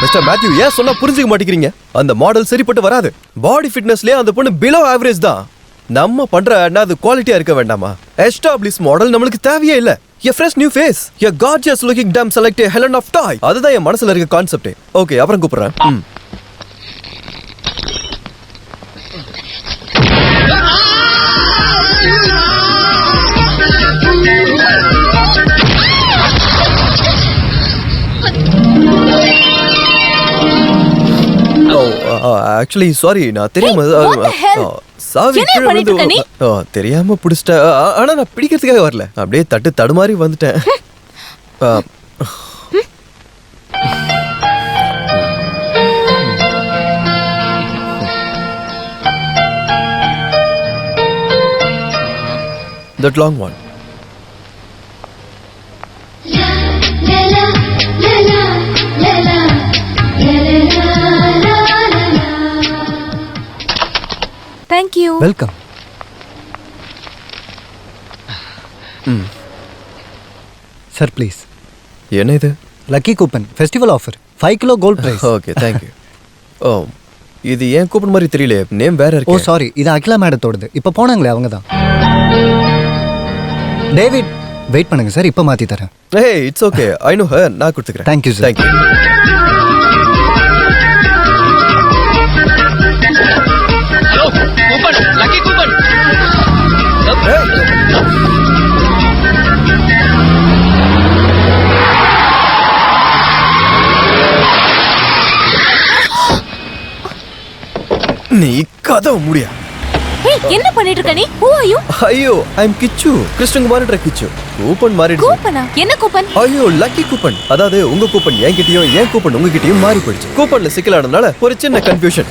Mister Matthew, ஏன் சொன்னா புரிஞ்சுக்க மாட்டேங்கிறீங்க? அந்த மாடல் சரிப்பட்டு வராது. பாடி ஃபிட்னஸ்லயே அந்த பொண்ணு பிலோ ஆவரேஜ் தான். நம்ம பண்ற அது குவாலிட்டியா இருக்க வேண்டாமா? எஸ்டாப்ளிஷ் மாடல் நம்மளுக்கு தேவையே இல்ல. A fresh new face, a gorgeous looking damn select a Helen of Troy. அதுதான் என் மனசுல இருக்க கான்செப்ட். ஓகே, அப்புறம் கூப்பிடுறேன். ஆக்சுவலி சாரி, நான் தெரியாம தெரியாம பிடிச்சிட்டேன். ஆனா நான் பிடிக்கிறதுக்காக வரல, அப்படியே தட்டு தடுமாறி வந்துட்டேன். That long one. Thank you. Welcome. Sir, please. என்ன இது? Lucky coupon, festival offer. 5 kilo gold prize. Okay, thank you. Oh, இது ஏன் கூப்பன் மாதிரி தெரியல. நேம் வேற இருக்கு. Oh, sorry. இது அகிலா மேடத்தோடது. இப்ப போனாங்களே அவங்க தான். டேவிட், வெயிட் பண்ணுங்க சார், இப்ப மாத்தி தரேன். Hey, it's okay. I know her. நான் கொடுத்துக்கிறேன். Thank you, sir. Thank you. Coupon, lucky coupon. நீ கதவு முடியா? Hey, என்ன பண்ணிட்டு இருக்க நீ? Who are you? ஐயோ, I'm கிச்சு. கிருஷ்ணகுமார்ன்ற கிச்சு. கூப்பன் மாறிடுச்சு. கூப்பனா? என்ன கூப்பன்? ஐயோ, லக்கி கூப்பன். அதாவது உங்க கூப்பன் என்கிட்டயும் என் கூப்பன் உங்ககிட்டயும் மாறி போயிடுச்சு. கூப்பன்ல சிக்கலானதுனால ஒரு சின்ன கன்ஃபியூஷன்.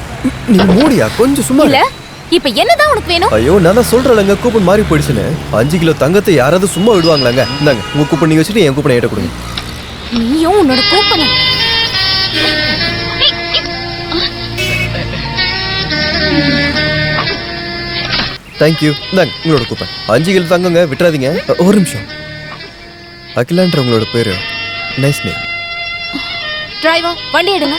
நீ மூடியா? கொஞ்சம் சும்மா இல்ல. இப்போ என்னதான் உனக்கு வேணும்? ஐயோ, நான் தான் சொல்றேன்லங்க, கூப்பன் மாறி போயிடுச்சுன்னு. 5 கிலோ தங்கத்தை யாராவது சும்மா விடுவாங்களாங்க? இந்தாங்க, உங்க கூப்பன் நீங்க வச்சுட்டு என் கூப்பனை ஏட்ட கொடுங்க. நீயும் உன்னோட கூப்பனை. தேங்க்யூ. இந்தாங்க உங்களோட கூப்பன். 5 கிலோ தங்கங்க, விட்டுறாதீங்க. ஒரு நிமிஷம். அகிலான்ற உங்களோட பேரு. Nice name. டிரைவர், வண்டி எடுங்க.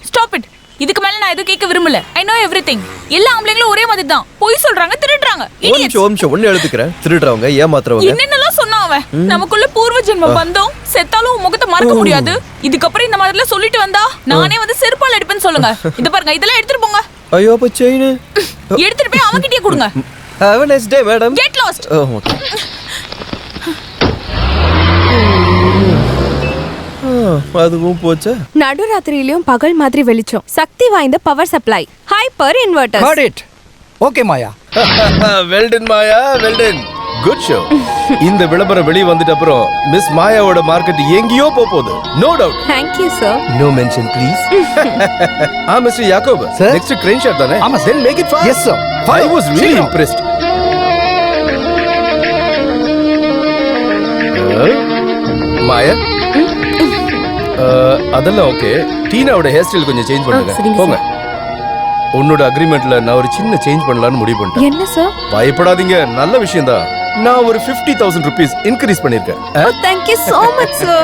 Stop it. இதுக்கு மேல நான் எதுவும் கேட்க விரும்பல. I know everything. எல்லா ஆம்பளைங்களும் ஒரே மாதிரி தான். பொய் சொல்றாங்க, திருடுறாங்க. ஒரு நிமிஷம் ஒண்ணு எழுதுக்கிறேன். திருடுறவங்க, ஏமாத்துறவங்க. என்னென்னலாம் சொன்னான் அவன்? நமக்குள்ள பூர்வ ஜென்ம பந்தம், செத்தாலும் முகத்தை மறக்க முடியாது. இதுக்கப்புறம் இந்த மாதிரிலாம் சொல்லிட்டு வந்தா நானே வந்து செருப்பால் அடிப்பேன்னு சொல்லுங்க. இத பாருங்க, இதெல்லாம் எடுத்துட்டு போங்க. ஐயோ, அப்ப செயின் எடுத்துட்டு போய் அவன்கிட்டயே கொடுங்க. Have a nice day, madam. Get lost. Oh, okay. அதுவும் போச்சா? நடுராத்திரியிலும் பகல் மாதிரி வெளிச்சம், சக்தி வாய்ந்த power supply, hyper inverter. Got it. Okay, Maya. Well done, Maya. Well done. Good show. இந்த விளம்பரம் வெளிய வந்துட்ட அப்புறம் மிஸ் மாயாவோட மார்க்கெட் எங்கேயோ போகுது. No doubt. Thank you, sir. No mention, please. Mr. Jacob. Sir? Next crane shot தானே? ஆமா, Then make it fast. Yes, sir. I was really impressed. மாயா, அதெல்லாம் ஓகே. டீனாவோட ஹேர் ஸ்டைல் கொஞ்சம் சேஞ்ச் பண்ணுங்க. சரிங்க, போங்க. உன்னோட அக்ரிமெண்ட்ல நான் ஒரு சின்ன சேஞ்ச் பண்ணலாம்னு முடிவு பண்ணிட்டேன். என்ன சார்? பயப்படாதீங்க, நல்ல விஷயம் தான். நான் ஒரு 50,000 rupees இன்க்ரீஸ் பண்ணிருக்கேன். Thank you so much, sir.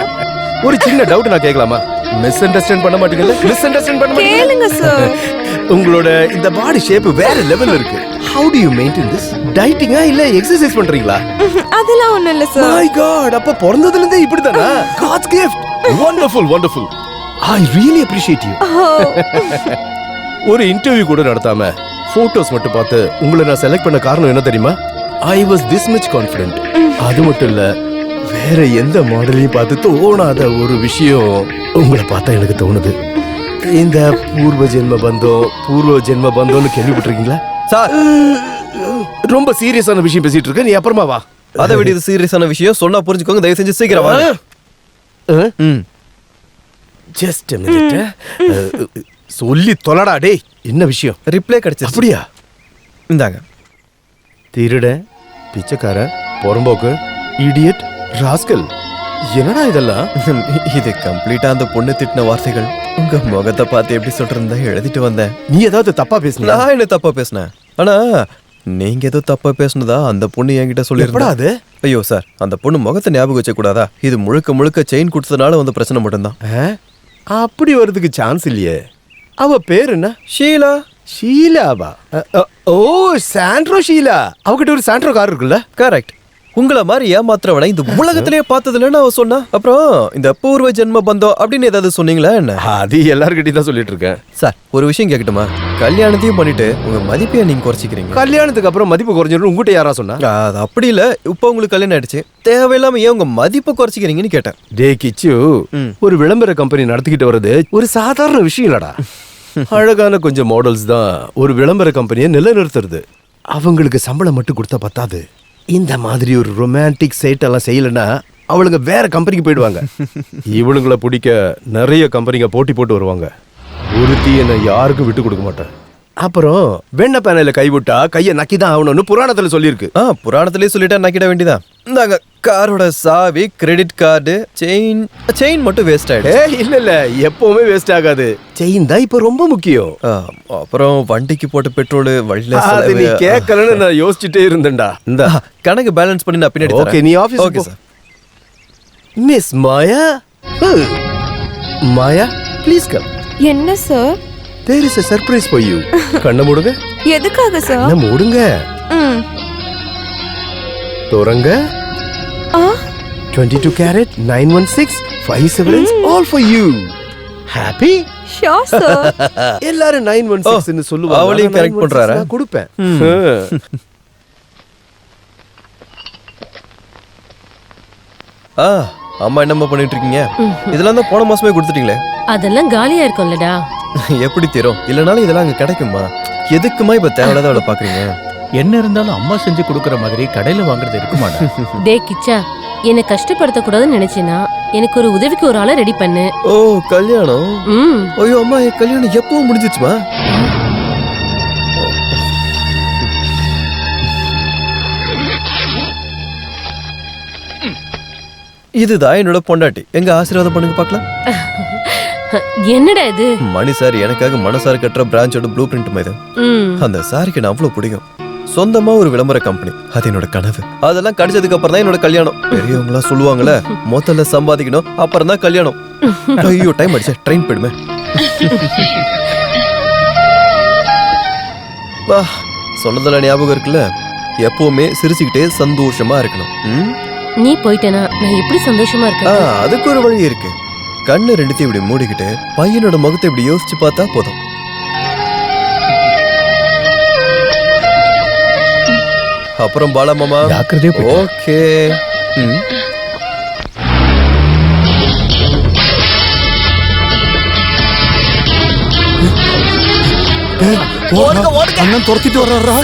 ஒரு சின்ன டவுட் நான் கேட்கலாமா? மிஸ் அண்டர்ஸ்டாண்ட் பண்ண மாட்டீங்கல்ல? மிஸ் அண்டர்ஸ்டாண்ட் பண்ண மாட்டீங்க? கேளுங்க சார். உங்களோட இந்த பாடி ஷேப் வேற லெவல்ல இருக்கு. How do you maintain this? டயட்டிங்கா இல்ல எக்ஸர்சைஸ் பண்றீங்களா? அதெல்லாம் ஒண்ணும் இல்ல சார். My god, அப்ப பிறந்ததுல இருந்தே இப்படிதானா? God's gift. Wonderful, wonderful. I really appreciate you. ஒரு இன்டர்வியூ கூட நடத்தாம போட்டோஸ் மட்டும் பார்த்து உங்களை நான் செலக்ட் பண்ண காரணம் என்ன தெரியுமா? I was this much confident. அது மட்டும் இல்ல, வேற எந்த மாடலையும் பார்த்து தோணாத ஒரு விஷயம் உங்களை பார்த்தா எனக்கு தோணுது. இந்த பூர்வ ஜென்ம பந்தம்னு கேள்விப்பட்டிருக்கீங்களா? சார், ரொம்ப சீரியஸான விஷயம் பேசிட்டு இருக்க, நீ அப்புறமா வா. அதை விட இது சீரியஸான விஷயம். சொன்னா புரிஞ்சுக்கோங்க, தயவு செஞ்சு சீக்கிரம் வாங்க. Just a minute. சொல்லி தொலைடா டேய். என்ன விஷயம்? ரிப்ளை கிடைச்சிருச்சு. அப்படியா? இந்தாங்க. திருட, பிச்சைக்கார, பொறம்போக்கு, இடியட், ராஸ்கல், என்னடா இதெல்லாம்? இது கம்ப்ளீட்டா அந்த பொண்ணு திட்டின வார்த்தைகள். உங்க முகத்தை பார்த்து எப்படி சொல்றதா எழுதிட்டு வந்தேன். நீ ஏதாவது தப்பா பேசுனியா? நான் என்ன தப்பா பேசினேன்? ஆனா நீங்க ஏதோ தப்பா பேசுனதா அந்த பொண்ணு என்கிட்ட எப்படா சொல்லிருந்தா. அது? ஐயோ சார், அந்த பொண்ணு முகத்தை ஞாபகம் வச்ச கூடாதா? இது முழுக்க முழுக்க செயின் கொடுத்ததுனால வந்த பிரச்சனை மட்டும்தான். அப்படி வரதுக்கு சான்ஸ் இல்லையே. அவ பேர் என்ன? ஷீலா. ஷீலாவா? ஓ, சாண்ட்ரோ ஷீலா. அவகிட்ட ஒரு சாண்ட்ரோ கார் இருக்குல்ல? கரெக்ட். உங்கள மாதிரி ஏமாத்துறவனை இந்த உலகத்திலேயே பார்த்தது இல்லைன்னு அவ சொன்னா. அப்புறம் இந்த பூர்வ ஜென்ம பந்தம் அப்படின்னு ஏதாவது சொன்னீங்களா என்ன? அது எல்லார்கிட்டயும் தான் சொல்லிட்டு இருக்கேன். சார், ஒரு விஷயம் கேட்கட்டுமா? கல்யாணத்தையும் பண்ணிட்டு உங்க மதிப்பைய நீங்க குறைச்சிக்கிறீங்க. கல்யாணத்துக்கு அப்புறம் மதிப்பு குறைஞ்சிடும் உங்ககிட்ட யாரா சொன்னா? அது அப்படி இல்ல. இப்போ உங்களுக்கு கல்யாணம் ஆயிடுச்சு, தேவையில்லாம ஏன் உங்க மதிப்பை குறைச்சிக்கிறீங்கன்னு கேட்டேன். டே கிச்சு, ஒரு விளம்பர கம்பெனி நடத்திக்கிட்டு வர்றது ஒரு சாதாரண விஷயம் இல்லடா. அழகான கொஞ்சம் மாடல்ஸ் தான் ஒரு விளம்பர கம்பெனியை நிலைநிறுத்துறது. அவங்களுக்கு சம்பளம் மட்டும் கொடுத்தா பத்தாது. இந்த மாதிரி ஒரு ரொமான்டிக் சைட் எல்லாம் செய்யலன்னா அவளுங்க வேற கம்பெனிக்கு போயிடுவாங்க. இவளுங்களை பிடிக்க நிறைய கம்பெனிங்க போட்டி போட்டு வருவாங்க. ஒருத்தி என்ன யாருக்கும் விட்டு கொடுக்க மாட்டேன். அப்புறம் வெண்ணெய் பேனையில கைவிட்டா கையை நக்கிதான் ஆகணும்னு புராணத்துல சொல்லியிருக்கு. புராணத்திலேயே சொல்லிட்டா நக்கிட வேண்டியதான். இந்தாங்க காரோட சாவி, கிரெடிட் கார்டு, செயின் மட்டும் வேஸ்ட் ஆயிடுச்சு. இல்ல எப்பவுமே வேஸ்ட் ஆகாது. செயின் தான் இப்ப ரொம்ப முக்கியம். அப்புறம் வண்டிக்கு போட்ட பெட்ரோல் வழியில அது நீ கேட்கலன்னு நான் யோசிச்சுட்டே இருந்தேன்டா. இந்த கணக்கு பேலன்ஸ் பண்ணி நான் பின்னாடி ஓகே, நீ office. Okay sir. Miss Maya, Maya please come. என்ன sir? There is a surprise for you. கண்ணை மூடுங்க. எதுக்காக சார்? கண்ணை மூடுங்க. தோரங்க. 22 carat 916 5 all for you. Happy? Sure sir. எல்லாரும் 916 ன்னு சொல்லுவாங்க. அவளையும் கரெக்ட் பண்றாரா? நான் கொடுப்பேன். அம்மா என்னம்மா பண்ணிட்டு இருக்கீங்க? இதெல்லாம் தான் போன மாசமே கொடுத்துட்டீங்களே. அதெல்லாம் காலியா இருக்கும்லடா. எப்படி தரும்? இல்லனாலும் இதெல்லாம் அங்க கிடைக்குமா? எதுக்குமா இப்ப தேவையில்லாத அவளை பாக்குறீங்க? என்ன இருந்தாலும் அம்மா செஞ்சு கொடுக்கற மாதிரி கடையில வாங்குறது இருக்குமாடா? டே கிச்சா, என்னை கஷ்டப்படுத்த கூடாதுன்னு நினைச்சேனா எனக்கு ஒரு உதவிக்கு ஒரு ஆளை ரெடி பண்ணு. ஓ, கல்யாணம்? ஐயோ அம்மா, என் கல்யாணம் எப்போ முடிஞ்சிச்சுமா? இதுதான் என்னோட பொண்டாட்டி. எங்க ஆசீர்வாதம் பண்ணுங்க பார்க்கலாம். என்னடா இது? மணி சார் எனக்காக மனசார கட்டுற பிரான்ச்சோட ப்ளூ பிரிண்ட் மாதிரி. அந்த சாருக்கு நான் அவ்வளவு பிடிக்கும். சொந்தமா ஒரு விளம்பர கம்பெனி, அது என்னோட கனவு. அதெல்லாம் கிடைச்சதுக்கு அப்புறம் தான் என்னோட கல்யாணம். பெரியவங்களா சொல்லுவாங்கல்ல, முதல்ல சம்பாதிக்கணும் அப்புறம் தான் கல்யாணம். ஐயோ டைம் ஆயிடுச்சு, ட்ரெயின் போயிடுமே. வா, சொன்னதெல்லாம் ஞாபகம் இருக்குல்ல, எப்பவுமே சிரிச்சுக்கிட்டே சந்தோஷமா இருக்கணும். நீ போயிட்டேனா நான் எப்படி சந்தோஷமா இருக்கேன்? அதுக்கு ஒரு வழி இருக்கு. கண்ணு ரெண்டுத்தையும் இப்படி மூடிக்கிட்டு பையனோட முகத்தை இப்படி யோசிச்சு பார்த்தா போதும். அப்புறம் பாலா மாமா ஜாக்கிரதையா போயிட்டு வா. ஓகே. அண்ணன் துரத்திட்டு வர்றாரா?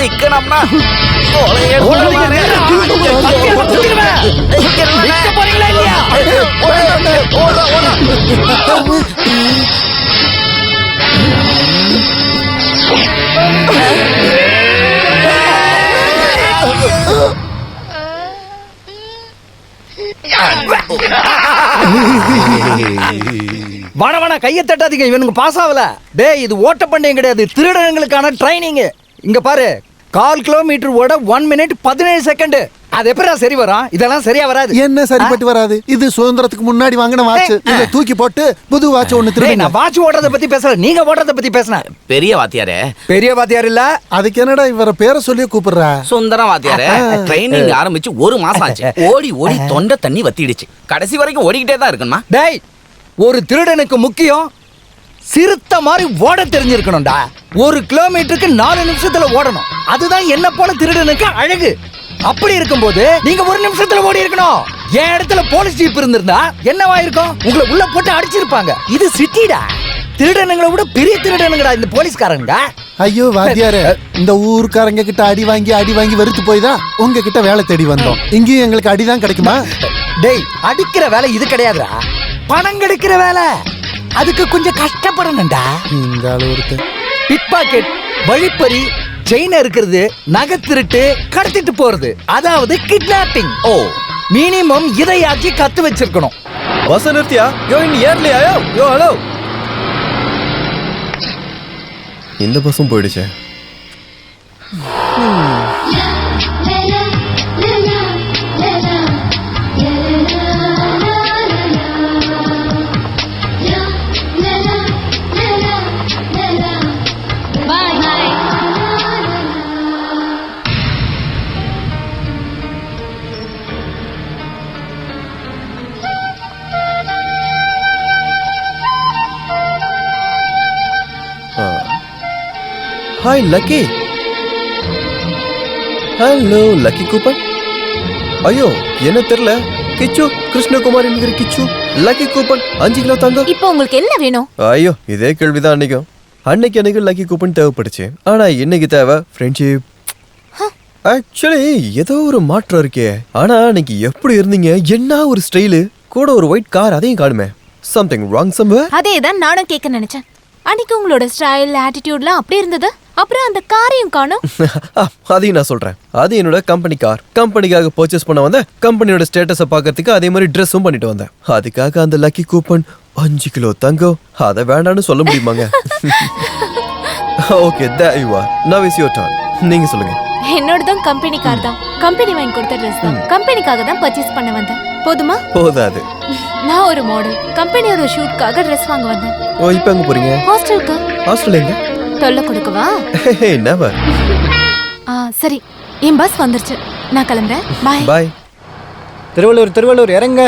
வாண கையை தட்டாதீங்க, இவனுக்கு பாஸ் ஆகல. டேய், இது ஓட்ட பந்தயம் கிடையாது, திருடனுங்களுக்கான ட்ரைனிங். இங்க பாரு, 1/4 கிலோமீட்டர் ஓட 1 minute 17 செகண்ட். அது எப்படா சரி வரும்? இதெல்லாம் சரியா வராது. என்ன சரிப்பட்டு வராது? இது சுதந்திரத்துக்கு முன்னாடி வாங்கின வாட்ச். இத தூக்கி போட்டு புது வாட்ச் ஒன்னு திருடி. நான் வாட்ச் ஓடுறத பத்தி பேசல, நீங்க ஓடுறத பத்தி பேசுறேன். பெரிய வாத்தியாரே. பெரிய வாத்தியார் இல்ல. அதுக்கு என்னடா இவர பேரை சொல்லி கூப்பிடுறா? சுந்தரம் வாத்தியாரே. ட்ரைனிங் ஆரம்பிச்சு 1 மாசம் ஆச்சு. ஓடி ஓடி தொண்டை தண்ணி வத்திடுச்சு. கடைசி வரைக்கும் ஓடிக்கிட்டே தான் இருக்கணுமா? டேய், ஒரு திருடனுக்கு முக்கியம் சிறுத்த மாதிரி ஓட தெரிஞ்சிருக்கணும்டா. 1 கிலோமீட்டருக்கு 4 நிமிஷத்துல ஓடணும். அதுதான் என்ன போல திருடனுக்கு அழகு. அப்படி இருக்கும்போது நீங்க 1 நிமிஷத்துல ஓடி இருக்கணும். என் இடத்துல போலீஸ் ஜீப் இருந்திருந்தா என்னவா இருக்கும்? உங்களை உள்ள போட்டு அடிச்சிருப்பாங்க. இது சிட்டிடா. திருடனுங்களை விட பெரிய திருடனுங்கடா இந்த போலீஸ்காரங்க. ஐயோ வாத்தியாரே, இந்த ஊருக்காரங்க கிட்ட அடி வாங்கி வெறுத்து போய் தான் உங்க கிட்ட வேலை தேடி வந்தோம். இங்கேயும் எங்களுக்கு அடிதான் கிடைக்குமா? டேய், அடிக்கிற வேலை இது கிடையாதுடா, பணம் கிடைக்கிற வேலை. அதுக்கு கொஞ்சம் கஷ்டப்படணும்டா. இந்த ஆளு ஒருத்தர் பிட் பாக்கெட், வழிப்பறி, செயின் இருக்கிறது, நகை திருட்டு, கடத்திட்டு போறது, அதாவது கிட்னாப்பிங். ஓ, மினிமம் இதையாச்சு கத்து வச்சிருக்கணும். பஸ் நிறுத்தியா? யோ இன் ஏர்லியா? யோ ஹலோ. இந்த பஸ்ஸும் போயிடுச்சே. Hi lucky. Hello lucky coupon. ஐயோ என்ன தெரியல. கிச்சு கிருஷ்ணகுமார் என்கிற கிச்சு. லக்கி கூப்பன் 5 கிலோ தங்கம். இப்போ உங்களுக்கு என்ன வேணும்? ஐயோ இதே கேள்விதான் அன்னைக்கும். அன்னைக்கு எனக்கு லக்கி கூப்பன் தேவைப்படுச்சு. ஆனா இன்னைக்கு தேவை ஃப்ரெண்ட்ஷிப். ஆக்சுவலி ஏதோ ஒரு மாற்றம் இருக்கே. ஆனா அன்னைக்கு எப்படி இருந்தீங்க? என்ன ஒரு ஸ்டைலு. கூட ஒரு ஒயிட் கார், அதையும் காணுமே. Something wrong somewhere. அதே தான் நானும் கேட்க நினைச்சேன். அன்னைக்கு உங்களோட ஸ்டைல் ஆட்டிடியூட்லாம் அப்படி இருந்தது, அப்புறம் அந்த காரையும் காணும். அதையும் நான் சொல்றேன். அது என்னோட கம்பெனி கார். கம்பெனிக்காக பர்ச்சேஸ் பண்ண வந்தேன். கம்பெனியோட ஸ்டேட்டஸை பார்க்கறதுக்கு அதே மாதிரி ட்ரெஸ்ஸும் பண்ணிட்டு வந்தேன். அதுக்காக அந்த லக்கி கூப்பன் 5 கிலோ தங்கம், அதை வேண்டான்னு சொல்ல முடியுமாங்க? Okay there you are. Now is your turn. நீங்க சொல்லுங்க. என்னோடதும் கம்பெனி கார் தான். கம்பெனி வாங்கி கொடுத்த ட்ரெஸ் தான். கம்பெனிக்காக தான் பர்ச்சேஸ் பண்ண வந்தேன். போதுமா? போதாது. நான் ஒரு மாடல். கம்பெனியோட ஷூட்காக ட்ரெஸ் வாங்க வந்தேன். ஓ இப்போ எங்க போறீங்க? ஹாஸ்டலுக்கு. ஹாஸ்டல் எங்க? தொல்லை கொடுக்கவா? நெவர். சரி, என் பஸ் வந்துருச்சு. நான் கிளம்புறேன். பாய். பாய். திருவள்ளூர் இறங்க.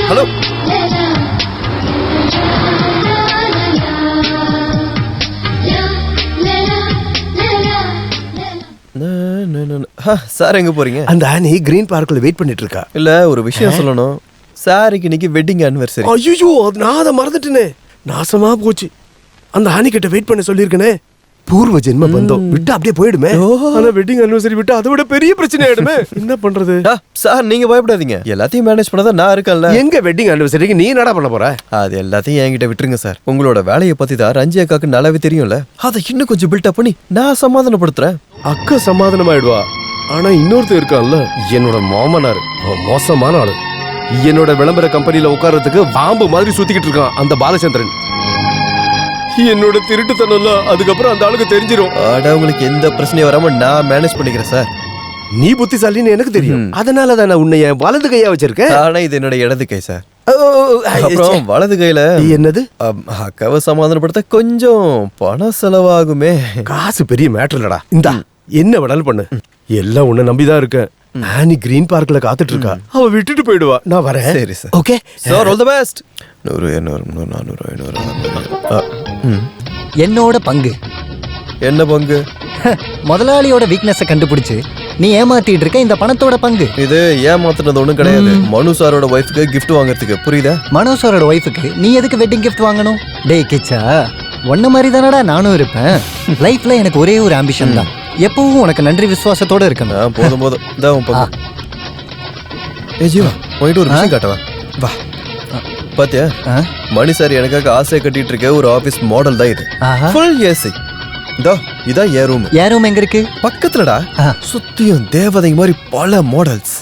ஹலோ. சார் எங்க போறீங்க? அந்த ஆனி கிரீன் பார்க்ல வெயிட் பண்ணிட்டு இருக்கா. இல்ல ஒரு விஷயம் சொல்லணும். சாருக்கு இன்னைக்கு வெட்டிங் ஆனிவர்சரி. ஐயோ நான் அதை மறந்துட்டேனே. நாசமா போச்சு. அந்த ஆனி கிட்ட வெயிட் பண்ண சொல்லியிருக்கனே. பூர்வ ஜென்ம பந்தம் விட்டு அப்படியே போயிடுமே. ஆனா வெட்டிங் அனிவர்சரி விட்டு அதை விட பெரிய பிரச்சனை ஆயிடுமே. என்ன பண்றது? சார் நீங்க பயப்படாதீங்க. எல்லாத்தையும் மேனேஜ் பண்ணதான் நான் இருக்கேன்ல. எங்க வெட்டிங் அனிவர்சரிக்கு நீ என்னடா பண்ண போற? அது எல்லாத்தையும் என்கிட்ட விட்டுருங்க சார். உங்களோட வேலையை பத்தி தான் ரஞ்சி அக்காக்கு நல்லாவே தெரியும்ல. அதை இன்னும் கொஞ்சம் பில்டப் பண்ணி நான் சமாதானப்படுத்துறேன். அக்கா சமாதானம் ஆயிடுவா. ஆனா இன்னொருத்தர் இருக்கான்ல, என்னோட மாமனார். மோசமான ஆளு. என்னோட விளம்பர கம்பெனில உட்கார்றதுக்கு பாம்பு மாதிரி சுத்திக்கிட்டு இருக்கான் அந்த பாலச்சந்திரன். என்னோட திருட்டுத்தனம் அதுக்கப்புறம் அந்த ஆளுக்கு தெரிஞ்சிரும். உங்களுக்கு எந்த பிரச்சனையும் வராம நான் மேனேஜ் பண்ணிக்கிறேன் சார். நீ புத்திசாலின்னு எனக்கு தெரியும். அதனாலதான் நான் உன்னை என் வலது கையா வச்சிருக்கேன். ஆனா இது என்னோட இடது கை சார். அப்புறம் வலது கையில என்னது? அக்காவை சமாதானப்படுத்த கொஞ்சம் பணம் செலவாகுமே. காசு பெரிய மேட்டர் இல்லடா. இந்தா என்ன வேணாலும் பண்ணு. எல்லாம் உன்னை நம்பிதான் இருக்கேன். ஆனி கிரீன் பார்க்ல காத்துட்டு இருக்கா. அவ விட்டுட்டு போயிடுவா. நான் வரேன். சரி sir. Okay sir all the best. 100 200 300 400 என்னோட பங்கு என்ன பங்கு? முதலாளியோட வீக்னஸை கண்டுபிடிச்சு நீ ஏமாத்திட்டு இருக்க இந்த பணத்தோட பங்கு. இது ஏமாத்துனது ஒண்ணும் கிடையாது. மனு சாரோட ஒய்ஃப்க்கு கிஃப்ட் வாங்குறதுக்கு. புரியுதா? மனோ சாரோட ஒய்ஃபுக்கு நீ எதுக்கு வெட்டிங் கிஃப்ட் வாங்கணும்? டேய் கிச்சா, ஒன்ன மாதிரி தானடா நானும் இருப்பேன். லைஃப்ல எனக்கு ஒரே ஒரு ஆம்பிஷன் தான். எப்பவும் உனக்கு நன்றி விசுவாசத்தோட இருக்கணும். போதும் இதான் உன் பங்கு. ஏ ஜீவா, உன்கிட்ட ஒரு விஷயம் காட்டவா? வா. பாத்தியா, மணி சார் எனக்காக ஆசையை கட்டிட்டு இருக்க ஒரு ஆபீஸ் மாடல் தான் இது. Full AC. இதான் ஏ ரூம். ஏ ரூம் எங்க இருக்கு? பக்கத்துலடா. சுத்தியும் தேவதை மாதிரி பல மாடல்ஸ்.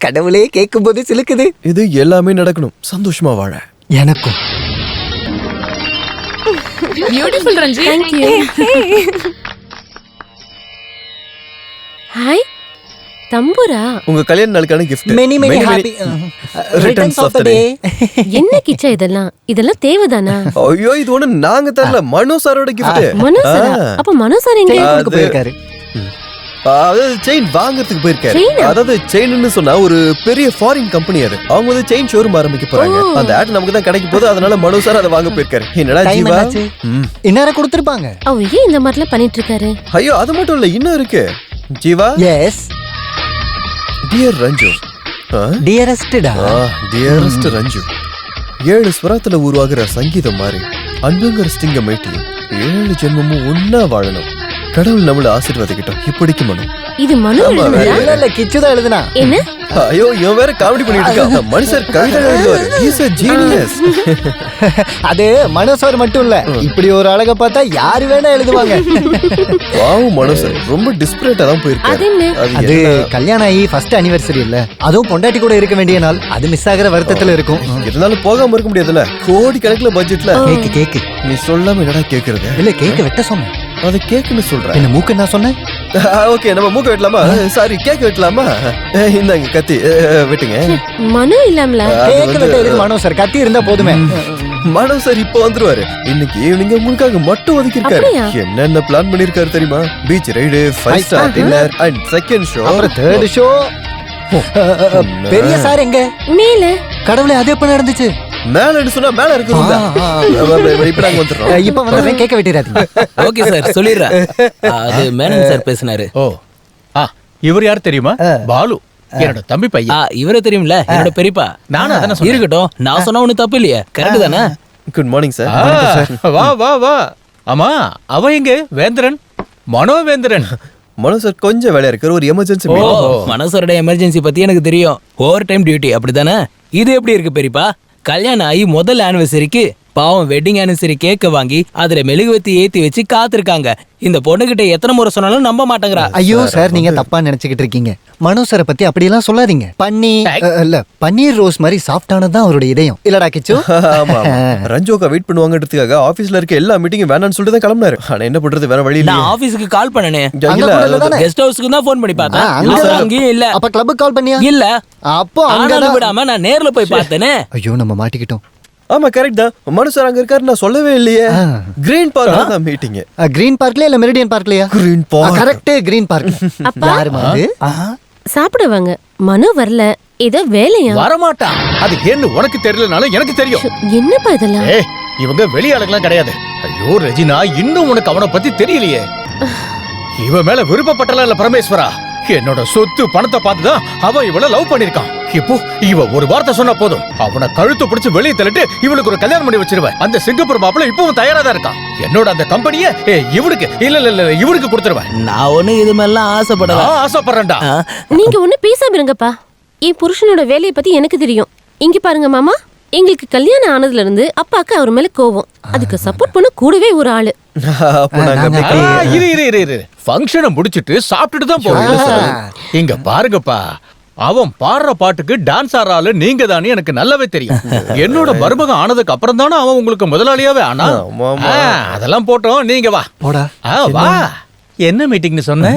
கடவுளே, கேட்கும் போது சிலுக்குது. இது எல்லாமே நடக்கணும் சந்தோஷமா வாழ. எனக்கும். Beautiful Ranji. Thank you. Hi தம்புரா. உங்க கல்யாண நாளுக்கான gift. Many happy returns of the day. என்ன கிச்சா இதெல்லாம் தேவைதானா? ஐயோ இது ஒண்ணு நாங்க தரல, மனோ சாரோட gift. மனோ சார்? அப்ப மனோ சார் எங்க போயிருக்காரு? அதாவது செயின் வாங்குறதுக்கு போயிருக்காரு. அதாவது செயின்னு சொன்னா ஒரு பெரிய ஃபாரின் கம்பெனி அது. அவங்க வந்து செயின் ஷோரூம் ஆரம்பிக்க போறாங்க. அந்த ஆட் நமக்கு தான் கிடைக்க போகுது. அதனால மனோ சார் அதை வாங்க போயிருக்காரு. என்னடா ஜீவா, இன்னார கொடுத்திருப்பாங்க. அவ ஏன் இந்த மாதிரிலாம் பண்ணிட்டு இருக்காரு? ஐயோ அது மட்டும் இல்ல, இன்னும் இருக்கு ஜீவா. S dear ரஞ்சு. டியரஸ்டா. டியரஸ்ட் ரஞ்சு. 7 ஸ்வரத்துல உருவாகிற சங்கீதம் மாதிரி அன்புங்கிற ஸ்டிங்க மேட்டி 7 ஜென்மமும் ஒன்னா வாழணும். கடவுள் நம்மள ஆசீர்வாதிக்கட்டும். இப்படிக்கு மனு. இது மனு ஆமா, எழுதுனதா? இல்ல இல்ல கிச்சு தான் எழுதுனா. என்ன? ஐயோ இவன் வேற காமெடி பண்ணிட்டு இருக்கான். மனுஷர் கவிதை எழுதுவாரு. He's a genius. அது மனோசர் மட்டும் இல்ல, இப்படி ஒரு அழக பார்த்தா யாரு வேணா எழுதுவாங்க. பாவம் மனுஷர் ரொம்ப டிஸ்பிரேட்டா தான் போயிருக்காரு. அது என்ன? அது கல்யாணம் ஆகி ஃபர்ஸ்ட் அனிவர்சரி இல்ல, அதுவும் பொண்டாட்டி கூட இருக்க வேண்டிய நாள். அது மிஸ் ஆகிற வருத்தத்துல இருக்கும். இருந்தாலும் போகாம இருக்க முடியாதுல்ல. கோடி கணக்குல பட்ஜெட்ல. கேக்கு நீ சொல்லாம என்னடா கேக்குறது? இல்ல கேக்க வெட்ட சொன்னேன். அது கேக்குன்னு சொல்றேன். என்ன மூக்கு நான் சொன்னேன். ஓகே நம்ம மூக்க வெட்டலாமா? Sorry cake வெட்டலாமா? இந்தாங்க கத்தி வெட்டுங்க. மனு இல்லாமல கேக்க வெட்ட எதுக்கு மனோசர்? கத்தி இருந்தா போதுமே. மனோ சார் இப்போ வந்துருவாரு. இன்னைக்கு ஈவினிங் உங்களுக்காக மட்டும் ஒதுக்கி இருக்காரு. அப்படியா? என்னென்ன பிளான் பண்ணிருக்காரு தெரியுமா? Beach ride, 5 star dinner and second show. அப்புறம் தேர்ட் ஷோ. பெரிய சார் எங்க? மேல. கடவுளே அது எப்ப நடந்துச்சு? மேல சொன்னா மேல இருக்குதுங்க. இப்ப நாங்க வந்துடுறோம். இப்ப வந்து கேக்க வெட்டிராதீங்க. ஓகே சார் சொல்லிடுறேன். அது மேனன் சார் பேசினாரு. ஓ இவர் யார் தெரியுமா? பாலு, என்னோட தம்பி பையன். இவரே தெரியும்ல, என்னோட பெரியப்பா. நானும் அதானே சொன்னேன். இருக்கட்டும், நான் சொன்னா ஒண்ணு தப்பு இல்லையே, கரெக்ட் தானே? Good morning sir. வா வா வா. ஆமா அவ எங்க? வேந்திரன், மனோவேந்திரன். மனோ சார் கொஞ்சம் வேலையா இருக்காரு. ஒரு எமர்ஜென்சி. மனசோட எமர்ஜென்சி பத்தி எனக்கு தெரியும். ஓவர் டைம் டியூட்டி அப்படிதானே? இது எப்படி இருக்கு பெரியப்பா? கல்யாணம் ஆகி முதல் ஆனிவர்சரிக்கு பாவம் வெட்டிங் ஆனிவர்சரி கேக்க வாங்கி அதுல மெழுகுவத்தி ஏத்தி வச்சு காத்திருக்காங்க. இந்த பொண்ணுகிட்ட எத்தனை முறை சொன்னாலும் நம்ப மாட்டேங்கிறா. ஐயோ சார், நீங்க தப்பா நினைச்சுக்கிட்டு இருக்கீங்க. மனோசரை பத்தி அப்படியெல்லாம் சொல்லாதீங்க. இல்ல பன்னீர் ரோஸ் மாதிரி சாஃப்டானதான் அவருடைய இதயம். இல்லடா கிச்சு? ஆமா ரஞ்சோக்கா வெயிட் பண்ணுவாங்கன்றதுக்காக ஆபீஸ்ல இருக்க எல்லா மீட்டிங்கும் வேணாம்னு சொல்லிட்டு தான் கிளம்பினாரு. ஆனா என்ன பண்றது, வேற வழி இல்ல. நான் ஆபீஸ்க்கு கால் பண்ணனே, இல்ல கெஸ்ட் ஹவுஸ்க்கு தான் ஃபோன் பண்ணி பார்த்தேன். அங்கேயும் இல்ல. அப்ப கிளப்புக்கு கால் பண்ணியா? இல்ல. அப்போ ஆனாலும் விடாம நான் நேர்ல போய் பார்த்தேனே. ஐயோ நம்ம மாட்டிக்கிட்டோம். ஆமா கரெக்ட் தான். மனு சார் அங்க இருக்காரு, நான் சொல்லவே இல்லையே. கிரீன் பார்க்ல தான் மீட்டிங். கிரீன் பார்க்ல இல்ல மெரிடியன் பார்க்லயா? Green park. Correct, green park. யாருமா அது? சாப்பிடுவாங்க. மனு வரல, ஏதோ வேலையா? வரமாட்டான். அது என்ன உனக்கு தெரியலனாலும் எனக்கு தெரியும். என்னப்பா இதெல்லாம்? இவங்க வெளியாளுங்களாம் கிடையாது. ஐயோ ரெஜினா, இன்னும் உனக்கு அவனை பத்தி தெரியலையே. இவ மேல விருப்பப்பட்டல இல்ல பரமேஸ்வரா. என்னோட சொத்து பணத்தை பார்த்துதான் அவன் இவளை லவ் பண்ணிருக்கான். இப்போ இவ ஒரு வார்த்தை சொன்னா போதும், அவனை கழுத்து பிடிச்சு வெளியே தள்ளிட்டு இவளுக்கு ஒரு கல்யாணம் பண்ணி வச்சிருவேன். அந்த சிங்கப்பூர் மாப்பிள்ள இப்பவும் தயாரா தான் இருக்கான். என்னோட அந்த கம்பெனியை இவனுக்கு இல்ல இவனுக்கு கொடுத்துருவேன். நான் ஒண்ணு இது மேலாம் ஆசைப்படல. ஆசைப்படுறேன்டா. நீங்க ஒண்ணு பேசாம இருங்கப்பா. என் புருஷனோட வேலையை பத்தி எனக்கு தெரியும். இங்க பாருங்க மாமா, எங்களுக்கு கல்யாணம் ஆனதுல இருந்து அப்பாக்கு அவர் மேல கோவம். அதுக்கு சப்போர்ட் பண்ண கூடவே ஒரு ஆளு. இரு ஃபங்க்ஷனை முடிச்சிட்டு சாப்பிட்டுட்டு தான் போவேன். இங்க பாருங்கப்பா, அவன் பாடுற பாட்டுக்கு டான்ஸ் ஆறால நீங்க தானே எனக்கு நல்லாவே தெரியும். என்னோட மருமகன் ஆனதுக்கு அப்புறம் தானே அவன் உங்களுக்கு முதலாளியாவே ஆனா. அதெல்லாம் போட்டோம், நீங்க வா போடா. வா. என்ன மீட்டிங்னு சொன்ன?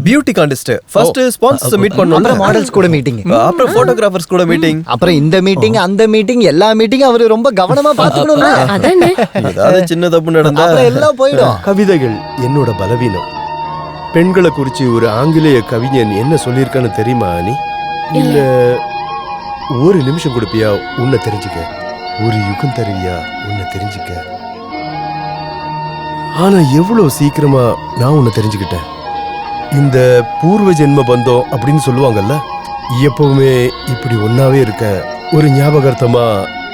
Beauty contest. First sponsors meet பண்ணோம். அப்புறம் மாடல்ஸ் கூட மீட்டிங். அப்புறம் போட்டோகிராஃபர்ஸ் கூட மீட்டிங். அப்புறம் இந்த மீட்டிங் அந்த மீட்டிங் எல்லா மீட்டிங் அவரு ரொம்ப கவனமா பாத்துக்கணும்ல. அதானே. ஏதாவது சின்ன தப்பு நடந்தா அப்புறம் எல்லாம் போய்டும். கவிதைகள் என்னோட பலவீனம். பெண்களை குறிச்சு ஒரு ஆங்கிலேய கவிஞன் என்ன சொல்லியிருக்கான்னு தெரியுமா நீ? இல்ல ஒரு நிமிஷம் கொடுப்பியா உன்னை தெரிஞ்சுக்க, ஒரு யுகம் தருவியா உன்னை தெரிஞ்சுக்க. ஆனா எவ்வளவு சீக்கிரமா நான் உன்னை தெரிஞ்சுக்கிட்டேன். இந்த பூர்வ ஜென்ம பந்தம் அப்படின்னு சொல்லுவாங்கல்ல, எப்பவுமே இப்படி ஒன்னாவே இருக்க ஒரு ஞாபகார்த்தமா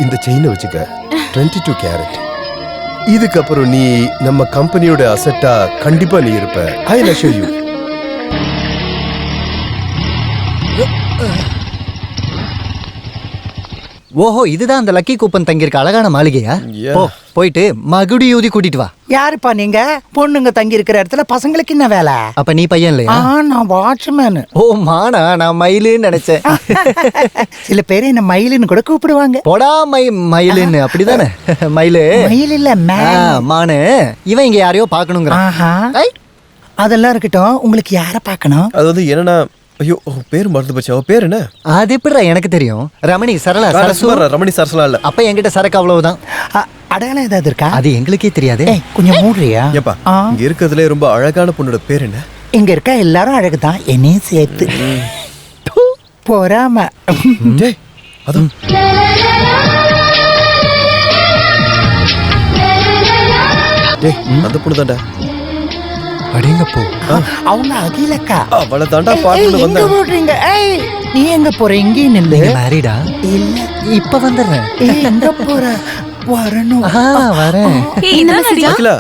இந்த செயினை வச்சுக்க. 22 கேரட். இதுக்கப்புறம் நீ நம்ம கம்பெனியோட அசெட்டா கண்டிப்பா நீ இருப்ப. I will show you. ஓஹோ, இதுதான் அந்த லக்கி கூப்பன் தங்கியிருக்க அழகான மாளிகையா? போயிட்டு மகுடி ஊதி கூட்டிட்டு வா. யாருப்பா நீங்க? பொண்ணுங்க தங்கி இருக்கிற இடத்துல பசங்களுக்கு என்ன வேலை? அப்ப நீ பையன் இல்லையா? நான் வாட்ச்மேன். ஓ மானா, நான் மயிலுன்னு நினைச்சேன். சில பேர் என்ன மயிலுன்னு கூட கூப்பிடுவாங்க. போடா மயிலுன்னு. அப்படிதானே? மயிலு மயில் இல்ல மானு. இவன் இங்க யாரையோ பாக்கணுங்கிற. அதெல்லாம் இருக்கட்டும், உங்களுக்கு யார பாக்கணும்? அது வந்து என்னன்னா, ஐயோ பேர் மறந்து போச்சு. அவ பேர் என்ன? அது எப்படிடா எனக்கு தெரியும்? ரமணி, சரளா, சரசு. ரமணி சரசலா இல்ல. அப்ப என்கிட்ட சரக்கு அவ்வளவுதான். அடையாளம் ஏதாவது இருக்கா? அது எங்களுக்கே தெரியாது. கொஞ்சம் மூடுறியா? ஏப்பா, இங்க இருக்கிறதுல ரொம்ப அழகான பொண்ணோட பேர் என்ன? இங்க இருக்க எல்லாரும் அழகுதான், என்னையும் சேர்த்து. போறாம அதான் அந்த பொண்ணு தாண்டா. அடேங்கப்போ, அவங்க அகிலக்கா. அவளை தாண்டா பார்க்கணும் வந்தேன். போடுறீங்க. நீ எங்க போற? இங்கே நில்லு. மேரிடா? இல்ல, இப்ப வந்துடுறேன். எங்க போற? வரணும். வரேன். அகிலா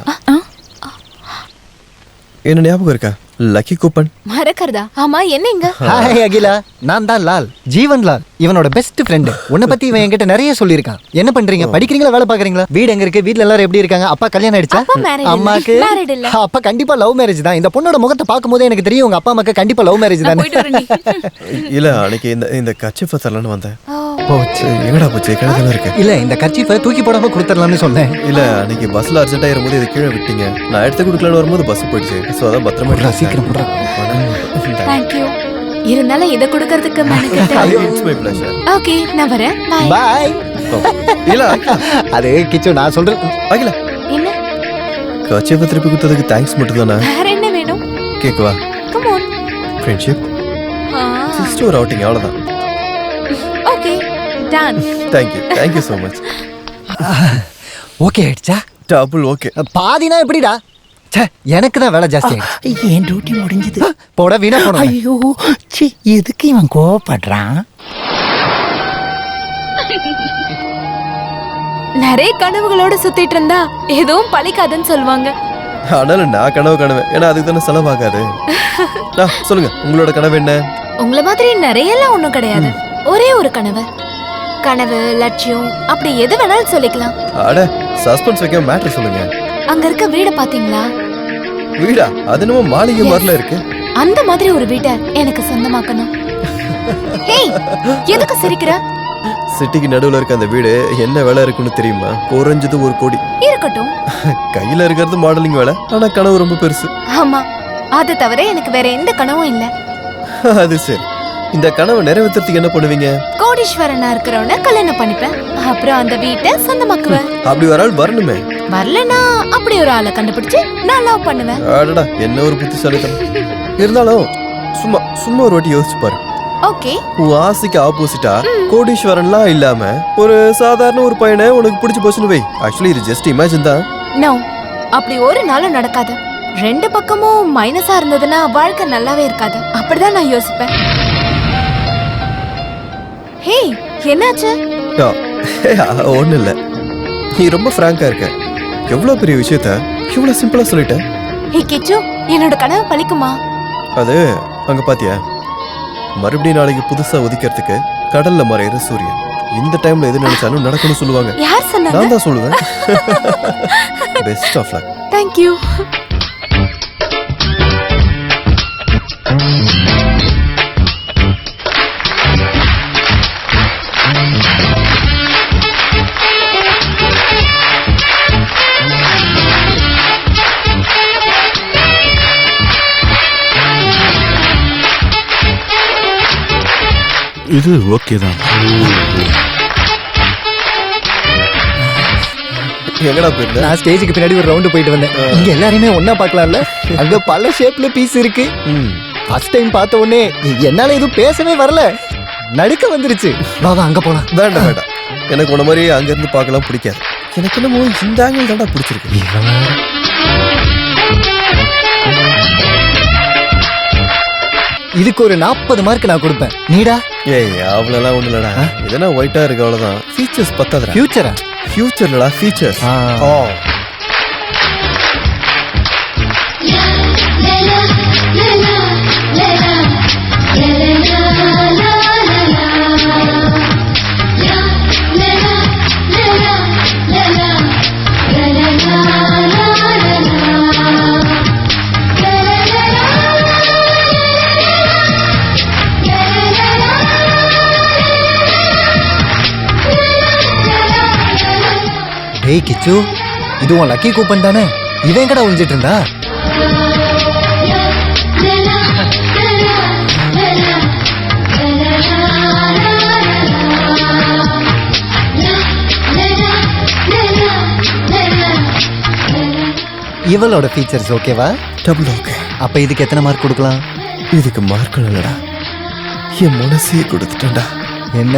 என்ன ஞாபகம் இருக்கா? Lucky coupon. மறக்கறதா? ஆமா, என்ன இங்க? ஹாய் அகிலா, நான் தான் லால், ஜீவன் லால், இவனோட பெஸ்ட் ஃப்ரெண்ட். உன்னை பத்தி இவன் என்கிட்ட நிறைய சொல்லியிருக்கான். என்ன பண்றீங்க, படிக்கிறீங்களா, வேலை பாக்குறீங்களா, வீடு எங்க இருக்கு, வீட்ல எல்லாரும் எப்படி இருக்காங்க, அப்பா கல்யாணம் ஆயிடுச்சா? அப்பா married இல்ல. அம்மாக்கு Married இல்ல. அப்பா கண்டிப்பா லவ் மேரேஜ் தான். இந்த பொண்ணோட முகத்தை பார்க்கும்போது எனக்கு தெரியும் உங்க அப்பா அம்மாக்கு கண்டிப்பா லவ் மேரேஜ் நான் தானே. போயிட்டு வரேன்டி. இல்ல அன்னைக்கு இந்த கச்சிஃபை தரலான்னு வந்தேன். ஓ, போச்சு. எங்கடா போச்சு? கிணத்துல இருக்கு. இல்ல இந்த கர்ச்சீஃபை தூக்கி போடாம கொடுத்துடலாம்னு சொன்னேன். இல்ல அன்னைக்கு பஸ்ல அர்ஜென்ட் ஆயிரும்போது இது கீழே விட்டீங்க. நான் எடுத்து கொடுக்கலான்னு வரும்போது பஸ் போயிடுச்சு. சோ அதான் பத்திரமா போடுறா, சீக்கிரம் போடுறா. thank you. இருந்தாலும் இத கொடுக்கிறதுக்கு மெனக்கெட்டு. It's my pleasure. ஓகே, நான் வரேன். பை. பாய். இல்ல அது கிச்சு, நான் சொல்றேன். அகில என்ன? கச்சிஃபை திருப்பி கொடுத்ததுக்கு தேங்க்ஸ் மட்டும் தானே. வேற என்ன வேணும்? கேக்குவா? Come on. ஃப்ரெண்ட்ஷிப் ஜஸ்ட் ஒரு அவுட்டிங், அவ்வளவுதான். Okay, done. Thank you so much. Okay ஆயிடுச்சா? Double okay. பாதினா எப்படிடா? ச்சே, எனக்கு தான் வேலை ஜாஸ்தி ஆயிடுச்சு. என் டியூட்டி முடிஞ்சது. போட வீணா போட. ஐயோ சி, எதுக்கு இவன் கோவப்படுறான்? நிறைய கனவுகளோட சுத்திட்டு இருந்தா எதுவும் பழிக்காதுன்னு சொல்லுவாங்க. ஆனாலும் நான் கனவு காணுவேன், ஏன்னா அதுக்கு தானே செலவாகாது. சொல்லுங்க, உங்களோட கனவு என்ன? உங்கள மாதிரி நிறைய எல்லாம் ஒண்ணும் கிடையாது. ஒரே ஒரு கனவு. கனவு, லட்சியம், அப்படி எது வேணாலும் சொல்லிக்கலாம். அட சஸ்பென்ஸ் வைக்க மேட்டர் சொல்லுங்க. அங்க இருக்க வீட பாத்தீங்களா? வீடா? அது என்னமோ மாளிகை மாதிரில இருக்கு. அந்த மாதிரி ஒரு வீட்டை எனக்கு சொந்தமாக்கணும். ஏய், எதுக்கு சிரிக்கிற? சிட்டிக்கு நடுவுல இருக்க அந்த வீடு என்ன வேலை இருக்குன்னு தெரியுமா? குறைஞ்சது 1 கோடி. இருக்கட்டும். கையில இருக்கிறது மாடலிங் வேலை, ஆனா கனவு ரொம்ப பெருசு. ஆமா, அது தவிர எனக்கு வேற எந்த கனவும் இல்ல. அது சரி, இந்த கனவை நிறைவேற்றுறதுக்கு என்ன பண்ணுவீங்க? கோடீஸ்வரனா இருக்கிறவன கல்யாணம் பண்ணிப்பேன். அப்புறம் அந்த வீட்டை சொந்தமாக்குவேன். அப்படி ஒரு ஆள் வரணுமே. வரலனா அப்படி ஒரு ஆளை கண்டுபிடிச்சு நான் லவ் பண்ணுவேன். அடடா, என்ன ஒரு புத்திசாலித்தனம். இருந்தாலும் சும்மா ஒரு வாட்டி யோசிச்சு பாரு. ஓகே. உன் ஆசைக்கு ஆப்போசிட்டா கோடீஸ்வரன்லாம் இல்லாம ஒரு சாதாரண ஒரு பையனை உனக்கு பிடிச்சு போச்சுன்னு வை. ஆக்சுவலி இது ஜஸ்ட் இமேஜின் தான். நோ, அப்படி ஒரு நாளும் நடக்காது. ரெண்டு பக்கமும் மைனஸா இருந்ததுன்னா வாழ்க்கை நல்லாவே இருக்காது. அப்படிதான் நான் யோசிப்பேன். ஹே, என்னாச்சு? ஒண்ணு இல்ல, நீ ரொம்ப பிராங்கா இருக்க. எவ்வளவு பெரிய விஷயத்த இவ்வளவு சிம்பிளா சொல்லிட்ட. ஹே கிச்சு, என்னோட கனவு பலிக்குமா? அது அங்க பாத்தியா, மறுபடியும் நாளைக்கு புதுசா உதிக்கிறதுக்கு கடல்ல மறையிற சூரியன். இந்த டைம்ல எது நினைச்சாலும் நடக்கணும்னு சொல்லுவாங்க. யார் சொன்னாங்க? நான் தான் சொல்லுவேன். Best of luck. Thank you. இது ஓகே தான். எங்கடா போயிருந்த? நான் ஸ்டேஜுக்கு பின்னாடி ஒரு ரவுண்டு போயிட்டு வந்தேன். இங்க எல்லாரையுமே ஒண்ணா பார்க்கலாம்ல. அங்க பல ஷேப்ல பீஸ் இருக்கு. ஃபர்ஸ்ட் டைம் பார்த்த உடனே என்னால எதுவும் பேசவே வரல, நடுக்க வந்துருச்சு. வா அங்க போலாம். வேண்டாம், எனக்கு உன மாதிரி அங்க இருந்து பார்க்கலாம் பிடிக்காது. எனக்கு என்னமோ இந்த ஆங்கிள் தான்டா பிடிச்சிருக்கு. இதுக்கு ஒரு 40 மார்க் நான் கொடுப்பேன். நீடா? ஏய், அவ்வளோலாம் ஒண்ணு இல்லடா. இதனா ஒயிட்டா இருக்கு, அவ்வளவுதான். ஃபீச்சர்ஸ் பத்தாதுடா. ஃபியூச்சரா? ஃபியூச்சர்லடா, ஃபீச்சர்ஸ். டேய் கிச்சு, இது உன் லக்கி கூப்பன் தானே? இவன் கடை ஒளிஞ்சிட்டு இருந்தா? இவளோட ஃபீச்சர்ஸ் ஓகேவா? Double okay. அப்ப இதுக்கு எத்தனை மார்க் கொடுக்கலாம்? இதுக்கு மார்க் இல்லடா, என் மனசையே கொடுத்துட்டேன்டா. என்ன?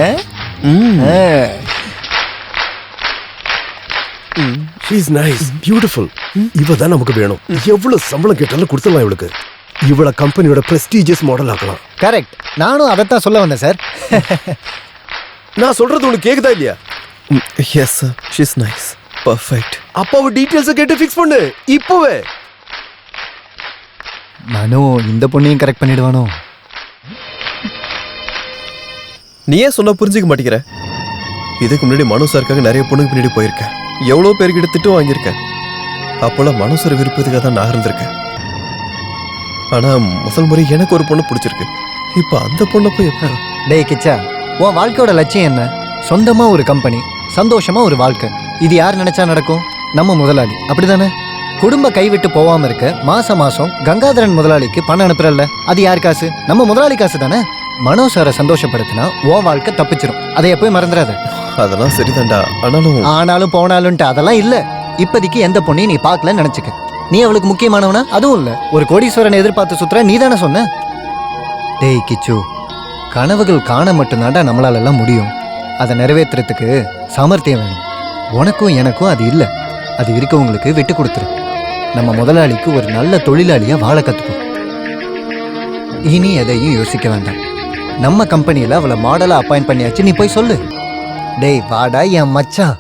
She is nice, beautiful. இவ தான் நமக்கு வேணும். எவ்வளவு சம்பளம் கேட்டாலும் கொடுத்துடலாம் இவளுக்கு. இவள கம்பெனியோட பிரஸ்டீஜியஸ் மாடல் ஆக்கலாம். கரெக்ட், நானும் அதைத்தான் சொல்ல வந்தேன் சார். நான் சொல்றது உனக்கு கேக்குதா இல்லையா? Yes sir, she is nice, perfect. அப்பாவை டீடைல்ஸ் கேட்டு ஃபிக்ஸ் பண்ணு இப்பவே. மனோ இந்த பொண்ணையும் கரெக்ட் பண்ணிடுவானோ? நீ ஏன் சொன்னா புரிஞ்சுக்க மாட்டேங்கிற? இதுக்கு முன்னாடி மனு சாருக்காக நிறைய பொண்ணுக்கு பின்னாடி போயிருக்கேன். எவ்வளோ பேர்கிட்ட திட்டம் வாங்கியிருக்கேன். அப்போல்லாம் மனு சார் விருப்பத்துக்காக தான் நான் இருந்திருக்கேன். ஆனா முதல் முறை எனக்கு ஒரு பொண்ணு பிடிச்சிருக்கு. இப்போ அந்த பொண்ணை போய் எப்ப? டேய் கிச்சா, உன் வாழ்க்கையோட லட்சியம் என்ன? சொந்தமா ஒரு கம்பெனி, சந்தோஷமா ஒரு வாழ்க்கை. இது யார் நினைச்சா நடக்கும்? நம்ம முதலாளி, அப்படிதானே? குடும்ப கைவிட்டு போகாம இருக்க மாசம் மாசம் கங்காதரன் முதலாளிக்கு பணம் அனுப்புறல்ல, அது யார் காசு? நம்ம முதலாளி காசு தானே. மனோ சாரை சந்தோஷப்படுத்தினா உன் வாழ்க்கை தப்பிச்சிரும். அதை எப்பவும் மறந்துடாத. அதெல்லாம் சரிதான்டா. ஆனாலும் போனாலும்ட்டு அதெல்லாம் இல்ல. இப்போதைக்கு எந்த பொண்ணையும் நீ பார்க்கலன்னு நினைச்சுக்க. நீ அவளுக்கு முக்கியமானவனா? அதுவும் இல்ல. ஒரு கோடீஸ்வரனை எதிர்பார்த்து சுத்துற நீ தானே சொன்ன. டேய் கிச்சு, கனவுகள் காண மட்டும்தான்டா நம்மளால எல்லாம் முடியும். அதை நிறைவேற்றுறதுக்கு சாமர்த்தியம் வேணும். உனக்கும் எனக்கும் அது இல்லை. அது இருக்கவங்களுக்கு விட்டு கொடுத்துரு. நம்ம முதலாளிக்கு ஒரு நல்ல தொழிலாளியா வாழ கத்துக்கும். இனி எதையும் யோசிக்க வேண்டாம். நம்ம கம்பெனியில அவளை மாடலா அப்பாயிண்ட் பண்ணியாச்சு. நீ போய் சொல்லு. டேய் வாடா என் மச்சான்.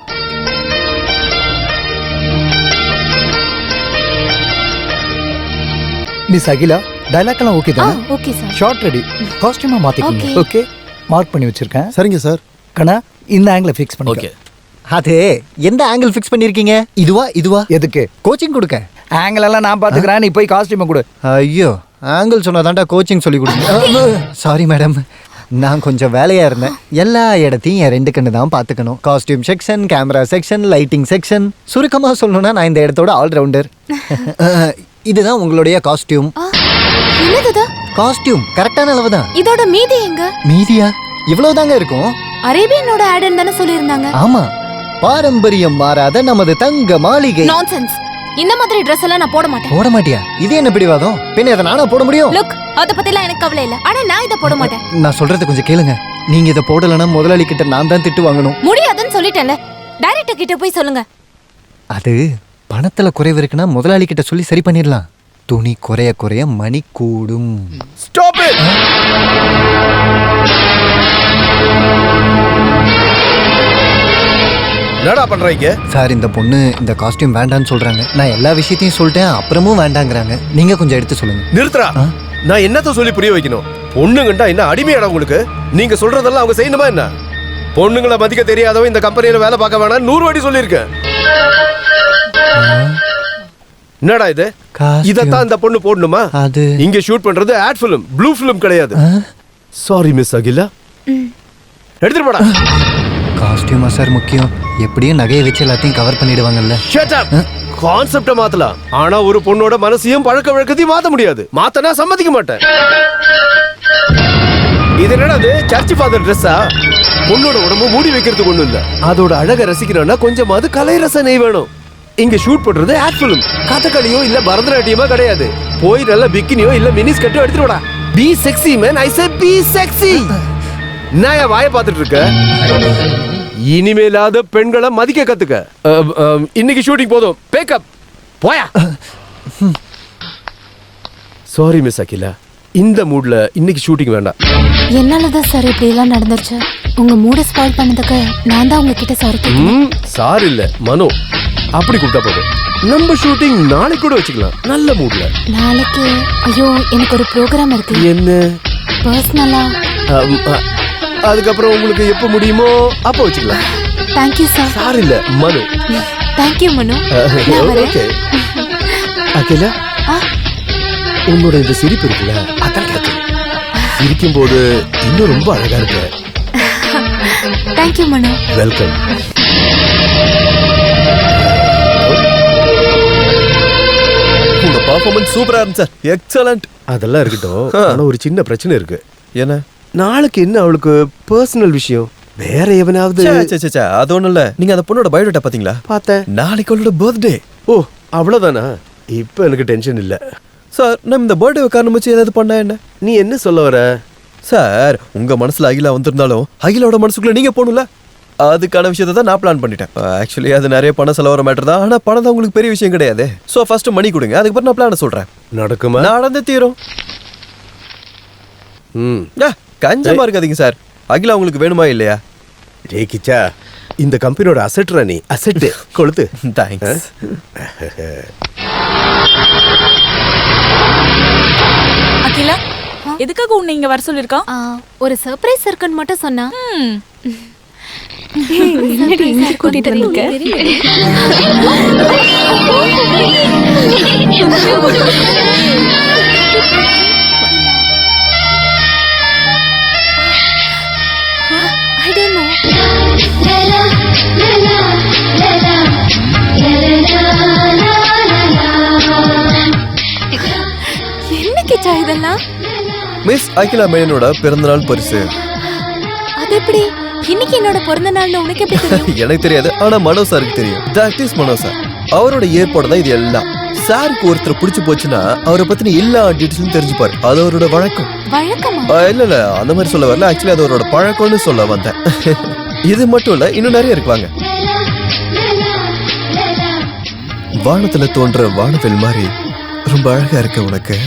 மிஸ் அகிலா, டைலாக் எல்லாம் ஓகே தான்? Okay sir. ஷார்ட் ரெடி, காஸ்டியூமா மாத்திக்கோங்க. Okay. ஓகே, மார்க் பண்ணி வச்சிருக்கேன். சரிங்க சார். கண்ணா, இந்த ஆங்கிள் ஃபிக்ஸ் பண்ணி. ஓகே. அது எந்த ஆங்கிள் ஃபிக்ஸ் பண்ணிருக்கீங்க? இதுவா? எதுக்கு? கோச்சிங் கொடுக்க. ஆங்கிள் எல்லாம் நான் பாத்துக்கிறேன், நீ போய் காஸ்டியூமை கொடு. ஐயோ, ஆங்கிள் சொன்னாதான்டா கோச்சிங் சொல்லி கொடுங்க. சாரி மேடம், நான் கொஞ்சம் வேலையா இருந்தேன். எல்லா இடத்தையும் என் 2 கண்ணு தான் பாத்துக்கணும். Costume section, camera section, lighting section. சுருக்கமா சொல்லணும்னா நான் இந்த இடத்தோட ஆல்ரவுண்டர். இதுதான் உங்களுடைய காஸ்டியூம். என்னது? காஸ்டியூம் கரெக்டான அளவு தான். இதோட மீதி எங்க? மீதியா? இவ்வளவுதாங்க இருக்கும். அரேபியனோட ஆடுன்னு தானே சொல்லியிருந்தாங்க. ஆமா, பாரம்பரியம் மாறாத நமது தங்க மாளிகை. நான்சென்ஸ். இந்த மாதிரி Dress எல்லாம் நான் போட மாட்டேன். போட மாட்டியா? இது என்ன பிடிவாதம்? பின்ன இதை நானா போட முடியும்? லுக், அத பத்திலாம் எனக்கு கவலை இல்ல. ஆனா நான் இத போட மாட்டேன். நான் சொல்றத கொஞ்சம் கேளுங்க. நீங்க இதை போடலன்னா முதலாளி கிட்ட நான் தான் திட்டு வாங்கணும். முடியாதுன்னு சொல்லிட்டேன்ல. டைரக்டர் கிட்ட போய் சொல்லுங்க. அது பணத்துல குறைவு இருக்குன்னா முதலாளி கிட்ட சொல்லி சரி பண்ணிடலாம். துணி குறைய குறைய மணி கூடும். Stop it. என்னடா பண்றீங்க சார்? இந்த பொண்ணு இந்த காஸ்டியூம் வேண்டான்னு சொல்றாங்க. நான் எல்லா விஷயத்தையும் சொல்லிட்டேன், அப்புறமும் வேண்டாங்கிறாங்க. நீங்க கொஞ்சம் எடுத்து சொல்லுங்க. நிறுத்துறா. நான் என்னத்த சொல்லி புரிய வைக்கணும்? பொண்ணுங்கண்டா என்ன அடிமையாடா உங்களுக்கு? நீங்க சொல்றதெல்லாம் அவங்க செய்யணுமா என்ன? பொண்ணுங்களை மதிக்க தெரியாதவன் இந்த கம்பெனியில வேலை பார்க்க வேணாம் 100 வாட்டி சொல்லியிருக்கேன். என்னடா இது? இதத்தான் இந்த பொண்ணு போடணுமா? அது இங்க ஷூட் பண்றது ஆட் ஃபிலிம், ப்ளூ ஃபிலிம் கிடையாது. Sorry miss Akila. எடுத்துட்டு போடா. காஸ்டியூமா சார் முக்கியம்? எப்படியும் நகையை வச்சு எல்லாத்தையும் கவர் பண்ணிடுவாங்கல்ல. Shut up. கான்செப்ட மாத்தலாம், ஆனா ஒரு பொண்ணோட மனசையும் பழக்க வழக்கத்தையும் மாத்த முடியாது. மாத்தனா சம்மதிக்க மாட்டேன். இது என்னடா இது? சர்ச் ஃபாதர் ட்ரெஸ்ஸா? பொண்ணோட உடம்பு மூடி வைக்கிறதுக்கு ஒண்ணும் இல்ல. அதோட அழக ரசிக்கணும்னா கொஞ்சமாவது கலை ரசனை வேணும். இங்க ஷூட் பண்றது ஆட் ஃபிலிம். கதகளியோ இல்ல பரதநாட்டியமோ கிடையாது. போய் நல்ல பிக்கினியோ இல்ல மினி ஸ்கர்ட்டோ எடுத்துட்டு வாடா. பி செக்ஸி மேன், ஐ சே பி செக்ஸி. நான் என் வாயை பார்த்துட்டு இருக்கேன். இனிமேலாத பெண்களை மதிக்க கத்துக்க. இன்னைக்கு ஷூட்டிங் போதும். பேக்கப் போயா. சாரி மிஸ் அகிலா, இந்த மூட்ல இன்னைக்கு ஷூட்டிங் வேண்டாம். என்னாலதான் சார் இப்படி எல்லாம் நடந்துருச்சு. உங்க மூட ஸ்பாயில் பண்ணதுக்கு நான் தான் உங்ககிட்ட சாரி கேட்கிறேன். சாரி இல்ல மனோ, அப்படி கூப்பிட்டா போதும். நம்ம ஷூட்டிங் நாளைக்கு கூட வச்சுக்கலாம், நல்ல மூட்ல. நாளைக்கு? ஐயோ, எனக்கு ஒரு ப்ரோக்ராம் இருக்கு. என்ன? பர்சனலா. அதுக்கப்புறம் உங்களுக்கு எப்ப முடியுமோ அப்ப வச்சுக்கலாம். Thank you sir. சாரி இல்ல மனு. தேங்க்யூ மனு. ஓகே அகிலா, உன்னோட இந்த சிரிப்பு இருக்குல்ல, அதான் கேட்கு. சிரிக்கும் போது இன்னும் ரொம்ப அழகா இருக்கு. தேங்க்யூ மனு. வெல்கம். உங்க பெர்ஃபார்மன்ஸ் சூப்பரா இருந்துச்சு. எக்ஸலென்ட். அதெல்லாம் இருக்கட்டும், ஆனா ஒரு சின்ன பிரச்சனை இருக்கு. என்ன? நாளைக்கு என்ன அவளுக்கு பர்சனல் விஷயம்? வேற எவனாவது? அது ஒண்ணும் இல்ல. நீங்க அந்த பொண்ணோட பயோடேட்டா பாத்தீங்களா? பார்த்தேன். நாளைக்கு அவளோட பர்த்டே. ஓ, அவ்வளவுதானா? இப்ப எனக்கு டென்ஷன் இல்ல சார். நம்ம இந்த பர்த்டே காரணம் வச்சு ஏதாவது பண்ணா என்ன? நீ என்ன சொல்ல வர? சார், உங்க மனசுல அகிலா வந்திருந்தாலும் அகிலாவோட மனசுக்குள்ள நீங்க போகணும்ல. அதுக்கான விஷயத்தை தான் நான் பிளான் பண்ணிட்டேன். ஆக்சுவலி அது நிறைய பணம் செலவர மேட்டர் தான். ஆனா பணம் தான் உங்களுக்கு பெரிய விஷயம் கிடையாது. ஸோ ஃபர்ஸ்ட் மணி கொடுங்க, அதுக்கப்புறம் நான் பிளான சொல்றேன். நடக்குமா? நடந்து தீரும். கஞ்சமா இருக்காதீங்க சார். அகிலா உங்களுக்கு வேணுமா இல்லையா? ரே கிச்சா, இந்த கம்பெனியோட அசெட் ராணி. அசெட் கொளுத்து. தேங்க்ஸ். எதுக்காக உன்னை இங்க வர சொல்லிருக்கான்? ஒரு சர்ப்ரைஸ் இருக்குன்னு மட்டும் சொன்னா. கூட்டிட்டு இருக்க I don't know. என்ன கிச்சா இதெல்லாம்? மிஸ் அகிலா மேனனோட பிறந்தநாள் பரிசு. அது எப்படி? இன்னைக்கு என்னோட பிறந்த நாள்னு உனக்கு எப்படி தெரியும்? எனக்கு தெரியாது, ஆனா மனோ சாருக்கு தெரியும். That is Mano sir. அவரோட ஏற்பாடு தான் இது எல்லாம். சாருக்கு ஒருத்தர் பிடிச்சு போச்சுன்னா அவரை பத்தின எல்லா டீட்டெயில்ஸும் தெரிஞ்சுப்பாரு. அது அவரோட வழக்கம். வழக்கமா? இல்ல அந்த மாதிரி சொல்ல வரல. ஆக்சுவலி அது அவரோட பழக்கம்னு சொல்ல வந்தேன். இது மட்டும் இல்ல, இன்னும் நிறைய இருக்குவாங்க. வானத்துல தோன்ற வானவில் மாதிரி ரொம்ப அழகா இருக்க உனக்கு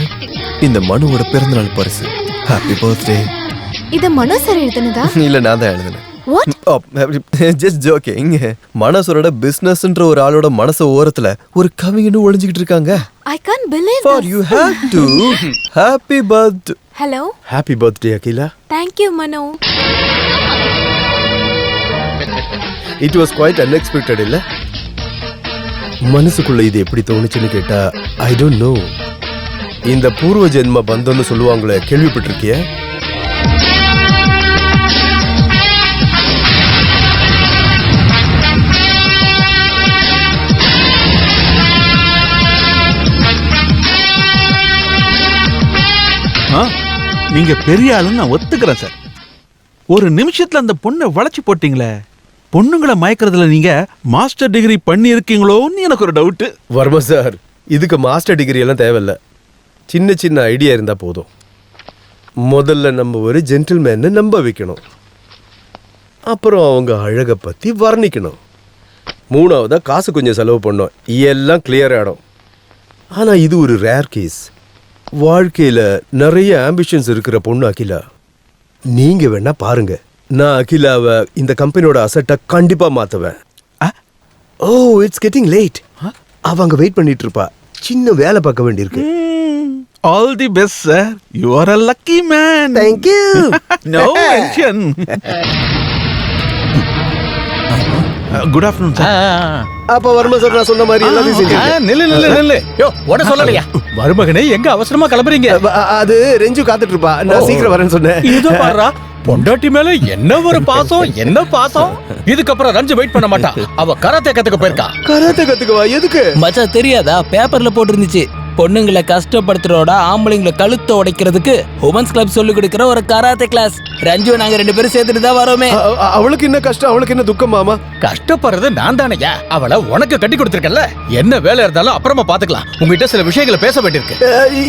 இந்த மனுவோட பிறந்தநாள் பரிசு. Happy birthday. இத மனோ சார் எழுதுனதா? இல்ல நான் தான் எழுதுனேன். What? Just joking. மனசோட பிசினஸ்ன்ற ஒரு ஆளோட மனச ஓரத்துல ஒரு கவிஞனும் ஒளிஞ்சிக்கிட்டு இருக்காங்க. I can't believe For this. you have to. Happy birthday. Hello. Happy birthday Akila. Thank you Mano. It was quite unexpected இல்ல? மனசுக்குள்ள இது எப்படி தோணுச்சுன்னு கேட்டா ஐ டோன்ட் நோ. இந்த பூர்வ ஜென்ம பந்தம்னு சொல்லுவாங்களே, கேள்விப்பட்டிருக்கிய? நீங்க பெரிய ஆளுன்னு நான் ஒத்துக்கிறேன் சார். ஒரு நிமிஷத்துல அந்த பொண்ணை வளைச்சு போட்டீங்களே. பொண்ணுங்களை மயக்கிறதுல நீங்க மாஸ்டர் டிகிரி பண்ணி இருக்கீங்களோன்னு எனக்கு ஒரு டவுட். வர்மா சார், இதுக்கு மாஸ்டர் டிகிரி எல்லாம் தேவையில்ல. சின்ன சின்ன ஐடியா இருந்தா போதும். முதல்ல நம்ம ஒரு ஜென்டில்மேன்னு நம்ப வைக்கணும். அப்புறம் அவங்க அழகை பத்தி வர்ணிக்கணும். மூணாவதா காசு கொஞ்சம் செலவு பண்ணோம். எல்லாம் கிளியர் ஆகிடும். ஆனா இது ஒரு ரேர் கேஸ். வாழ்க்கையில நிறைய ஆம்பிஷன்ஸ் இருக்கிற பொண்ணு அகிலா. நீங்க வேணா பாருங்க. நான் அகிலாவை இந்த கம்பெனியோட அசட்டை கண்டிப்பா மாத்துவேன். ஓ, இட்ஸ் கெட்டிங் லேட். அவங்க வெயிட் பண்ணிட்டு இருப்பா. சின்ன வேலை பார்க்க வேண்டியிருக்கு. All the best sir. You are a lucky man. Thank you. No mention. Good afternoon sir. அப்ப வர்மா சார் நான் சொன்ன மாதிரி எல்லாத்தையும் செஞ்சீங்க. நில்லு யோ உட சொல்லலையா? மருமகனே எங்க அவசரமா கிளம்புறீங்க? அது ரெஞ்சு காத்துட்டு இருப்பா. நான் சீக்கிரம் வரேன்னு சொன்னேன். இது பாருடா, பொண்டாட்டி மேல என்ன ஒரு பாசம், என்ன பாசம். இதுக்கப்புறம் ரஞ்சு வெயிட் பண்ண மாட்டா. அவ கராத்தே கத்துக்க போயிருக்கா. கராத்தே கத்துக்கவா? எதுக்கு மச்சான் தெரியாதா? பேப்பர்ல போட்டிருந்துச்சு. பொண்ணுங்களை கஷ்டப்படுத்துறோட ஆம்பளைங்களை கழுத்தை உடைக்கிறதுக்கு உமன்ஸ் கிளப் சொல்லி கொடுக்கிற ஒரு கராத்தே கிளாஸ். ரஞ்சு நாங்க 2 பேரும் சேர்த்துட்டு தான் வரோமே. அவளுக்கு என்ன கஷ்டம், அவளுக்கு என்ன துக்கம் மாமா? கஷ்டப்படுறது நான் தானேயா. அவளை உனக்கு கட்டி கொடுத்திருக்கல. என்ன வேலை இருந்தாலும் அப்புறமா பாத்துக்கலாம். உங்ககிட்ட சில விஷயங்களை பேச வேண்டியிருக்கு.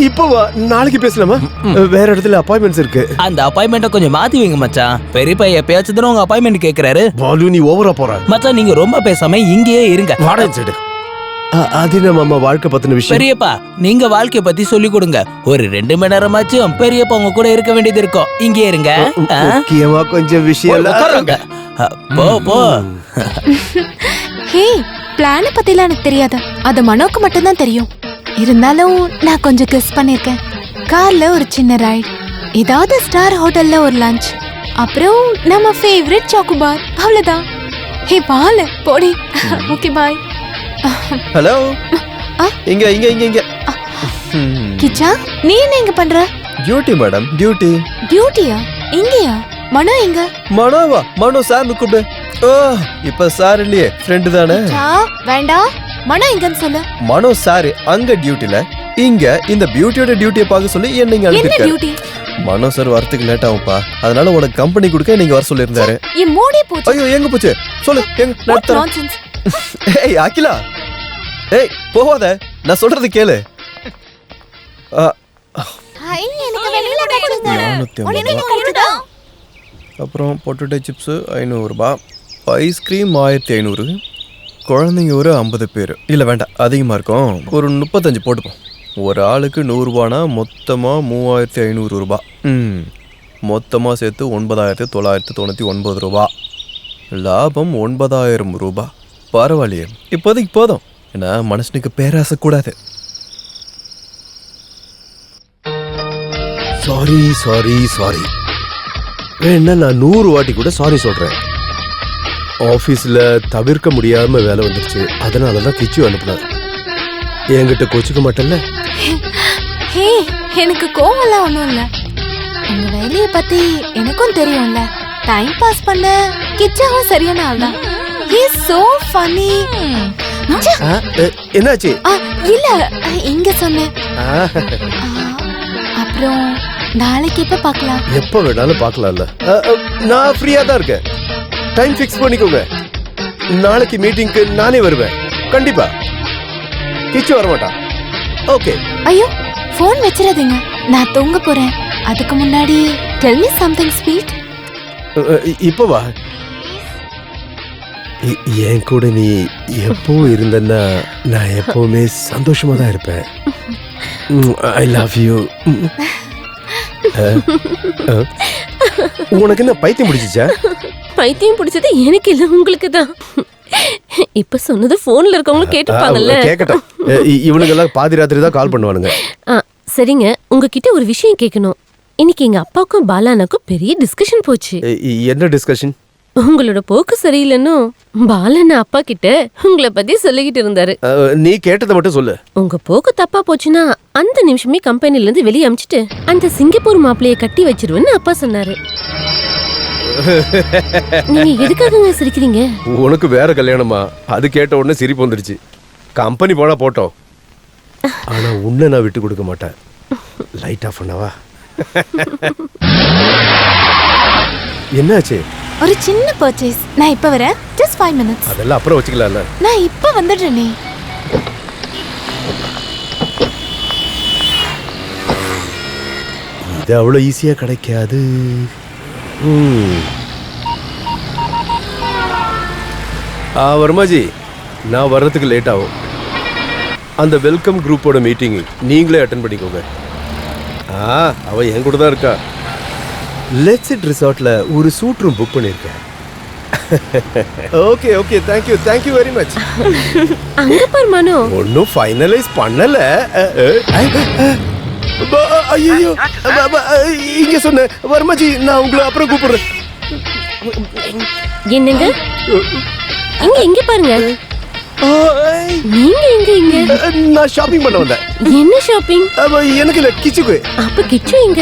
இப்போ நாளைக்கு பேசலாமா? வேற இடத்துல அப்பாயின்மெண்ட்ஸ் இருக்கு. அந்த அப்பாயின்மெண்ட்டை கொஞ்சம் மாத்தி வைங்க மச்சான். பெரியப்பா எப்பயாச்சும் தானே உங்க அப்பாயின்மெண்ட் கேக்குறாரு. பாலு, நீ ஓவரா போற. மச்சான் நீங்க ரொம்ப பேசாம இங்கேயே இருங்க. வாடகை செடு. அது என்ன மாமா வாழ்க்கை பத்தின விஷயம்? பெரியப்பா நீங்க வாழ்க்கைய பத்தி சொல்லி கொடுங்க. ஒரு 2 மணி நேரமாச்சும் பெரியப்பா உங்க கூட இருக்க வேண்டியது இருக்கும். இங்கே இருங்க. முக்கியமா கொஞ்சம் விஷயம் போ போ. ஹே, பிளான பத்திலாம் எனக்கு தெரியாது. அது மனோக்கு மட்டும் தான் தெரியும். இருந்தாலும் நான் கொஞ்சம் கெஸ் பண்ணிருக்கேன். கார்ல ஒரு சின்ன ரைட், ஏதாவது ஸ்டார் ஹோட்டல்ல ஒரு லஞ்ச், அப்புறம் நம்ம ஃபேவரட் சாக்குபார். அவ்வளவுதான். ஹே பால போடி. Okay bye. ஹலோ. இங்க இங்க இங்க இங்க. கிச்சா, நீ என்ன இங்க பண்ற? Duty madam, duty. டியூட்டியா? இங்கயா? மனோ எங்க? மனோவா? மனோ சார் கூப்பிடு. இப்ப சார் இல்லையே, ஃப்ரெண்டு தானே. வேண்டாம், மனோ எங்கன்னு சொல்லு. மனோ சார் அங்க டியூட்டில, இங்க இந்த பியூட்டியோட டியூட்டியை பார்க்க சொல்லி என்ன இங்க அனுப்பிட்டாரு. மனோ சார் வரதுக்கு லேட் ஆகும்பா. அதனால உனக்கு கம்பெனி கொடுக்க நீங்க வர சொல்லியிருந்தாரு. மூடி போச்சு. ஐயோ, எங்க போச்சு சொல்லு. எங்க? நான்சென்ஸ். ஏய் அகிலா, ஏய் போவாத, நான் சொல்றது கேளு. அப்புறம் பொட்டேட்டோ சிப்ஸ் 500 ரூபாய், ஐஸ்கிரீம் 1500, குழந்தைங்க ஒரு 50 பேர். இல்லை வேண்டாம், அதிகமாக இருக்கும். ஒரு 35 போட்டுப்போம். ஒரு ஆளுக்கு 100 ரூபானா மொத்தமாக 3500 ரூபாய். மொத்தமாக சேர்த்து 9999 ரூபா. லாபம் 9000 ரூபாய். பரவாயில்லையே, இப்போதைக்கு போதும். ஏன்னா மனுஷனுக்கு பேராசை கூடாது. Sorry sorry sorry. வேணா நான் 100 வாட்டி கூட சாரி சொல்றேன். ஆபீஸ்ல தவிர்க்க முடியாம வேலை வந்துருச்சு, அதனாலதான் கிச்சு அனுப்புனேன். என்கிட்ட கோச்சுக்க மாட்டேன்ல? ஹே, எனக்கு கோவம்லாம் ஒண்ணும் இல்ல. உங்க வேலைய பத்தி எனக்கும் தெரியும்ல. டைம் பாஸ் பண்ண கிச்சாவும் சரியான ஆள் தான். He is so funny. என்னாச்சு? இல்ல, இங்க சொன்னேன். அப்புறம் நாளைக்கு எப்ப பார்க்கலாம்? எப்ப வேணாலும் பார்க்கலாம்ல. நான் ஃப்ரீயா தான் இருக்கேன். டைம் ஃபிக்ஸ் பண்ணிக்கோங்க. நாளைக்கு மீட்டிங்க்கு நானே வருவேன் கண்டிப்பா. கிச்சு வர மாட்டான். ஓகே. ஐயோ, ஃபோன் வச்சிராதீங்க, நான் தூங்க போறேன். அதுக்கு முன்னாடி tell me something sweet. இப்போ வா. என் கூட நீ எப்போ இருந்தன்னா நான் எப்பவுமே சந்தோஷமா தான் இருப்பேன். I love you. உனக்கு என்ன பைத்தியம் பிடிச்சிச்சா? பைத்தியம் பிடிச்சது எனக்கு இல்ல, உங்களுக்கு தான். இப்ப சொன்னது போன்ல இருக்கவங்க கேட்டுப்பாங்கல்ல. கேக்கட்டும். இவனுங்க எல்லாம் பாதி ராத்திரி தான் கால் பண்ணுவானுங்க. சரிங்க, உங்ககிட்ட ஒரு விஷயம் கேட்கணும். இன்னைக்கு எங்க அப்பாவுக்கும் பாலானாக்கும் பெரிய டிஸ்கஷன் போச்சு. என்ன டிஸ்கஷன்? உங்களோட போக்கு சரியில்லைன்னு பாலண்ணா அப்பா கிட்ட உங்களை பத்தி சொல்லிக்கிட்டு இருந்தாரு. நீ கேட்டதை மட்டும் சொல்லு. உங்க போக்கு தப்பா போச்சுன்னா அந்த நிமிஷமே கம்பெனில இருந்து வெளியே அமிச்சிட்டு அந்த சிங்கப்பூர் மாப்பிளைய கட்டி வச்சிருவேன்னு அப்பா சொன்னாரு. நீங்க எதுக்காக சிரிக்கிறீங்க? உனக்கு வேற கல்யாணமா? அது கேட்ட உடனே சிரிப்பு வந்துடுச்சு. கம்பெனி போனா போட்டோம், ஆனா உன்னை நான் விட்டு கொடுக்க மாட்டேன். லைட் ஆஃப் பண்ணவா? என்னாச்சு? ஒரு சின்ன பர்ச்சேஸ். நான் இப்ப வரேன். just 5 minutes. அதெல்லாம் அப்புறம் வச்சுக்கலாம்ல. நான் இப்ப வந்துடுறேனே. இது அவ்வளவு ஈஸியா கிடைக்காது. வர்மாஜி, நான் வர்றதுக்கு லேட் ஆகும். அந்த வெல்கம் குரூப்போட மீட்டிங் நீங்களே அட்டென்ட் பண்ணிக்கோங்க. அவ என் கூட தான் இருக்கா. லெட்ஸ் இட் ரிசார்ட்ல ஒரு சூட் ரூம் புக் பண்ணிருக்கேன். Okay okay, thank you very much. அங்க பாரு மனோ, ஒன்னும் ஃபைனலைஸ் பண்ணல. ஐயோ, இங்க சொன்ன வர்மாஜி, நான் உங்களை அப்புறம் கூப்பிடுறேன். என்னங்க இங்க பாருங்க. நீங்க இங்க நான் ஷாப்பிங் பண்ண வந்தேன். என்ன ஷாப்பிங்? எனக்கு இல்ல, கிச்சுக்கு. அப்ப கிச்சு எங்க?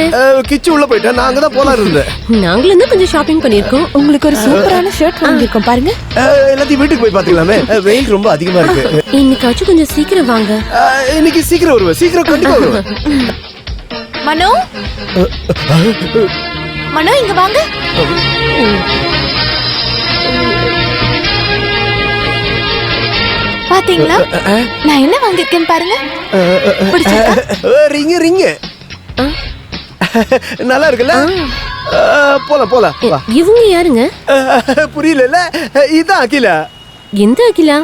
கிச்சு உள்ள போயிட்டா, நான் அங்கதான் போலாம் இருந்தேன். நாங்களும் தான் கொஞ்சம் ஷாப்பிங் பண்ணிருக்கோம். உங்களுக்கு ஒரு சூப்பரான ஷர்ட் வாங்கிருக்கோம் பாருங்க. எல்லாத்தையும் வீட்டுக்கு போய் பாத்துக்கலாமே, வெயில் ரொம்ப அதிகமா இருக்கு. இன்னைக்காச்சும் கொஞ்சம் சீக்கிரம் வாங்க. இன்னைக்கு சீக்கிரம் வருவேன், சீக்கிரம் கண்டிப்பா வருவேன். மனோ, மனோ இங்க வாங்க. பாத்தீங்களா நான் என்ன வாங்கிருக்கேன் பாருங்க. ரிங் நல்லா இருக்குல்ல? போலாம். இவங்க யாருங்க? புரியல. இதான் அகிலா. எந்த அகிலா?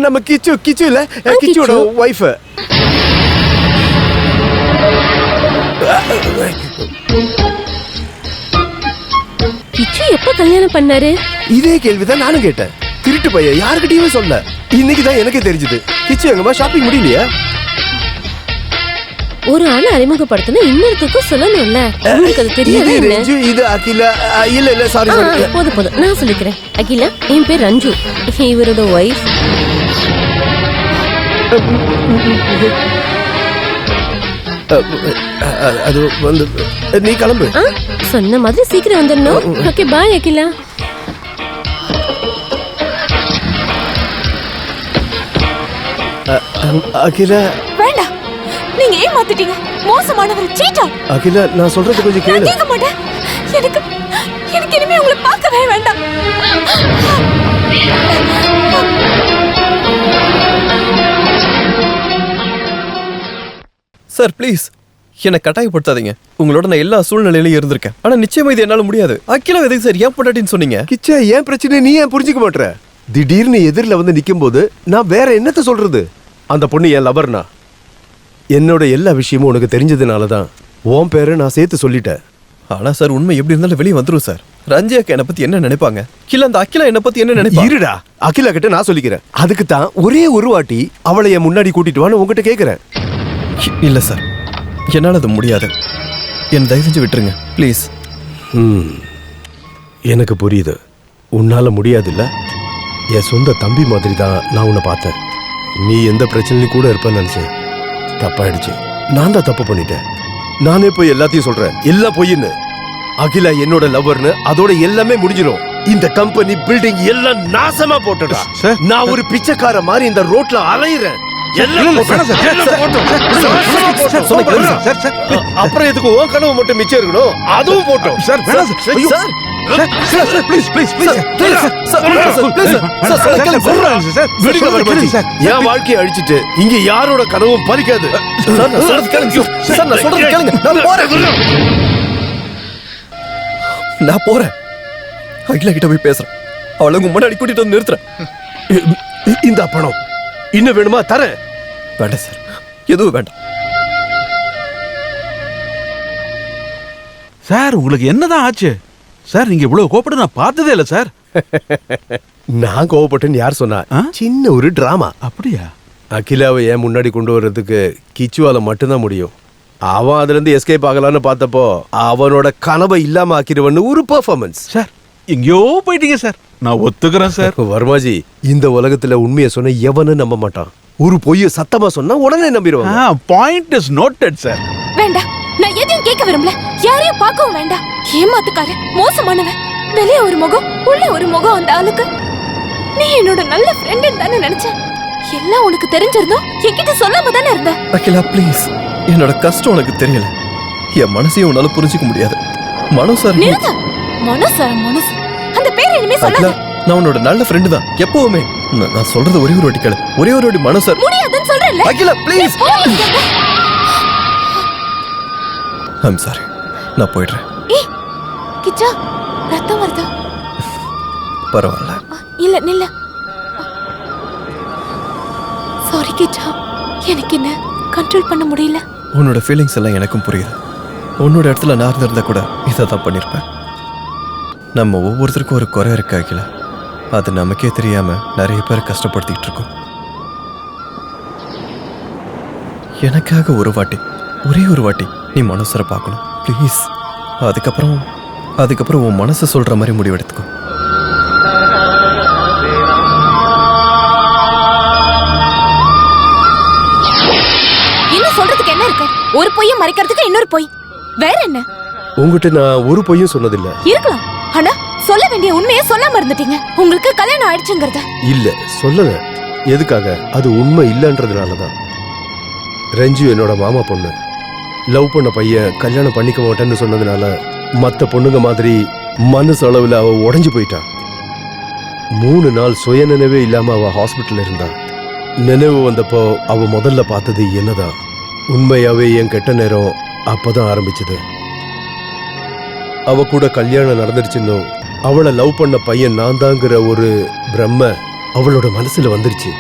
நம்ம கிச்சு இல்ல, கிச்சுவோட வைஃப். கிச்சு எப்ப கல்யாணம் பண்ணாரு? இதே கேள்விதான் நானும் கேட்டேன். திருட்டு பையன், யாருக்கிட்டயுமே சொல்ல. இன்னைக்குதான் எனக்கே தெரிஞ்சது. கிச்சு எங்கம்மா ஷாப்பிங் முடியலையா? ஒரு ஆளை அறிமுகப்படுத்தினா இன்னொருத்தருக்கும் சொல்லணும்ல. உங்களுக்கு அது தெரியாது. இது அகிலா. இல்ல சாரி. போதும், நான் சொல்லிக்கிறேன். அகிலா, என் பேர் ரஞ்சு, இவரோட ஒய்ஃப். அது வந்து நீ கிளம்பு. சொன்ன மாதிரி சீக்கிரம் வந்துடணும். ஓகே, பாய் அகிலா. அகிலா, வேண்டாம், நீங்க ஏமாத்திட்டீங்க. மோசமானவர், சீட்டா. அகிலா, நான் சொல்றது கொஞ்சம் கேளு. கேட்க மாட்டேன். எனக்கு இனிமே உங்களை பார்க்கவே வேண்டாம். சார் ப்ளீஸ், என்னை கட்டாயப்படுத்தாதீங்க. உங்களோட நான் எல்லா சூழ்நிலையிலும் இருந்திருக்கேன். ஆனா நிச்சயமா இது என்னால முடியாது. அகிலா எதுக்கு சார் ஏன் பொண்டாட்டின்னு சொன்னீங்க? கிச்சா, ஏன் பிரச்சனை நீ ஏன் புரிஞ்சுக்க மாட்டற? திடீர்னு எதிரில வந்து நிக்கும் போது நான் வேற என்னத்த சொல்றது? அந்த பொண்ணு என் லவர்னா. என்னோட எல்லா விஷயமும் உனக்கு தெரிஞ்சதுனாலதான் உன் பேரை நான் சேர்த்து சொல்லிட்டேன். ஆனா சார், உண்மை எப்படி இருந்தாலும் வெளியே வந்துரும் சார். ரஞ்சி அக்கா என்னை பத்தி என்ன நினைப்பாங்க? இல்ல அந்த அகிலா என்னை பத்தி என்ன நினைப்பா? இருடா, அகிலா கிட்ட நான் சொல்லிக்கிறேன். அதுக்கு தான் ஒரே ஒரு வாட்டி அவளை என் முன்னாடி கூட்டிட்டு வான்னு உங்ககிட்ட கேக்குறேன். இல்ல சார், என்னால அது முடியாது. என் தயவு செஞ்சு விட்டுருங்க ப்ளீஸ். எனக்கு புரியுது, உன்னால முடியாதுல்ல. என் சொந்த தம்பி மாதிரி தான் நான் உன்னை பார்த்தேன். நீ எந்த பிரச்சனையும் கூட இருப்பேன்னு நினைச்சேன். தப்பாயிடுச்சு, நான் தான் தப்பு பண்ணிட்டேன். நானே போய் எல்லாத்தையும் சொல்றேன், எல்லாம் பொய்ன்னு. அகிலா என்னோட லவ்வர்னு, அதோட எல்லாமே முடிஞ்சிடும். இந்த கம்பெனி பில்டிங் எல்லாம் நாசமா போட்டுடா. நான் ஒரு பிச்சைக்கார மாதிரி இந்த ரோட்ல அலையிறேன். அப்புறம் எதுக்கு உன் கனவு மட்டும் மிச்சம் இருக்கணும்? அதுவும் போட்டோம். என் வாழ்க்கையை அழிச்சிட்டு இங்க யாரோட கனவும் பறிக்காது. நான் போறேன், அகிலா கிட்ட போய் பேசுறேன். அவளை முன்னாடி கூட்டிட்டு வந்து நிறுத்துறேன். இந்த பணம் இன்னும் வேணுமா? தரேன். வேண்டாம் சார், எதுவும் வேண்டாம். சார் உங்களுக்கு என்னதான் ஆச்சு சார்? நீங்க இவ்வளவு கோபப்பட்டு நான் பார்த்ததே இல்லை சார். நான் கோவப்பட்டேன்னு யார் சொன்னா? சின்ன ஒரு டிராமா. அப்படியா? அகிலாவை ஏன் முன்னாடி கொண்டு வர்றதுக்கு கிச்சுவால மட்டும்தான் முடியும். அவன் அதுல இருந்து எஸ்கேப் ஆகலான்னு பார்த்தப்போ அவனோட கனவை இல்லாம ஆக்கிடுவன்னு ஒரு பெர்ஃபார்மன்ஸ். சார் எங்கேயோ போயிட்டீங்க சார். நான் ஒத்துக்கிறேன் சார். வர்மாஜி, இந்த உலகத்துல உண்மையை சொன்ன எவனும் நம்ப மாட்டான். ஒரு பொய்ய சத்தமா சொன்னா உடனே நம்பிடுவாங்க. Point is noted sir. வேண்டாம், நான் எதையும் கேட்க விரும்பல. யாரையும் பார்க்கவும் வேண்டாம். ஏமாத்துக்கார, மோசமானவன். வெளியே ஒரு முகம், உள்ள ஒரு முகம். அந்த ஆளுக்கு நீ என்னோட நல்ல ஃப்ரெண்ட் தானே நினைச்சேன். எல்லாம் உனக்கு தெரிஞ்சிருந்தோம், என்கிட்ட சொல்லாம தானே இருந்த. அகிலா ப்ளீஸ், என்னோட கஷ்டம் உனக்கு தெரியல. என் மனசையும் உன்னால புரிஞ்சுக்க முடியாது. மனோ சார், மனோஸ் அந்த பேர் இனிமே சொல்லாத. நான் உன்னோட நல்ல ஃப்ரெண்டு தான் எப்பவுமே. நான் சொல்றது ஒரே ஒரு வாட்டி கேளு. ஒரே ஒரு வாட்டி மனோ சார். முடியாதுன்னு சொல்றேன்ல. அகிலா ப்ளீஸ். ஐம் சாரி, நான் போயிடுறேன். ஏய் கிச்சா, ரத்தம் வருதா? பரவாயில்ல. இல்ல நில்ல. சாரி கிச்சா, எனக்கு என்ன கண்ட்ரோல் பண்ண முடியல. உன்னோட ஃபீலிங்ஸ் எல்லாம் எனக்கும் புரியுது. உன்னோட இடத்துல நான் இருந்திருந்தா கூட இதை தான் பண்ணியிருப்பேன். நம்ம ஒவ்வொருத்தருக்கும் ஒரு குறை இருக்கு அகிலா. அது நமக்கே தெரியாம நிறைய பேர் கஷ்டப்படுத்திட்டு இருக்கோம். எனக்காக ஒரு வாட்டி, ஒரே ஒரு வாட்டி நீ மனசரை பார்க்கணும் ப்ளீஸ். அதுக்கப்புறம் உன் மனசை சொல்ற மாதிரி முடிவெடுத்துக்கோ. இன்னும் சொல்றதுக்கு என்ன இருக்கு? ஒரு பொய்யை மறைக்கிறதுக்கு இன்னொரு பொய். வேற என்ன? உங்ககிட்ட நான் ஒரு பொய்யும் சொன்னதில்ல. இருக்கலாம், ஆனா சொல்ல வேண்டிய உண்மையை சொல்லாம இருந்துட்டீங்க. உங்களுக்கு கல்யாணம் ஆயிடுச்சுங்கறத. இல்ல சொல்லல. எதுக்காக? அது உண்மை இல்லன்றதுனாலதான். ரஞ்சு என்னோட மாமா பொண்ணு. லவ் பண்ண பையன் கல்யாணம் பண்ணிக்க மாட்டேன்னு சொன்னதுனால மத்த பொண்ணுங்க மாதிரி மனசு அளவுல அவ உடைஞ்சு போயிட்டா. 3 நாள் சுய நினைவே இல்லாம அவ ஹாஸ்பிட்டல்ல இருந்தா. நினைவு வந்தப்போ அவ முதல்ல பார்த்தது என்னதான். உண்மையாவே என் கெட்ட நேரம் அப்பதான் ஆரம்பிச்சது. அவ கூட கல்யாணம் நடந்துருச்சுன்னு அவளை லவ் பண்ண பையன் நான் தாங்கிற ஒரு பிரம்ம அவளோட மனசுல வந்துருச்சு.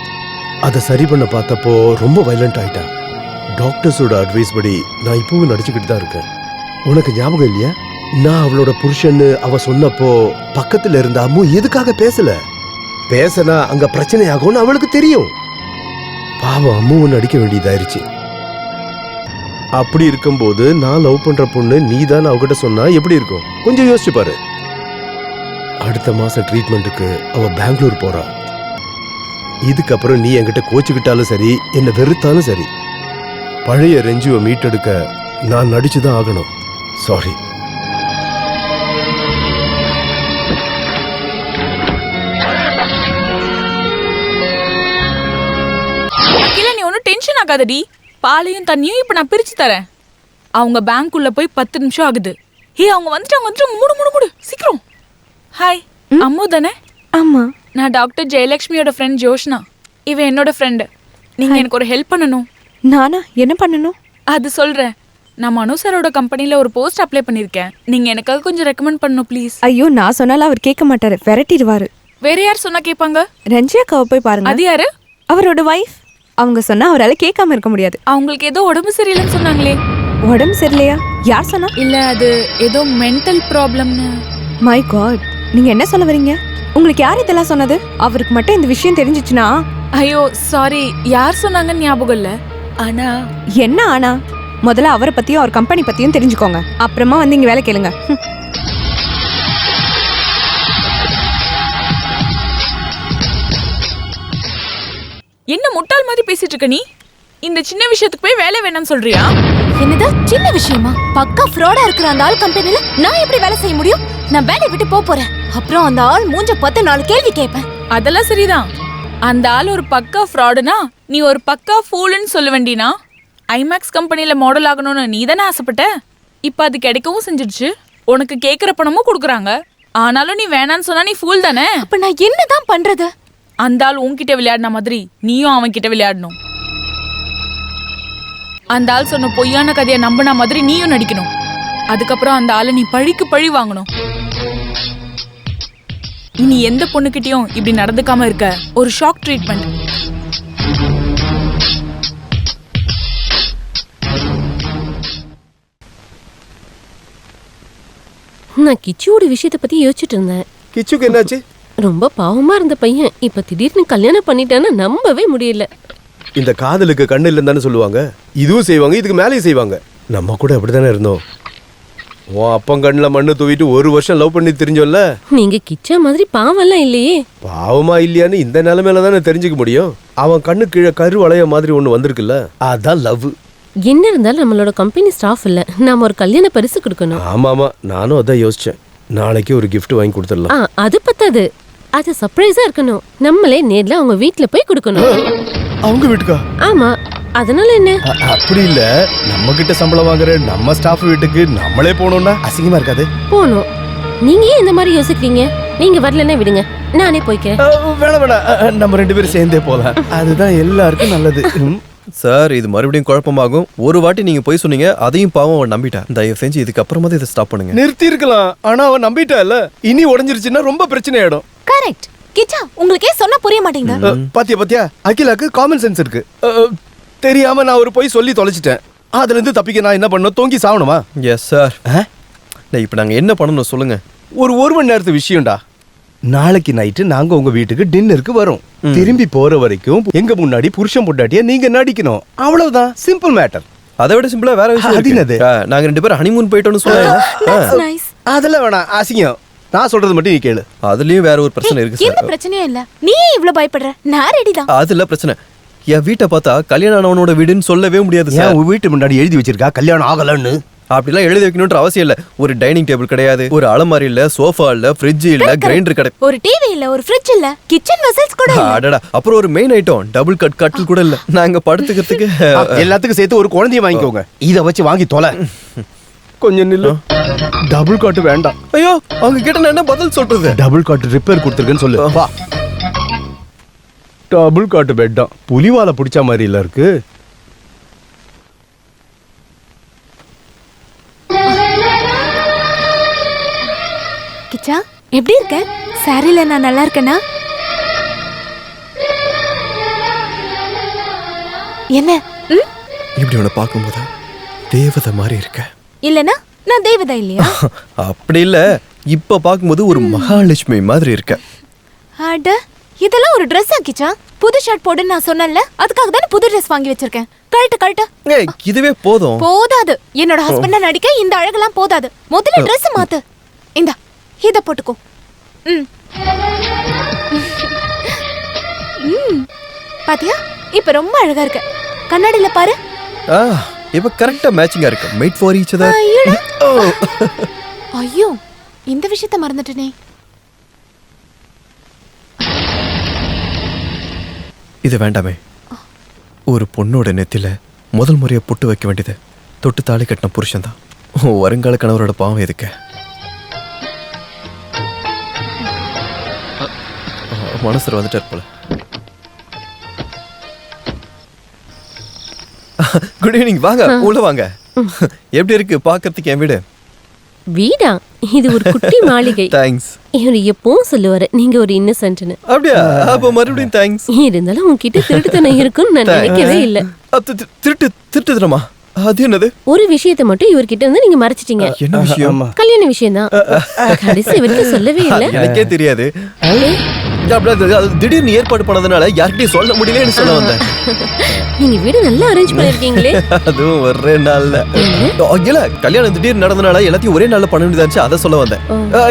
அதை சரி பண்ண பார்த்தப்போ ரொம்ப வயலண்ட் ஆயிட்டா. டாக்டர்ஸோட அட்வைஸ் படி நான் இப்பவும் நடிச்சுக்கிட்டு தான் இருக்கேன். உனக்கு ஞாபகம் இல்லையா? நான் அவளோட புருஷன்னு அவ சொன்னப்போ பக்கத்துல இருந்த அம்மு எதுக்காக பேசினா அங்க பிரச்சனை ஆகும்னு அவளுக்கு தெரியும். பாவம் அம்முவை நடிக்க வேண்டியதாயிருச்சு. அப்படி இருக்கும்போது நான் லவ் பண்ற பொண்ணு நீ தான் அவகிட்ட சொன்னா எப்படி இருக்கும்? கொஞ்சம் யோசிச்சு பாரு. அடுத்த மாசம் ட்ரீட்மெண்ட்டுக்கு அவ பெங்களூர் போறா. இதுக்கப்புறம் நீ என்கிட்ட கோச்சுக்கிட்டாலும் சரி, என்ன வெறுத்தாலும் சரி, பழைய ரெஞ்சுவை மீட்டெடுக்க நான் நடிச்சுதான் ஆகணும். சாரி. நீ ஒன்னும் டென்ஷன் ஆகாதடி. பாலையும் தண்ணியும் இப்ப நான் பிரிச்சு தரேன். அவங்க பேங்க்குள்ள போய் 10 நிமிஷம் ஆகுது. அவங்க வந்துட்டாங்க. மூடு சீக்கிரம். ஹாய், அம்மு தானே? ஆமா, நான் டாக்டர் ஜெயலட்சுமியோட ஃப்ரெண்ட் ஜோஷ்னா. இவன் என்னோட ஃப்ரெண்டு. நீங்க எனக்கு ஒரு ஹெல்ப் பண்ணணும். நானா? என்ன பண்ணணும்? அது சொல்றேன். நான் மனோ சாரோட கம்பெனில ஒரு போஸ்ட் அப்ளை பண்ணிருக்கேன். நீங்க எனக்காக கொஞ்சம் ரெக்கமெண்ட் பண்ணணும் ப்ளீஸ். ஐயோ, நான் சொன்னாலும் அவர் கேட்க மாட்டாரு, விரட்டிடுவாரு. வேற யார் சொன்னா கேட்பாங்க? ரஞ்சியாக்காவை போய் பாருங்க. அது யாரு? அவரோட வைஃப். அவங்க சொன்னா அவரால் கேட்காம இருக்க முடியாது. அவங்களுக்கு ஏதோ உடம்பு சரியில்லைன்னு சொன்னாங்களே. உடம்பு சரியில்லையா? யார் சொன்னா? இல்ல, அது ஏதோ மென்டல் ப்ராப்ளம்னு. மை காட், நீங்க என்ன சொல்ல வரீங்க? உங்களுக்கு யார் இதெல்லாம் சொன்னது? அவருக்கு மட்டும் இந்த விஷயம் தெரிஞ்சிச்சுன்னா. ஐயோ சாரி, யார் சொன்னாங்கன்னு ஞாபகம் இல்ல. ஆனா என்ன ஆனா? முதல்ல அவரை பத்தியும் அவர் கம்பெனி பத்தியும் தெரிஞ்சுக்கோங்க. அப்புறமா வந்து இங்க வேலை கேளுங்க. என்ன முட்டாள் மாதிரி பேசிட்டு இருக்க நீ? இந்த சின்ன விஷயத்துக்கு போய் வேலை வேணாம்னு சொல்றியா? என்னது சின்ன விஷயமா? பக்கா ஃப்ராடா இருக்கிற அந்த ஆள் கம்பெனில நான் எப்படி வேலை செய்ய முடியும்? நான் வேலையை விட்டு போறேன். அப்புறம் அந்த ஆள் மூஞ்ச பார்த்து 4 கேள்வி கேட்பேன். அதெல்லாம் சரிதான். அந்த ஆள் ஒரு பக்கா ஃப்ராடுனா நீ ஒரு பக்கா ஃபூல்னு சொல்ல வேண்டினா? ஐமேக்ஸ் கம்பெனில மாடல் ஆகணும்னு நீ தானே ஆசைப்பட்ட. இப்ப அது கிடைக்கவும் செஞ்சிடுச்சு. உனக்கு கேட்குற பணமும் கொடுக்குறாங்க. ஆனாலும் நீ வேணான்னு சொன்னா நீ ஃபூல் தானே. அப்ப நான் என்னதான் பண்றது? அந்த ஆள் உன்கிட்ட விளையாடின மாதிரி நீயும் அவன் கிட்ட விளையாடணும். அந்த ஆள் சொன்ன பொய்யான கதையை நம்பின மாதிரி நீயும் நடிக்கணும். அதுக்கப்புறம் அந்த ஆளை நீ பழிக்கு பழி வாங்கணும். நீ எந்த பொண்ணுகிட்டயும் இப்படி நடந்துக்காம இருக்க ஒரு ஷாக் ட்ரீட்மெண்ட். நான் கிச்சுவோட விஷயத்தை பத்தி யோசிச்சுட்டு இருந்தேன். கிச்சுக்கு என்னாச்சு? ரொம்ப பாவமா இருந்த பையன் இப்ப திடீர்னு கல்யாணம் பண்ணிட்டான்னு நம்பவே முடியல. இந்த காதலுக்கு கண்ணு இல்லைன்னு சொல்லுவாங்க. இதுவும் செய்வாங்க, இதுக்கு மேலேயும் செய்வாங்க. நம்ம கூட அப்படித்தானே இருந்தோம். உன் அப்பன் கண்ணில் மண்ணு தூவிட்டு 1 வருஷம் லவ் பண்ணி தெரிஞ்சோல்ல. நீங்க கிச்சா மாதிரி பாவம்லாம் இல்லையே. பாவமா இல்லையான்னு இந்த நிலைமையில தானே தெரிஞ்சுக்க முடியும். அவன் கண்ணு கீழே கரு வளைய மாதிரி ஒண்ணு வந்திருக்குல்ல, அதான் லவ். என்ன இருந்தாலும் நம்மளோட கம்பெனி ஸ்டாஃப் இல்ல, நாம ஒரு கல்யாண பரிசு கொடுக்கணும். ஆமாமா, நானும் அதான் யோசிச்சேன். நாளைக்கு ஒரு கிஃப்ட் வாங்கி கொடுத்துடலாம். அது பத்தாது, அது சர்ப்ரைஸா இருக்கணும். நம்மளே நேர்ல அவங்க வீட்ல போய் கொடுக்கணும். அவங்க வீட்டுக்கா? ஆமா, அதனால என்ன? அப்படி இல்ல, நம்ம கிட்ட சம்பளம் வாங்குற நம்ம ஸ்டாஃப் வீட்டுக்கு நம்மளே போனோம்னா அசிங்கமா இருக்காது? போணும். நீங்க ஏன் இந்த மாதிரி யோசிக்கிறீங்க? நீங்க வரலன்னா விடுங்க, நானே போய்க்கிறேன். வேணாம், நம்ம 2 பேரும் சேர்ந்தே போலாம். அதுதான் எல்லாருக்கும் நல்லது. சார், இது மறுபடியும் குழப்பமாகும். ஒரு வாட்டி நீங்க போய் சொன்னீங்க, அதையும் பாவம் அவன் நம்பிட்டான். தயவு செஞ்சு இதுக்கு அப்புறமா இதை ஸ்டாப் பண்ணுங்க. நிறுத்தி இருக்கலாம், ஆனா அவன் நம்பிட்டா இல்ல. இனி உடைஞ்சிருச்சுன்னா ரொம்ப பிரச்சனை ஆயிடும். கரெக்ட். கிச்சா, உங்களுக்கே சொன்னா புரிய மாட்டேங்குது. பாத்தியா அகிலாக்கு காமன் சென்ஸ் இருக்கு. தெரியாம நான் ஒரு போய் சொல்லி தொலைச்சிட்டேன். அதுல இருந்து தப்பிக்க நான் என்ன பண்ணணும்? தொங்கி சாவணுமா? Yes sir. இப்ப நாங்க என்ன பண்ணணும் சொல்லுங்க. ஒரு மணி நேரத்து விஷயம்டா. நாளைக்கு நைட்டு நாங்க உங்க வீட்டுக்கு டின்னருக்கு வரோம். திரும்பி போற வரைக்கும் எங்க முன்னாடி புருஷன் பொண்டாட்டியா நீங்க நடிக்கணும். அவ்வளவுதான், சிம்பிள் மேட்டர். அதை விட சிம்பிளா வேற விஷயம் இருக்கு. நாங்க 2 பேரும் ஹனிமூன் போயிட்டோம்னு சொல்லுங்க. அதெல்லாம் வேணாம், அசிங்கம். நான் சொல்றது மட்டும் நீ கேளு. அதுலயும் வேற ஒரு பிரச்சனை இருக்கு சார். எந்த பிரச்சனையும் இல்ல. நீ இவ்ளோ பயப்படுற? நான் ரெடி தான். அதுல பிரச்சனை, என் வீட்டை பார்த்தா கல்யாணம் ஆனவனோட வீடுன்னு சொல்லவே முடியாது சார். உன் வீட்டு முன்னாடி எழுதி வச்சிருக்கா கல்யாணம் ஆகலன்னு? அப்படிலாம் எழுதி வைக்கணும்ன்ற அவசியம் இல்ல. ஒரு டைனிங் டேபிள் கிடையாது, ஒரு அலமாரி இல்ல, சோஃபா இல்ல, ஃப்ரிட்ஜ் இல்ல, கிரைண்டர் கிடையாது, ஒரு டிவி இல்ல, ஒரு ஃப்ரிட்ஜ் இல்ல, கிச்சன் வெசல்ஸ் கூட இல்ல. அடடா, அப்புறம் ஒரு மெயின் ஐட்டம் டபுள் கட்டில் கூட இல்ல. நாங்க படுத்துக்கிறதுக்கு எல்லாத்துக்கும் சேர்த்து ஒரு குழந்தைய வாங்கிக்கோங்க. இத வச்சு வாங்கி தொலை. கொஞ்சம் நில்லு. டபுள் காட் வேண்டாம். ஐயோ, அவங்க கிட்ட நான் என்ன பதில் சொல்றது? டபுள் காட் ரிப்பேர் கொடுத்துருக்கேன்னு சொல்லு. வா. டபுள் காட் பெட் தான். புலிவாலை பிடிச்ச மாதிரி இல்ல இருக்கு. கிச்சா, எப்படி இருக்க? சாரில நான் நல்லா இருக்கேனா? என்ன? இப்படி உன்னை பார்க்கும்போது தேவதை மாதிரி இருக்க. இல்லனா நான் தேவதை இல்லையா? அப்படி இல்ல, இப்ப பார்க்கும்போது ஒரு மகாலட்சுமி மாதிரி இருக்க. அட, இதெல்லாம் ஒரு Dress கிச்சா? புது ஷர்ட் போடுன்னு நான் சொன்னேன்ல, அதுக்காக தானே புது Dress வாங்கி வச்சிருக்கேன். கழட்டு. ஏய், இதுவே போதும். போதாது. என்னோட ஹஸ்பண்ட நடிக்க இந்த அழகெல்லாம் போதாது. முதல்ல Dress மாத்து. இந்தா, இத போட்டுக்கோ. பாத்தியா, இப்ப ரொம்ப அழகா இருக்க. கண்ணாடியில பாரு. இப்ப கரெக்டா மேட்சிங்கா இருக்கு. Made for each other. ஐயோ, இந்த விஷயத்தை மறந்துட்டேனே. இது வேண்டாமே. ஒரு பொண்ணோட நெத்தில முதல் முறையா பொட்டு வைக்க வேண்டியது தொட்டு தாலி கட்டின புருஷன் தான். வருங்கால கணவரோட பாவம் எதுக்கு? மனசர் வந்துட்டார் போல. Good evening. வாங்க, உள்ள வாங்க. எப்படி இருக்கு பாக்கிறதுக்கு என் வீடு? வீடா? இது ஒரு குட்டி மாளிகை. தேங்க்ஸ். இவரு எப்பவும் சொல்லுவாரு நீங்க ஒரு இன்னசென்ட்னு. அப்படியா? அப்ப மறுபடியும் தேங்க்ஸ். இருந்தாலும் உன்கிட்ட திருட்டுத்தனம் இருக்குன்னு நான் நினைக்கவே இல்ல. திருட்டுத்தனமா? அது என்னது? ஒரு விஷயத்தை மட்டும் இவர்கிட்ட இருந்து நீங்க மறைச்சிட்டீங்க. என்ன விஷயம்? கல்யாண விஷயம் தான். கடைசி வரைக்கும் சொல்லவே இல்ல. எனக்கே தெரியாது. திடீர்னு ஏற்பாடு பண்ணதுனால யார்கிட்டயும் சொல்ல முடியலன்னு சொல்ல வந்தேன். நீங்க வீடு நல்லா அரேஞ்ச் பண்ணிருக்கீங்களே. அதுவும் ஒரே நாள்ல இல்ல கல்யாணம் திடீர்னு நடந்தனால எல்லாத்தையும் ஒரே நாள்ல பண்ண வேண்டியதாச்சு. அதை சொல்ல வந்தேன்.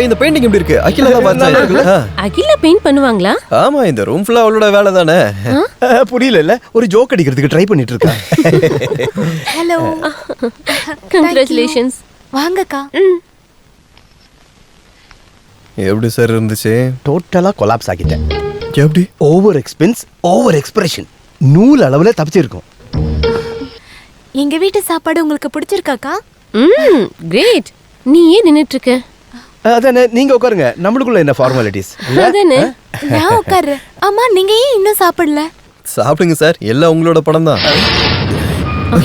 இந்த பெயிண்டிங் எப்படி இருக்கு? அகிலா தான் பார்த்தா. அகிலா பெயிண்ட் பண்ணுவாங்களா? ஆமா, இந்த ரூம் ஃபுல்லா அவளோட வேலை தானே. புரியல, ஒரு ஜோக் அடிக்கிறதுக்கு ட்ரை பண்ணிட்டு இருக்கேன். Hello, congratulations. வாங்கக்கா. எப்படி சார் இருந்துச்சு? டோட்டலா கொலாப்ஸ் ஆகிட்டேன். எப்படி? ஓவர் எக்ஸ்பென்ஸ், ஓவர் எக்ஸ்பிரஷன், நூல் அளவுல தப்பிச்சிருக்கும். எங்க வீட்டு சாப்பாடு உங்களுக்கு பிடிச்சிருக்காக்கா? கிரேட். நீ ஏன் நின்னுட்டு இருக்க? அதானே, நீங்க உட்காருங்க. நம்மளுக்குள்ள என்ன ஃபார்மாலிட்டிஸ்? அதானே. நான் உட்கார்றேன். ஆமா, நீங்க ஏன் இன்னும் சாப்பிடல? சாப்பிடுங்க சார், எல்லாம் உங்களோட படம் தான்.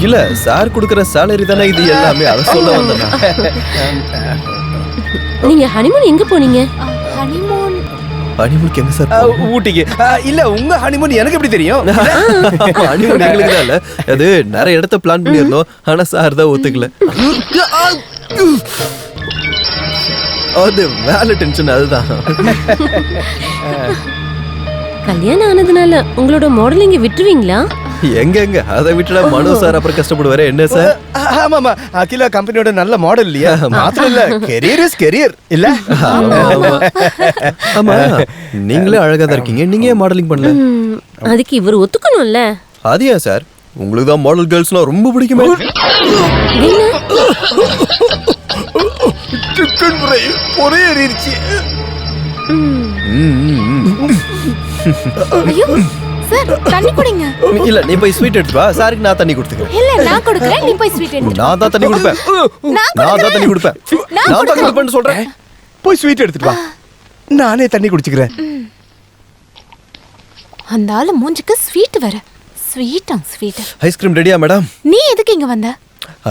இல்ல சார் கொடுக்கற சேலரி தானே இது எல்லாமே. அதை சொல்ல வந்தேன். நீங்க ஹனிமூன் எங்க போனீங்க? ஹனிமூன் ஹனிமூனுக்கு எங்க சார்? ஊட்டிக்கு. இல்ல, உங்க ஹனிமூன் எனக்கு எப்படி தெரியும்? ஹனிமூன் எங்களுக்கு தான் இல்ல, அது நிறைய இடத்த பிளான் பண்ணிருந்தோம். ஆனா சார் தான் ஒத்துக்கல. அது வேலை டென்ஷன். அதுதான். கல்யாணம் ஆனதுனால உங்களோட மாடலிங்க விட்டுருவீங்களா? எங்க அதை விட்டுட மனு சார் அப்புறம் கஷ்டப்படுவாரு. என்ன சார்? ஆமாமா, அகிலா கம்பெனியோட நல்ல மாடல் இல்லையா? மாத்திரம் இல்ல, கெரியர் இஸ் கெரியர் இல்ல. ஆமா, நீங்களே அழகா தான் இருக்கீங்க. நீங்க ஏன் மாடலிங் பண்ணல? அதுக்கு இவர் ஒத்துக்கணும்ல. அது ஏன் சார்? உங்களுக்கு தான் மாடல் கேர்ள்ஸ்லாம் ரொம்ப பிடிக்குமே. சிக்கன் ஃப்ரை ஒரே ஏறிடுச்சு. ஐயோ சார், தண்ணி குடிங்க. இல்ல, நீ போய் ஸ்வீட் எடுத்து வா. சாருக்கு நான் தண்ணி கொடுத்துக்கிறேன். இல்ல, நான் கொடுக்கறேன். நீ போய் ஸ்வீட் எடுத்து. நான் தான் தண்ணி கொடுப்பேன். நான் தான் தண்ணி கொடுப்பேன். நான் தான் கொடுப்பேன்னு சொல்றேன். போய் ஸ்வீட் எடுத்துட்டு வா. நானே தண்ணி குடிச்சுக்கிறேன். அந்த ஆளு மூஞ்சிக்கு ஸ்வீட் வர. ஸ்வீட். ஐஸ்கிரீம் ரெடியா மேடம்? நீ எதுக்கு இங்க வந்த?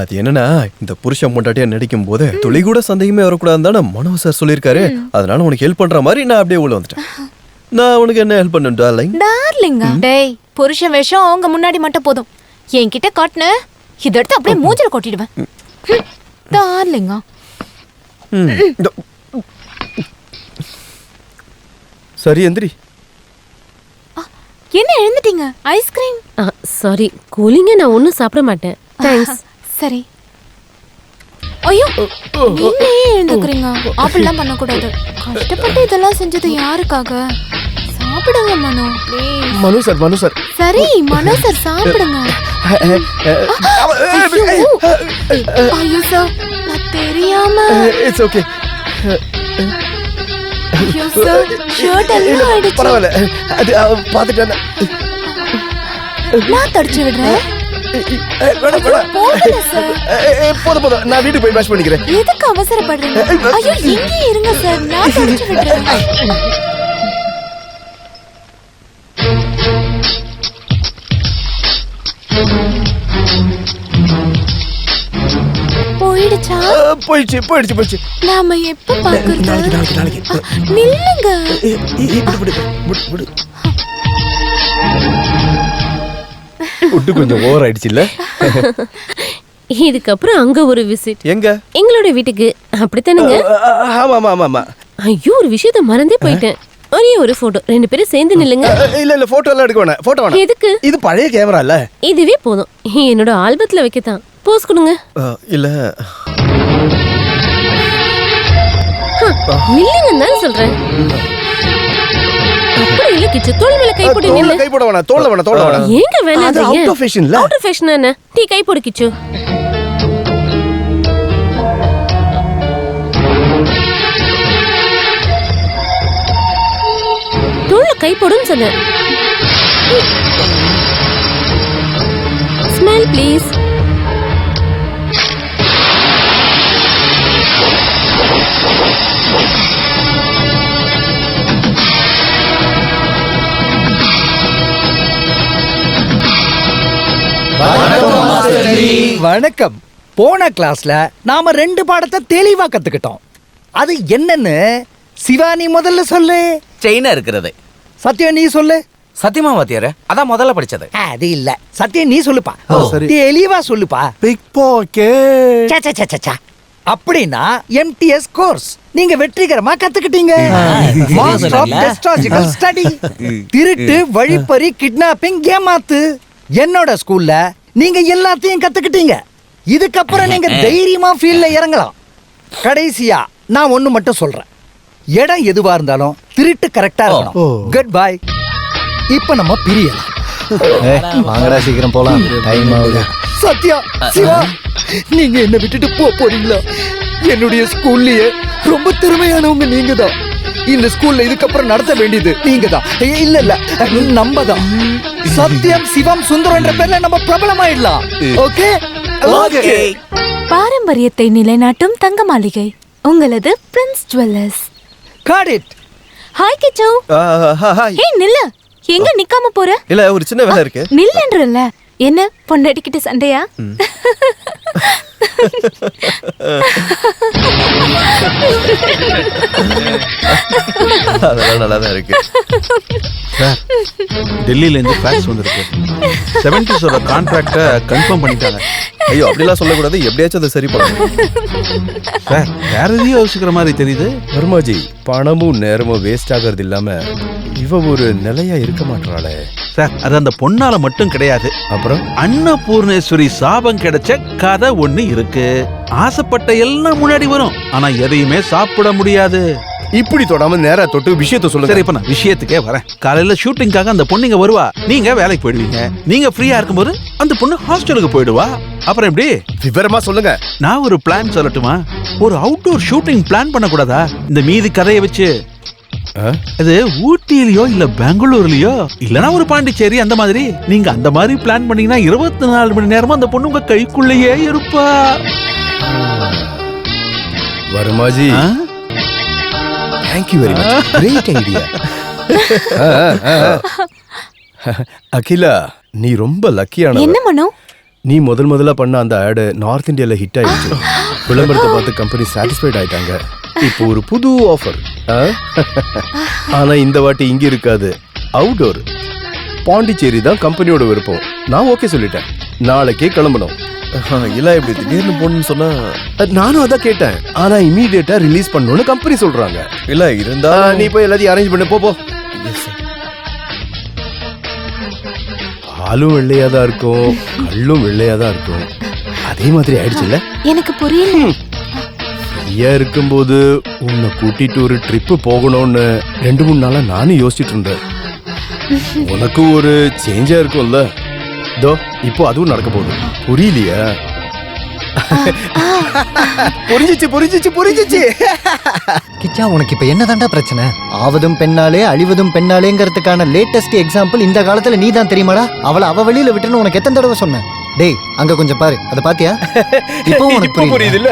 அது என்னன்னா, இந்த புருஷன் பொண்டாட்டியா நடிக்கும் போது துளி கூட சந்தேகமே வரக்கூடாதுன்னு தானே மனோ சார் சொல்லியிருக்காரு. அதனால உனக்கு ஹெல்ப் பண்ற மாதிரி நான் அப்படியே உள்ள வந்துட்டேன். நான் உனக்கு என்ன ஹெல்ப் பண்ணேன் டார்லிங்கா? டேய், புருஷன் வேஷம் உங்க முன்னாடி மட்டும் போதும். என்கிட்ட காட்டுன இத எடுத்து அப்படியே மூஞ்சில கொட்டிடுவேன். டார்லிங்கா. சரி, எந்திரி. என்ன எழுந்துட்டீங்க? ஐஸ்கிரீம்? சாரி, கூலிங்க நான் ஒன்னும் சாப்பிட மாட்டேன். தேங்க்ஸ். சரி. ஐயோ, நீங்க ஏன் எழுந்துக்கிறீங்க? அப்படிலாம் பண்ணக்கூடாது. கஷ்டப்பட்டு இதெல்லாம் செஞ்சது யாருக்காக? சாப்பிடுங்க மனோ, ப்ளீஸ். மனு சார். சரி மனோ சார், சாப்பிடுங்க. ஐயோ சார், நான் தெரியாம. It's okay. ஐயோ சார், ஷர்ட் எல்லாம் ஆயிடுச்சு. பரவாயில்ல, அது பாத்துட்டேன். நான் தொடச்சு விடுறேன். போகல சார். போதும், நான் வீட்டுக்கு போய் வாஷ் பண்ணிக்கிறேன். எதுக்கு அவசரப்படுறீங்க? ஐயோ, இங்கே இருங்க சார், நான் தொடச்சு விடுறேன். போயிடுச்சா? போயிடுச்சு. நாம எப்ப பாக்குறது? நாளைக்கு. நில்லுங்க. விட்டு கொஞ்சம் ஓவர் ஆயிடுச்சு இல்ல? இதுக்கப்புறம் அங்க ஒரு விசிட். எங்க? எங்களோட வீட்டுக்கு. அப்படித்தானுங்க? ஆமா. ஐயோ, ஒரு விஷயத்த மறந்தே போயிட்டேன். ஒரே ஒரு போட்டோ, 2 பேரும் சேர்ந்து நில்லுங்க. இல்ல, போட்டோ எல்லாம் எடுக்க வேணாம். போட்டோ வேணாம். எதுக்கு? இது பழைய கேமரா இல்ல. இதுவே போதும். என்னோட ஆல்பத்துல வைக்கத்தான். போஸ் கொடுங்க. இல்ல, நில்லுங்கன்னு தான் சொல்றேன். அப்படி இல்ல கிச்சு, தோள் மேல கை போட்டு நில்லு. கை போட வேணாம், தோள்ல வேணாம். ஏங்க வேணாம்? அவுட் ஆஃப் ஃபேஷன்ல. அவுட் ஆஃப் ஃபேஷன் என்ன? டீ கை போடு கிச்சு. தோள்ல கை போடுன்னு சொன்னேன். Smile please. வணக்கம். போன கிளாஸ்ல நாம 2 பாடத்தை தெளிவா கத்துக்கிட்டோம். அது என்னன்னு சிவானி முதல்ல சொல்லு. செயினா இருக்கிறது. சத்யம் நீ சொல்லு. சத்தியமா வாத்தியாரே, அதான் முதல்ல படிச்சது. அது இல்ல, சத்யம் நீ சொல்லுப்பா. சரி. தெளிவா சொல்லுப்பா. Pick pocket. அப்படின்னா MTS கோர்ஸ் நீங்க வெற்றிகரமா கத்துக்கிட்டீங்க. மாஸ்டர் ஆஃப் டெஸ்ட்ராஜிக்கல் ஸ்டடி. திருட்டு, வழிப்பறி, கிட்னாப்பிங், ஏமாத்து. என்னோட ஸ்கூல்ல நீங்க எல்லாத்தையும் கத்துக்கிட்டீங்க. இதுக்கப்புறம் நீங்க தைரியமா ஃபீல்ட்ல இறங்கலாம். கடைசியா நான் ஒண்ணு மட்டும் சொல்றேன், இடம் எதுவா இருந்தாலும் திருட்டு கரெக்டா இருக்கணும். Good bye. இப்ப நம்ம பிரியலாம். வாங்கடா சீக்கிரம் போலாம், டைம் ஆகுது. சத்யா, சிவா, நீங்க என்ன விட்டுட்டு போறீங்களா? என்னுடைய ஸ்கூல்லயே ரொம்ப திறமையானவங்க நீங்க தான். இந்த ஸ்கூல்ல இதுக்கப்புறம் நடத்த வேண்டியது நீங்க தான். இல்ல நம்ம தான். சத்யம், சிவம், சுந்தரம்ன்ற பேர்ல நம்ம பிரபலமாயிடலாம். Okay okay. பாரம்பரியத்தை நிலைநாட்டும் தங்க மாளிகை, உங்களது Prince jewellers. Got it. Hi Kichu. Hi. ஏய் நில்லு, எங்க நிக்காம போற? இல்ல ஒரு சின்ன வேலை இருக்கு. நில்லுன்றல்ல. என்ன பொண்டாட்டிக்கிட்ட சண்டையா? அதெல்லாம் நல்லா தான் இருக்கு. டெல்லியில இருந்து ஃபேக்ஸ் வந்திருக்கு. 70s கான்ட்ராக்ட கன்ஃபார்ம் பண்ணிட்டாங்க. ஐயோ அப்படிலாம் சொல்லக்கூடாது, எப்படியாச்சும் அதை சரி பண்ணணும். சார் வேற எதையும் யோசிக்கிற மாதிரி தெரியுது. வர்மாஜி, பணமும் நேரமும் வேஸ்ட் ஆகிறது இல்லாம இவ ஒரு நிலையா இருக்க மாட்டாளே சார். அது அந்த பொண்ணால மட்டும் கிடையாது. அப்புறம் அன்னபூர்ணேஸ்வரி சாபம் கிடைச்ச கதை ஒண்ணு இருக்கு. ஆசைப்பட்ட எல்லாம் முன்னாடி வரும், ஆனா எதையுமே சாப்பிட முடியாது. இப்படி தொடாம நேரா தொட்டு விஷயத்த சொல்லுங்க. சரி, இப்ப நான் விஷயத்துக்கே வரேன். காலையில ஷூட்டிங்காக அந்த பொண்ணுங்க வருவா, நீங்க வேலைக்கு போயிடுவீங்க. நீங்க ஃப்ரீயா இருக்கும்போது அந்த பொண்ணு ஹாஸ்டலுக்கு போயிடுவா. அப்புறம் எப்படி? விவரமா சொல்லுங்க. நான் ஒரு பிளான் சொல்லட்டுமா? ஒரு அவுட்டோர் ஷூட்டிங் பிளான் பண்ண கூடாதா இந்த மீதி கதையை வச்சு? அது ஊட்டியிலயோ இல்ல பெங்களூர்லயோ இல்லனா ஒரு பாண்டிச்சேரி அந்த மாதிரி. நீங்க அந்த மாதிரி பிளான் பண்ணீங்கன்னா 24 மணி நேரமும் அந்த பொண்ணு உங்க கைக்குள்ளேயே இருப்பா. Varmaji, thank you very much. Great idea. Akila, நீ ரொம்ப லக்கியான. என்ன மனோ? நீ முதல்ல பண்ண அந்த ஆட் நார்த் இந்தியால ஹிட் ஆயிடுச்சு. விளம்பரத்தை பார்த்து கம்பெனி சாட்டிஸ்ஃபைட் ஆயிட்டாங்க. இப்போ ஒரு புது ஆஃபர். ஆனா இந்த வாட்டி இங்க இருக்காது, அவுட்டோர். பாண்டிச்சேரி தான் கம்பெனியோட விருப்பம். நான் ஓகே சொல்லிட்டேன். நாளைக்கே கிளம்பணும். இல்ல இப்படி திடீர்னு போகணும்னு சொன்னா நானும் அதான் கேட்டேன். ஆனா இமீடியட்டா ரிலீஸ் பண்ணணும்னு கம்பெனி சொல்றாங்க. இல்ல இருந்தா நீ போய் எல்லாத்தையும் அரேஞ்ச் பண்ணு. போ. பாலும் வெள்ளையா தான் இருக்கும், கல்லும் வெள்ளையா தான் இருக்கும். அதே மாதிரி ஆயிடுச்சுல்ல? எனக்கு புரியல. ஃப்ரீயா இருக்கும்போது உன்னை கூட்டிட்டு ஒரு ட்ரிப்பு போகணும்னு 2-3 நாளா நானும் யோசிச்சுட்டு இருந்தேன். உனக்கு ஒரு சேஞ்சா இருக்கும்ல. தோ இப்போ அதுவும் நடக்க போகுது. புரியலையா? புரிஞ்சிச்சு. கிச்சா, உனக்கு இப்ப என்னதாண்டா பிரச்சனை? ஆவதும் பெண்ணாலே அழிவதும் பெண்ணாலேங்கிறதுக்கான லேட்டஸ்ட் எக்ஸாம்பிள் இந்த காலத்துல நீ தான் தெரியுமாடா? அவளை அவ வெளியில விட்டுன்னு உனக்கு எத்தனை தடவை சொன்னேன்? டேய், அங்க கொஞ்சம் பாரு, அதை பாத்தியா? இப்போ உனக்கு புரியுதுல்ல?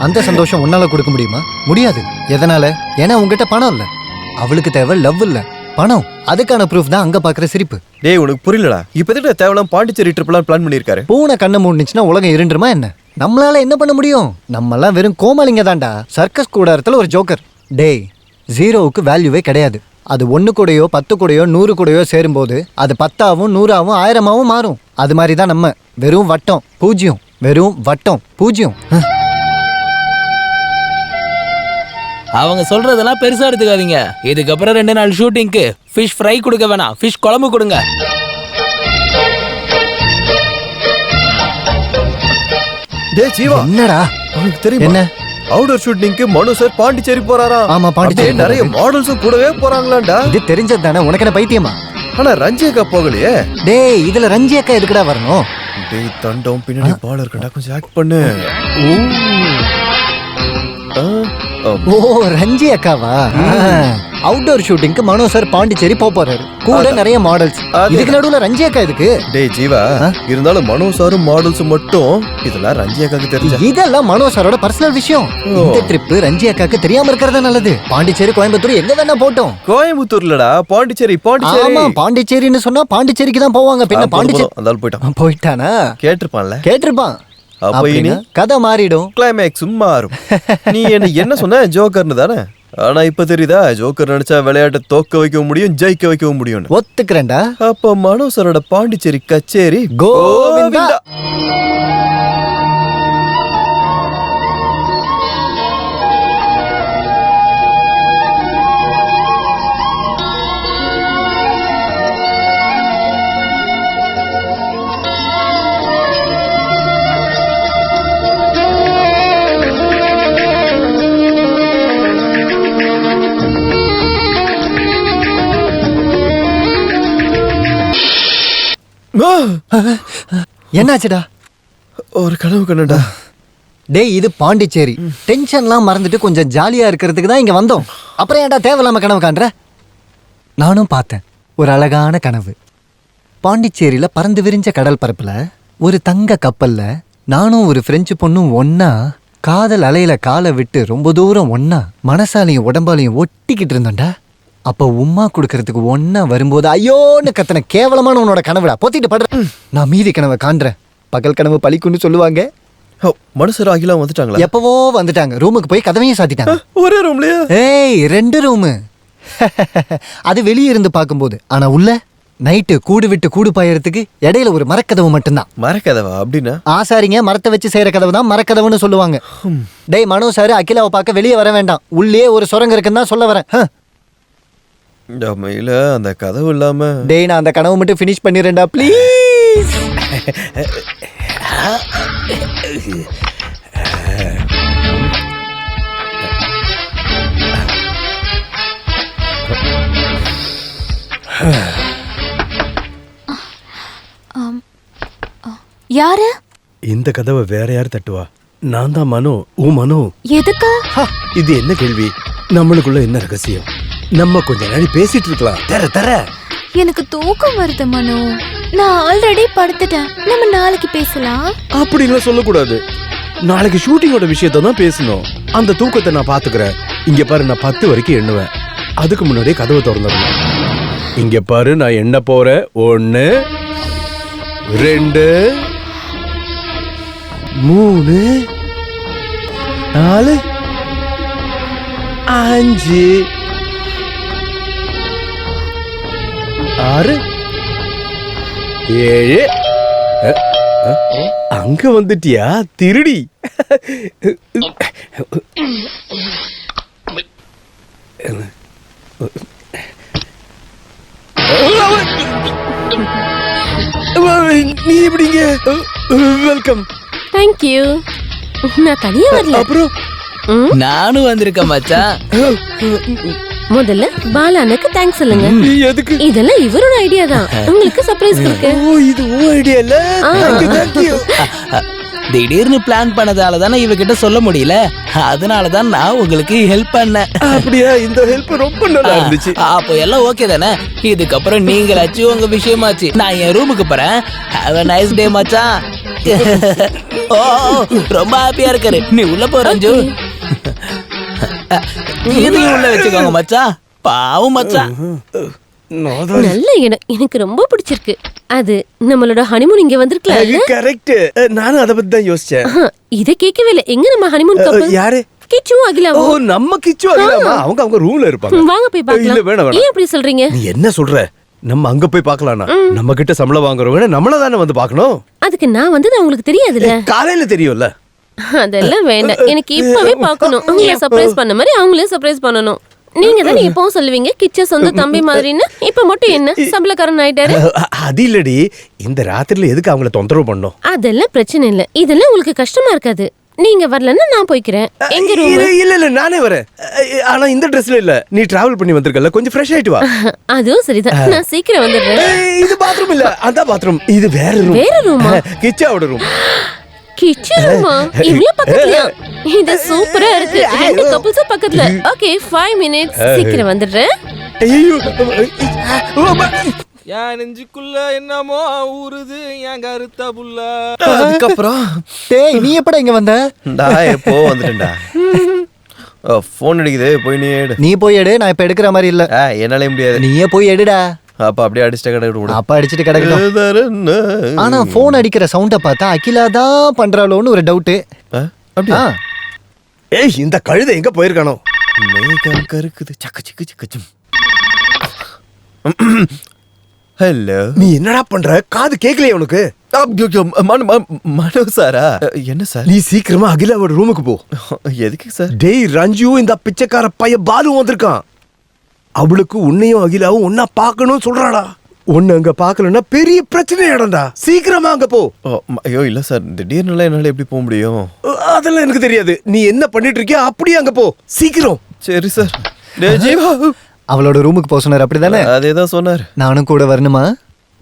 அந்த சந்தோஷம் உன்னால கொடுக்க முடியுமா? முடியாது. எதனால? ஏன்னா உங்ககிட்ட பணம் இல்ல. அவளுக்கு தேவை லவ் இல்ல, பணம். அதுக்கான ப்ரூஃப் தான் அங்க பாக்குற சிரிப்பு. டேய், உனக்கு புரியலடா. இப்போதைக்கு தேவலாம் பாண்டிச்சேரி ட்ரிப்லாம் பிளான் பண்ணிருக்காரு. பூனை கண்ணை மூடிச்சுன்னா உலகம் இருண்டுமா என்ன? நம்மளால என்ன பண்ண முடியும்? நம்மலாம் வெறும் கோமாளிங்க தான்டா. சர்க்கஸ் கூடாரத்துல ஒரு ஜோக்கர். டேய், ஜீரோவுக்கு வேல்யூவே கிடையாது. அது 1 கூடயோ 10 கூடயோ 100 கூடயோ சேரும்போது அது 10ஆவும் 100ஆவும் 1000ஆவும் மாறும். அது மாதிரி தான் நம்ம. வெறும் வட்டம் பூஜ்யம், வெறும் வட்டம் பூஜ்யம். அவங்க சொல்றதெல்லாம் பெருசா எடுத்துக்காதீங்க. இதுக்கப்புறம் 2 நாள் ஷூட்டிங்க்கு ஃபிஷ் ஃப்ரை கொடுக்க வேணாம், ஃபிஷ் குழம்பு கொடுங்க. டேய் ஜீவா, என்னடா உனக்கு தெரியுமா? என்ன? அவுட்டோர் ஷூட்டிங்க்கு மனு சார் பாண்டிச்சேரி போறாராம். ஆமா, பாண்டிச்சேரி அப்படியே நிறைய மாடல்ஸும் கூடவே போறாங்களாண்டா. இது தெரிஞ்சது தானே. உனக்கு என்ன பைத்தியமா? ஆனா ரஞ்சி அக்கா போகலையே. டேய், இதுல ரஞ்சி அக்கா எதுக்குடா வரணும்? டேய் தண்டம், பின்னாடி பால் இருக்கடா, கொஞ்சம் ஆக்ட் பண்ணு. ஓ, ரஞ்சி அக்காவா? அவுட்டோர் ஷூட்டிங்க்கு மனோ சார் பாண்டிச்சேரி போறாரு. கூட நிறைய மாடல்ஸ். இதுக்கு நடுவுல ரஞ்சி அக்கா எதுக்கு? டேய் ஜீவா, இருந்தாலும் மனோ சாரும் மாடல்ஸ் மட்டும் இதெல்லாம் ரஞ்சி அக்காக்கு தெரிஞ்ச. இதெல்லாம் மனோ சாரோட பர்சனல் விஷயம். இந்த ட்ரிப் ரஞ்சி அக்காக்கு தெரியாம இருக்கிறதா நல்லது. பாண்டிச்சேரி, கோயம்புத்தூர் எங்க வேணா போட்டோம். கோயம்புத்தூர்லடா, பாண்டிச்சேரி. ஆமா, பாண்டிச்சேரின்னு சொன்னா பாண்டிச்சேரிக்கு தான் போவாங்க. பின்ன பாண்டிச்சேரி அந்தால போயிட்டான். போயிட்டானா? கேட்டிருப்பான். அப்ப இனி கதை மாறிடும், கிளைமேக்ஸும் மாறும். நீ என்ன சொன்ன? ஜோக்கர்னு தானே. ஆனா இப்ப தெரியுதா, ஜோக்கர் நடிச்சா விளையாட்டை தோக்க வைக்கவும் முடியும், ஜெயிக்க வைக்கவும் முடியும். ஒத்துக்கிறேன்டா. அப்ப மனோசரோட பாண்டிச்சேரி கச்சேரி கோவிந்தா. என்னாச்சுடா? ஒரு கனவு கண்டா. டேய் இது பாண்டிச்சேரி. டென்ஷன்லாம் மறந்துட்டு கொஞ்சம் ஜாலியா இருக்கிறதுக்கு தான் இங்க வந்தோம். அப்புறம் ஏன்டா தேவையில்லாம கனவு காண்ற? நானும் பார்த்தேன் ஒரு அழகான கனவு. பாண்டிச்சேரியில பறந்து விரிஞ்ச கடல் பரப்புல ஒரு தங்க கப்பல்ல நானும் ஒரு பிரெஞ்சு பொண்ணும் ஒன்னா காதல் அலையில காலை விட்டு ரொம்ப தூரம் ஒன்னா மனசாலையும் உடம்பாலையும் ஒட்டிக்கிட்டு இருந்தோம்டா. அப்ப உம்மா கொடுக்கறதுக்கு ஒன்னா வரும்போது ஐயோன்னு கத்தன கேவலமான உன்னோட கனவுடா. பொத்திட்டு படுற. நான் மீதி கனவை காண்றேன். பகல் கனவு பழிக்குன்னு சொல்லுவாங்க. மனுஷர் அகிலா வந்துட்டாங்களா? எப்பவோ வந்துட்டாங்க. ரூமுக்கு போய் கதவையும் சாத்திட்டாங்க. ஒரே ரூம்லயா? ஏய் 2 ரூமு. அது வெளியே இருந்து பார்க்கும்போது. ஆனா உள்ள நைட்டு கூடு விட்டு கூடு பாயறதுக்கு இடையில ஒரு மரக்கதவு மட்டும்தான். மரக்கதவா? அப்படின்னா ஆசாரிங்க மரத்தை வச்சு செய்யற கதவு தான் மரக்கதவுன்னு சொல்லுவாங்க. டேய் மனோ சார் அகிலாவை பார்க்க வெளியே வர வேண்டாம். உள்ளே ஒரு சுரங்கம் இருக்குன்னு தான் சொல்ல வரேன். அந்த கதவு இல்லாம. டேய் நான் அந்த கனவு மட்டும் ஃபினிஷ் பண்ணிடுறேன்டா ப்ளீஸ். யாரு? இந்த கதவை வேற யார் தட்டுவா? நான் தான் மனோ. மனோ எதுக்கு? இது என்ன கேள்வி? நம்மளுக்குள்ள என்ன ரகசியம்? நம்ம கொஞ்ச நாளை பேசிட்டு இருக்கலாம். தர எனக்கு தூக்கம் வருது மனோ. நான் ஆல்ரெடி படுத்துட்டேன். நம்ம நாளைக்கு பேசலாம். அப்படின்லாம் சொல்லக்கூடாது. நாளைக்கு ஷூட்டிங்கோட விஷயத்த தான் பேசணும். அந்த தூக்கத்தை நான் பாத்துக்கிறேன். இங்க பாரு, நான் 10 வரைக்கும் எண்ணுவேன். அதுக்கு முன்னாடியே கதவை திறந்துடணும். இங்க பாரு, நான் எண்ண போறேன். 1 2 3 4 5 6 7. அங்க வந்துட்டியா திருடி? நீ எப்படிங்க? வெல்கம். Thank you. நான் தனியா வரல. அப்புறம் நானும் வந்திருக்கேன் மச்சான். முதல்ல பாலானுக்கு தேங்க்ஸ் சொல்லுங்க. எதுக்கு? இதெல்லாம் இவரோட ஐடியா தான். உங்களுக்கு சர்ப்ரைஸ் கொடுக்க. ஓ இது ஓ ஐடியா இல்ல. Thank you. திடீர்னு பிளான் பண்ணதால தானே இவகிட்ட சொல்ல முடியல. அதனால தான் நான் உங்களுக்கு ஹெல்ப் பண்ணேன். அப்படியா? இந்த ஹெல்ப் ரொம்ப நல்லா இருந்துச்சு. அப்போ எல்லாம் ஓகே தானே? இதுக்கப்புறம் நீங்களாச்சு உங்க விஷயமாச்சு. நான் என் ரூமுக்கு போறேன். ஹேவ் a nice day மச்சான். ஓ ரொம்ப ஹாப்பியா இருக்காரு. நீ உள்ள போ ரஞ்சு. இதையும் உள்ள வச்சுக்கோங்க மச்சான். பாவம் மச்சான். நல்ல இடம். எனக்கு ரொம்ப பிடிச்சிருக்கு. அது நம்மளோட ஹனிமூன் இங்க வந்திருக்கல. கரெக்ட். நானும் அத பத்தி தான் யோசிச்சேன். இத கேட்கவே இல்ல. எங்க நம்ம ஹனிமூன் கப்பல்? யாரு? கிச்சு அகிலா. ஓ நம்ம கிச்சு அகிலாமா? அவங்க ரூம்ல இருப்பாங்க. வாங்க போய் பார்க்கலாம். இல்ல வேணாம். ஏன் அப்படி சொல்றீங்க? நீ என்ன சொல்ற? நம்ம அங்க போய் பார்க்கலாம்னா நம்ம கிட்ட சம்பளம் வாங்குறவங்க நம்மள தானே வந்து பார்க்கணும். அதுக்கு நான் வந்தது உங்களுக்கு தெரியாதுல்ல? காலையில தெரியும்ல. அதெல்லாம் வேண்டாம். எனக்கு இப்பவே பார்க்கணும். உங்களை சர்ப்ரைஸ் பண்ண மாதிரி அவங்களையும் சர்ப்ரைஸ் பண்ணணும். நீங்க தானே எப்பவும் சொல்லுவீங்க கிச்ச சொந்த தம்பி மாதிரின்னு. இப்ப மட்டும் என்ன சம்பளக்காரன் ஆயிட்டாரு? அது இல்லடி, இந்த ராத்திரில எதுக்கு அவங்கள தொந்தரவு பண்ணோம்? அதெல்லாம் பிரச்சனை இல்ல. இதெல்லாம் உங்களுக்கு கஷ்டமா இருக்காது. நீங்க வரலன்னா நான் போய்க்கிறேன். எங்க ரூம்? இல்ல நானே வரேன். ஆனா இந்த ட்ரெஸ்ல இல்ல. நீ டிராவல் பண்ணி வந்திருக்கல, கொஞ்சம் ஃப்ரெஷ் ஆயிட்டு வா. அதுவும் சரிதான். நான் சீக்கிரம் வந்துடுறேன். இது பாத்ரூம் இல்ல, அதான் பாத்ரூம். இது வேற ரூம். வேற ரூமா? கிச்சாவோட ரூம். கிச்சனுமா? இவ்ளோ பக்கத்துலயா? இது சூப்பரா இருக்கு. 2 கப்புள்ஸ் பக்கத்துல. Okay 5 minutes. சீக்கிரம் வந்துடுறேன். ஐயோ என் நெஞ்சுக்குள்ள என்னமோ ஊறுது என் கருத்த புள்ள. அதுக்கப்புறம் டேய் நீ எப்படா இங்க வந்த? நான் எப்போ வந்துட்டேன்டா. போன் அடிக்குது, போய் நீ எடு. நீ போய் எடு. நான் இப்ப எடுக்கிற மாதிரி இல்ல. என்னாலே முடியாது. நீயே போய் எடுடா. அப்ப அப்படியே அடிச்சுட்டு கிடக்கு. அப்ப அடிச்சுட்டு கிடக்கட்டும். ஆனா போன் அடிக்கிற சவுண்ட பார்த்தா அகிலா தான் பண்றாளோன்னு ஒரு டவுட். அப்படியா? ஏய் இந்த கழுதை எங்க போயிருக்கானோ? மேகம் கருக்குது. சக்க சிக்கு சிக்கச்சும். ஹலோ. நீ என்னடா பண்ற? காது கேக்கலையே உனக்கு? மனோ சாரா? என்ன சார்? நீ சீக்கிரமா அகிலாவோட ரூமுக்கு போ. எதுக்கு சார்? டேய் ரஞ்சு, இந்த பிச்சைக்கார பையன் பாலு வந்திருக்கான். அவளுக்கு உன்னையும் அகிலாவும் ஒன்னா பாக்கணும்னு சொல்றாடா. ஒன்னு அங்க பாக்கலன்னா பெரிய பிரச்சனை ஆயிடும்டா. சீக்கிரமா அங்க போ. ஐயோ இல்ல சார், திடீர்னு என்னால எப்படி போக முடியும்? அதெல்லாம் எனக்கு தெரியாது. நீ என்ன பண்ணிட்டு இருக்கியா அப்படியே அங்க போ சீக்கிரம். சரி சார். டேய் ஜீவா, அவளோட ரூமுக்கு போக சொன்னார் அப்படிதானே? அதேதான் சொன்னார். நானும் கூட வரணுமா?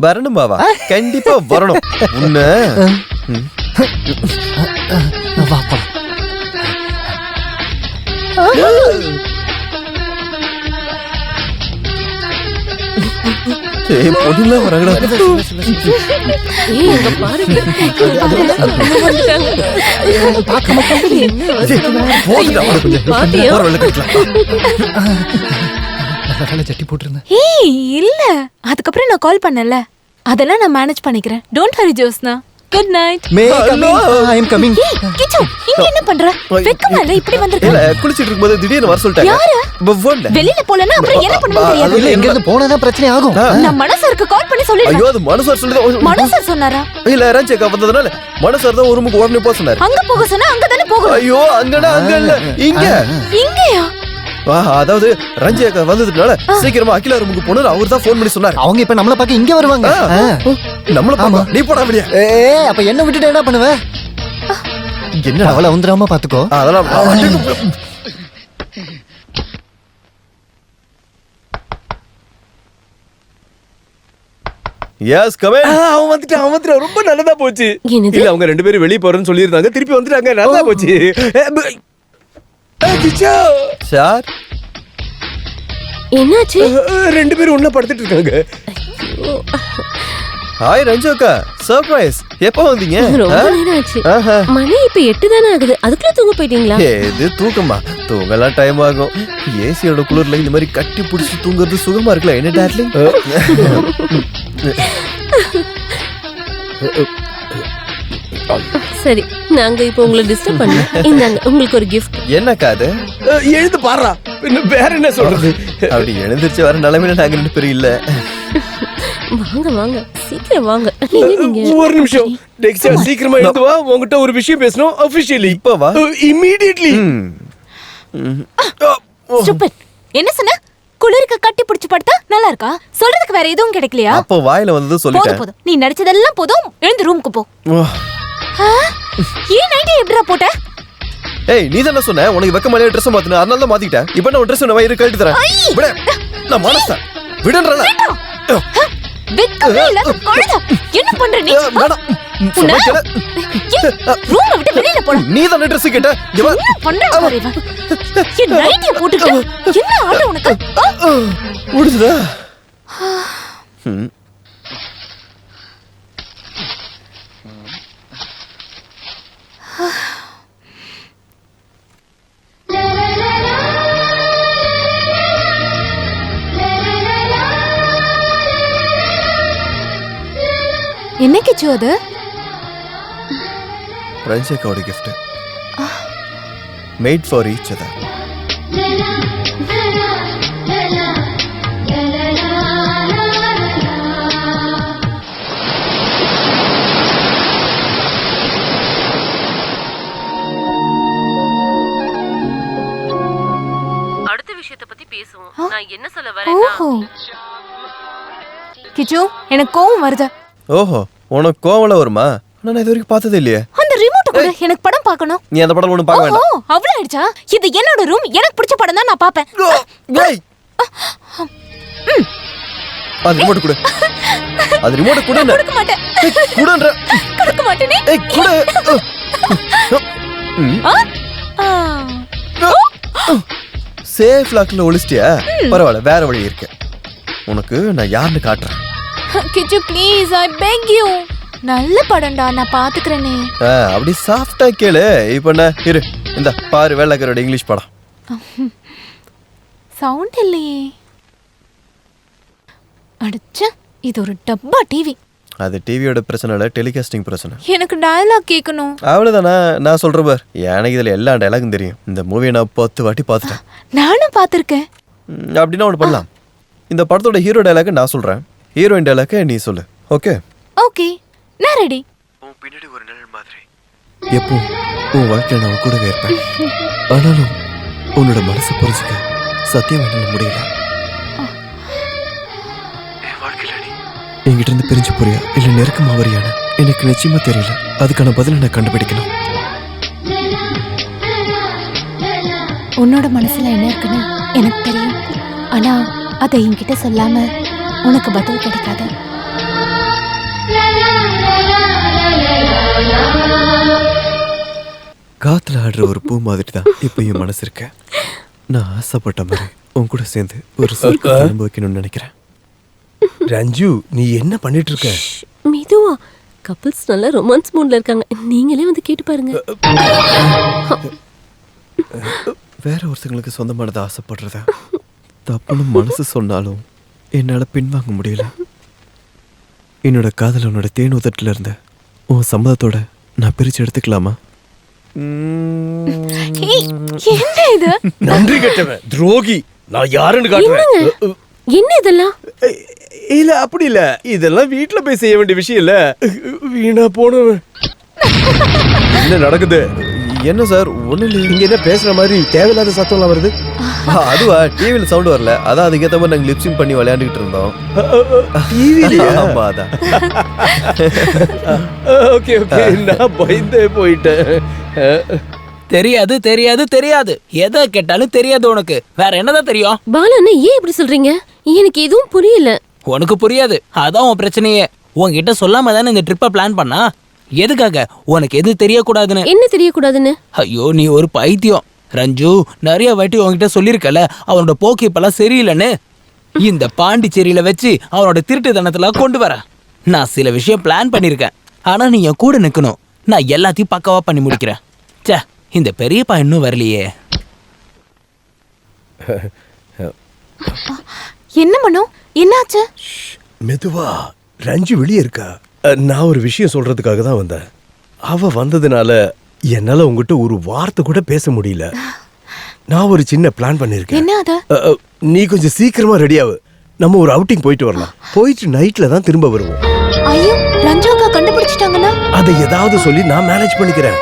வரணும் பாவா, கண்டிப்பா வரணும். உன்ன வா போலாம். பொண்ணுலாம் வராங்கடா. ஏய் அங்க பாருங்க. வந்துட்டாங்க. போதுடா, அவனை கொஞ்சம் பாத்தியா? ஒரு வெள்ளை கட்டலாம். நல்ல வேலை சட்டி போட்டிருந்தேன். ஏய் இல்ல, அதுக்கப்புறம் நான் கால் பண்ணல, அதெல்லாம் நான் மேனேஜ் பண்ணிக்கிறேன். Don't hurry Jyotsna. Good night. May coming. I am coming. Kichu, இங்க என்ன பண்ற? வெக்கமா இல்ல இப்படி வந்திருக்க? இல்ல, குளிச்சிட்டு இருக்கும்போது திடீர்னு வர சொல்லிட்டாங்க. யாரு? பவன்ல. வெளியில போலனா அப்புறம் என்ன பண்ணுன்னு தெரியாது. இல்ல, எங்க இருந்து போனாதான் பிரச்சனை ஆகும். நான் மனசருக்கு கால் பண்ணி ஐயோ, சொல்லிட்டேன். அது மனசார் சொல்லுது. மனசர் சொன்னாரா? இல்ல, ரஞ்சேக்கா வந்ததுனால மனசார் தான் ஒரு ரூமுக்கு உடனே போக சொன்னாரு. அங்க போக சொன்னா அங்க தானே போகணும். ஐயோ, அங்கடா, அங்க இல்ல, இங்க. இங்கயா? அதாவது ரஞ்சேக்கா வந்ததுனால சீக்கிரமா அகிலா ரூமுக்கு போனது அவர் தான் ஃபோன் பண்ணி சொன்னாரு. அவங்க இப்ப நம்மள பார்க்க இங்க வருவாங்க. நம்மள பாமா, நீ போடா வெளிய. அப்ப என்ன விட்டுட்டு என்ன பண்ணுவ? என்ன அவளை வந்துராம பாத்துக்கோ. அதெல்லாம் எஸ் கமே. அவன் வந்துட்டான் ரொம்ப நல்லதா போச்சு. இல்ல, அவங்க 2 பேரும் வெளிய போறேன்னு சொல்லியிருந்தாங்க, திருப்பி வந்துட்டாங்க, நல்லா போச்சு. கிச்சா சார், என்னாச்சு? 2 பேரும் ஒண்ணா படுத்துட்டு இருக்காங்க. ஹாய் ரஞ்சோக்கா, சர்ப்ரைஸ். எப்போ வந்தீங்க? ரொம்ப நேரம் ஆச்சு. ஆஹா. மணி இப்ப 8 தானே ஆகுது, அதுக்குள்ள தூங்க போயிட்டீங்களா? இது தூக்கமா? தூங்கலாம் டைம் ஆகும். ஏசியோட குளிர்ல இந்த மாதிரி கட்டி பிடிச்சி தூங்குறது சுகமா இருக்குல்ல, என்ன டார்லிங்? சரி, நாங்க இப்போ உங்களை டிஸ்டர்ப் பண்ணல. இந்தாங்க உங்களுக்கு ஒரு gift. என்னக்கா அது? எழுந்து பாடுறா, வேற என்ன சொல்றது? அப்படி எழுந்திருச்சு வர நிலைமையில நாங்க 2 பேரும் இல்ல. வாங்க வாங்க, சீக்கிரம் வாங்க. நீங்க ஒரு நிமிஷம், டெக்ஸா சீக்கிரமா எழுந்து வா, உன்கிட்ட ஒரு விஷயம் பேசணும். அபிஷியலி இப்ப வா. இமிடியட்லி. ஸ்டூபிட். என்ன சொன்ன? குளிருக்கு கட்டி பிடிச்சு படுத்தா நல்லா இருக்கா? சொல்றதுக்கு வேற எதுவும் கிடைக்கலையா? அப்போ வாயில வந்தது போதும் சொல்லிட்டேன். போதும், நீ நடிச்சதெல்லாம் போதும், எழுந்து ரூமுக்கு போ. ஏன் நைட்டி எப்படிடா போட்ட? ஏய், நீ தானே சொன்ன உனக்கு வெக்கமாலே ட்ரெஸ் மாத்துன, அதனால தான் மாத்திட்டேன். இப்போ நான் ட்ரெஸ் நான் வயிறு கழட்டி தரேன். விட, நான் மனச விடுன்றல. வெக்கமே இல்லாத கழுதை, என்ன பண்ற நீ? மேடம், உன்னை ரூமை விட்டு வெளியில போடா. நீ தானே ட்ரெஸ் கேட்ட. இங்க வா. என்ன பண்ற பாரு இவன்? என் நைட்டியை போட்டுக்கிட்டு என்ன ஆட்டம் உனக்கு? முடிஞ்சுதா? என்ன கிச்சு அது? ரஞ்சேக்காவோட gift. Made for each other. அடுத்த விஷயத்தை பத்தி பேசுவோம். நான் என்ன சொல்ல வரேன்னா, ஓஹோ கிச்சு, எனக்கு கோவம் வருது. ஓஹோ, உனக்கு கோவல வருமா? நான் இது வரைக்கும் பார்த்ததே இல்லையே. அந்த ரிமோட் கூட எனக்கு படம் பார்க்கணும். நீ அந்த படம் ஒண்ணு பார்க்க வேண்டாம். ஓ, அவ்வளவு ஆயிடுச்சா? இது என்னோட ரூம், எனக்கு பிடிச்ச படம் தான் நான் பாப்பேன். ஏய், அது ரிமோட் கொடு. அது ரிமோட் கொடு. கொடுக்க மாட்டேன். குடுன்ற. கொடுக்க மாட்டேனே. ஏய், குடு. சேஃப் லாக்ல ஒளிச்சிட்டியா? பரவாயில்ல, வேற வழி இருக்கு. உனக்கு நான் யாருன்னு காட்டுறேன். கிச்சு ப்ளீஸ், ஐ பெக் யூ. நல்ல படம்டா, நான் பாத்துக்கிறேனே. அப்படி சாஃப்டா கேளு. இப்போ என்ன இரு, இந்த பாரு வேலைக்காரோட இங்கிலீஷ் படம். சவுண்ட் இல்லையே. அடிச்ச, இது ஒரு டப்பா டிவி. அது டிவியோட பிரச்சனை இல்ல, டெலிகாஸ்டிங் பிரச்சனை. எனக்கு டயலாக் கேட்கணும். அவ்வளவுதானா? நான் சொல்றேன் பார், எனக்கு இதுல எல்லா டயலாகும் தெரியும். இந்த மூவியை நான் 10 வாட்டி பார்த்துட்டேன். நானும் பார்த்திருக்கேன். அப்படின்னா ஒன்று பண்ணலாம். இந்த படத்தோட ஹீரோ டயலாக நான் சொல்றேன், ஹீரோயின் டயலாக நீ சொல்லு. ஓகே? ஓகே, நான் ரெடி. உன் பின்னாடி ஒரு நிழல் மாதிரி எப்போ உன் வாழ்க்கையில நான் கூடவே இருப்பேன். ஆனாலும் உன்னோட மனசை புரிஞ்சுக்க சத்தியம் என்னால முடியல. என் வாழ்க்கையில நீ என்கிட்ட இருந்து பிரிஞ்சு போறியா இல்ல நெருக்கமா வரியான எனக்கு நிச்சயமா தெரியல. அதுக்கான பதிலை நான் கண்டுபிடிக்கணும். உன்னோட மனசுல என்ன இருக்குன்னு எனக்கு தெரியும். ஆனா அதை என்கிட்ட சொல்லாம உனக்கு பதில் கிடைக்காது. காத்துல ஆடுற ஒரு பூ மாதிரி தான் இப்போ என் மனசு இருக்கு. நான் ஆசைப்பட்ட மாதிரி உன் கூட சேர்ந்து ஒரு சொர்க்க அனுபவிக்கணும்னு நினைக்கிறேன். ரஞ்சு, நீ என்ன பண்ணிட்டு இருக்க? மெதுவா. கப்பிள்ஸ் நல்லா ரொமான்ஸ் மூட்ல இருக்காங்க. நீங்களே வந்து கேட்டு பாருங்க. வேற ஒருத்தங்களுக்கு சொந்தமானதை ஆசைப்படுறத தப்புன்னு மனசு சொன்னாலும் என்னால பின்வாங்க முடியல. என்னோட காதல் உன்னோட தேன் உதட்டுல இருந்த உன் சம்மதத்தோட நான் பிரிச்சு எடுத்துக்கலாமா? என்ன இது? நன்றி கெட்டவன், துரோகி. நான் யாருன்னு காட்டுறேன். என்ன இதெல்லாம்? இல்ல அப்படி இல்ல, இதெல்லாம் வீட்டுல போய் செய்ய வேண்டிய விஷயம் இல்ல. வீணா போனவன். என்ன நடக்குது? என்ன சார் ஒண்ணு இல்லையே. இங்க என்ன பேசுற மாதிரி தேவையில்லாத சத்தம்லாம் வருது? அதுவா டிவில சவுண்ட் வரல, அதான் அதுக்கேற்ற மாதிரி நாங்க லிப்சிங் பண்ணி விளையாண்டுகிட்டு இருந்தோம். ஆமா அதான். ஓகே ஓகே, நான் பயந்தே போயிட்டேன். தெரியாது தெரியாது தெரியாது, எதை கேட்டாலும் தெரியாது உனக்கு. வேற என்னதான் தெரியும்? பாலண்ணா ஏன் இப்படி சொல்றீங்க? எனக்கு எதுவும் புரியல. உனக்கு புரியாது, அதான் உன் பிரச்சனையே. உன்கிட்ட சொல்லாம தானே இந்த ட்ரிப்பை பிளான் பண்ணா. எதுக்காக? உனக்கு எது தெரியக்கூடாதுன்னு. என்ன தெரியக்கூடாதுன்னு? ஐயோ நீ ஒரு பைத்தியம் ரஞ்சு. நிறைய வாட்டி உன்கிட்ட சொல்லிருக்கல அவனோட போக்கு இப்பெல்லாம் சரியில்லைன்னு. இந்த பாண்டிச்சேரியில வச்சு அவனோட திருட்டுத்தனத்துல கொண்டு வர நான் சில விஷயம் பிளான் பண்ணிருக்கேன். ஆனா நீ என் கூட நிக்கணும். நான் எல்லாத்தையும் பக்காவா பண்ணி முடிக்கிறேன். சே, இந்த பெரியப்பா இன்னும் வரலையே. என்ன மனோ, என்னாச்சு? மெதுவா. ரஞ்சு வெளியே இருக்கா. நான் ஒரு விஷயம் சொல்றதுக்காக தான் வந்தேன். அவ வந்ததுனால என்னால உங்ககிட்ட ஒரு வார்த்தை கூட பேச முடியல. நான் ஒரு சின்ன பிளான் பண்ணிருக்கேன். என்ன அது? நீ கொஞ்சம் சீக்கிரமா ரெடி ஆகு. நம்ம ஒரு அவுட்டிங் போயிட்டு வரலாம். போயிட்டு நைட்ல தான் திரும்ப வருவோம். ஐயோ, ரஞ்சுக்கா கண்டுபிடிச்சிட்டாங்கன்னா? அதை ஏதாவது சொல்லி நான் மேனேஜ் பண்ணிக்கிறேன்.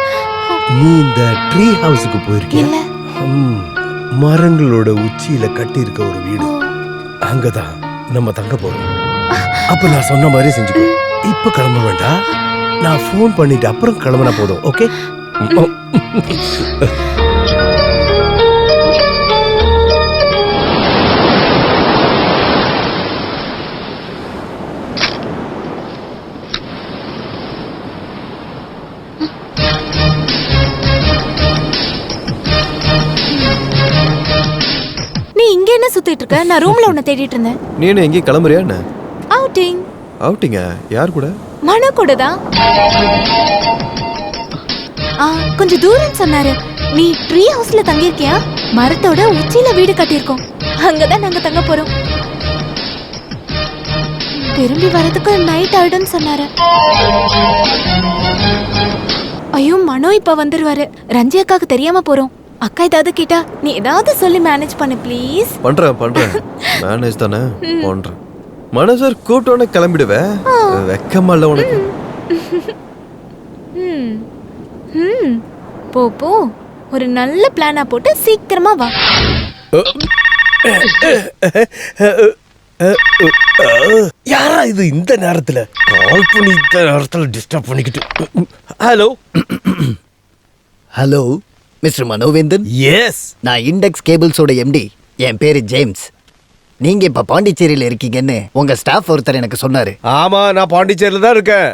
நீ இந்த ட்ரீ ஹவுஸுக்கு போயிருக்கியா? மரங்களோட உச்சியில கட்டி இருக்க ஒரு வீடு, அங்கதான் நம்ம தங்க போறோம். அப்ப நான் சொன்ன மாதிரி செஞ்சுக்கோ. இப்ப கிளம்ப வேண்டாம், நான் ஃபோன் பண்ணிட்டு அப்புறம் கிளம்பினா போதும். ஓகே? நீ இங்க என்ன சுத்திட்டு இருக்க? நான் ரூம்ல உன்னை தேடிட்டு இருந்தேன். நீ என்ன எங்கேயும் கிளம்புறியா என்ன? அவுட்டிங். அவுட்டிங்கா? யார் கூட? மனோ கூட தான். கொஞ்சம் தூரம் சொன்னாரு. நீ ட்ரீ ஹவுஸ்ல தங்கியிருக்கியா? மரத்தோட உச்சியில வீடு கட்டியிருக்கோம், அங்கதான் நாங்க தங்க போறோம். திரும்பி வரதுக்கு நைட் ஆயிடும்னு சொன்னாரு. ஐயோ மனோ இப்ப வந்துருவாரு. ரஞ்சி அக்காக்கு தெரியாம போறோம். அக்கா ஏதாவது கேட்டா நீ ஏதாவது சொல்லி மேனேஜ் பண்ணு ப்ளீஸ். பண்றேன் மேனேஜ் தானே பண்றேன். மனசர் கூட்டோன்னு கிளம்பிடுவேன். வெக்கமா இல்ல உனக்கு? போ போ, ஒரு நல்ல பிளானா போட்டு சீக்கிரமா வா. யாரா இது இந்த நேரத்துல கால் பண்ணி இந்த நேரத்துல டிஸ்டர்ப் பண்ணிக்கிட்டு? Hello hello mister Manovendhan. Yes, நான் இண்டெக்ஸ் கேபிள்ஸோட எம்டி. என் பேரு ஜேம்ஸ். நீங்க இப்ப பாண்டிச்சேரியில இருக்கீங்கன்னு உங்க ஸ்டாஃப் ஒருத்தர் எனக்கு சொன்னாரு. ஆமா, நான் பாண்டிச்சேரியில தான் இருக்கேன்.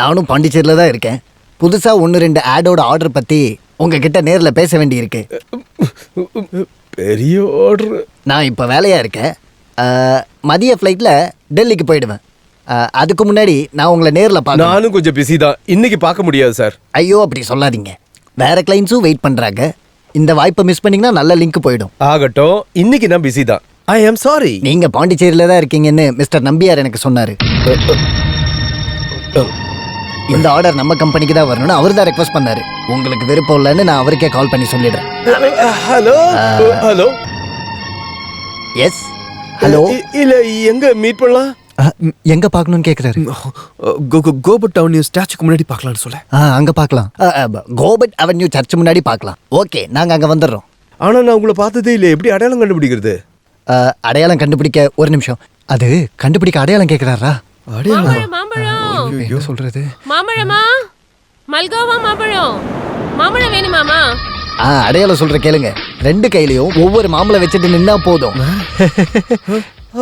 நானும் பாண்டிச்சேரியில தான் இருக்கேன். புதுசா 1-2 ஆடோட ஆர்டர் பத்தி உங்ககிட்ட நேர்ல பேச வேண்டி இருக்கு. பெரிய ஆர்டர். நான் இப்ப வேலையா இருக்கேன். மதிய ஃப்ளைட்ல டெல்லிக்கு போயிடுவேன். அதுக்கு முன்னாடி நான் உங்களை நேர்ல பார்க்க. நானும் கொஞ்சம் பிஸி தான், இன்னைக்கு பார்க்க முடியாது சார். ஐயோ அப்படி சொல்லாதீங்க, வேற கிளைண்ட்ஸும் வெயிட் பண்றாங்க. இந்த வாய்ப்பை மிஸ் பண்ணீங்கன்னா நல்ல லிங்க் போயிடும். ஆகட்டும், இன்னைக்கு நான் பிஸி தான். ஐ ஆம் சாரி. நீங்க பாண்டிச்சேரியில தான் இருக்கீங்கன்னு மிஸ்டர் நம்பியார் எனக்கு சொன்னாரு. இந்த ஆர்டர் நம்ம கம்பெனிக்கு தான் வரணும்னு அவர் தான் ரெக்வஸ்ட் பண்ணாரு. உங்களுக்கு விருப்பம் இல்லைன்னு நான் அவருக்கே கால் பண்ணி சொல்லிடுறேன். Hello hello. Yes hello. இல்ல, எங்க மீட் பண்ணலாம்? எங்க பார்க்கணும்னு கேக்குறாரு. கோபட் டவுன் ஸ்டாச்சுக்கு முன்னாடி பார்க்கலாம்னு சொல்ல. அங்க பார்க்கலாம். கோபட் அவென்யூ சர்ச் முன்னாடி பார்க்கலாம். ஓகே, நாங்க அங்க வந்துடுறோம். ஆனா நான் உங்களை பார்த்ததே இல்லை, எப்படி அடையாளம் கண்டுபிடிக்கிறது? அடையாளம் கண்டுபிடிக்க ஒரு நிமிஷம். அது கண்டுபிடிக்க அடையாளம் கேக்குறாரா? மாம்பழம். என்ன சொல்றது? மாம்பழமா? மல்கோவா மாம்பழம். மாம்பழம் வேணுமாமா? அடையாளம் சொல்ற கேளுங்க. 2 கையிலயும் ஒவ்வொரு மாம்பழம் வச்சுட்டு நின்னா போதும்.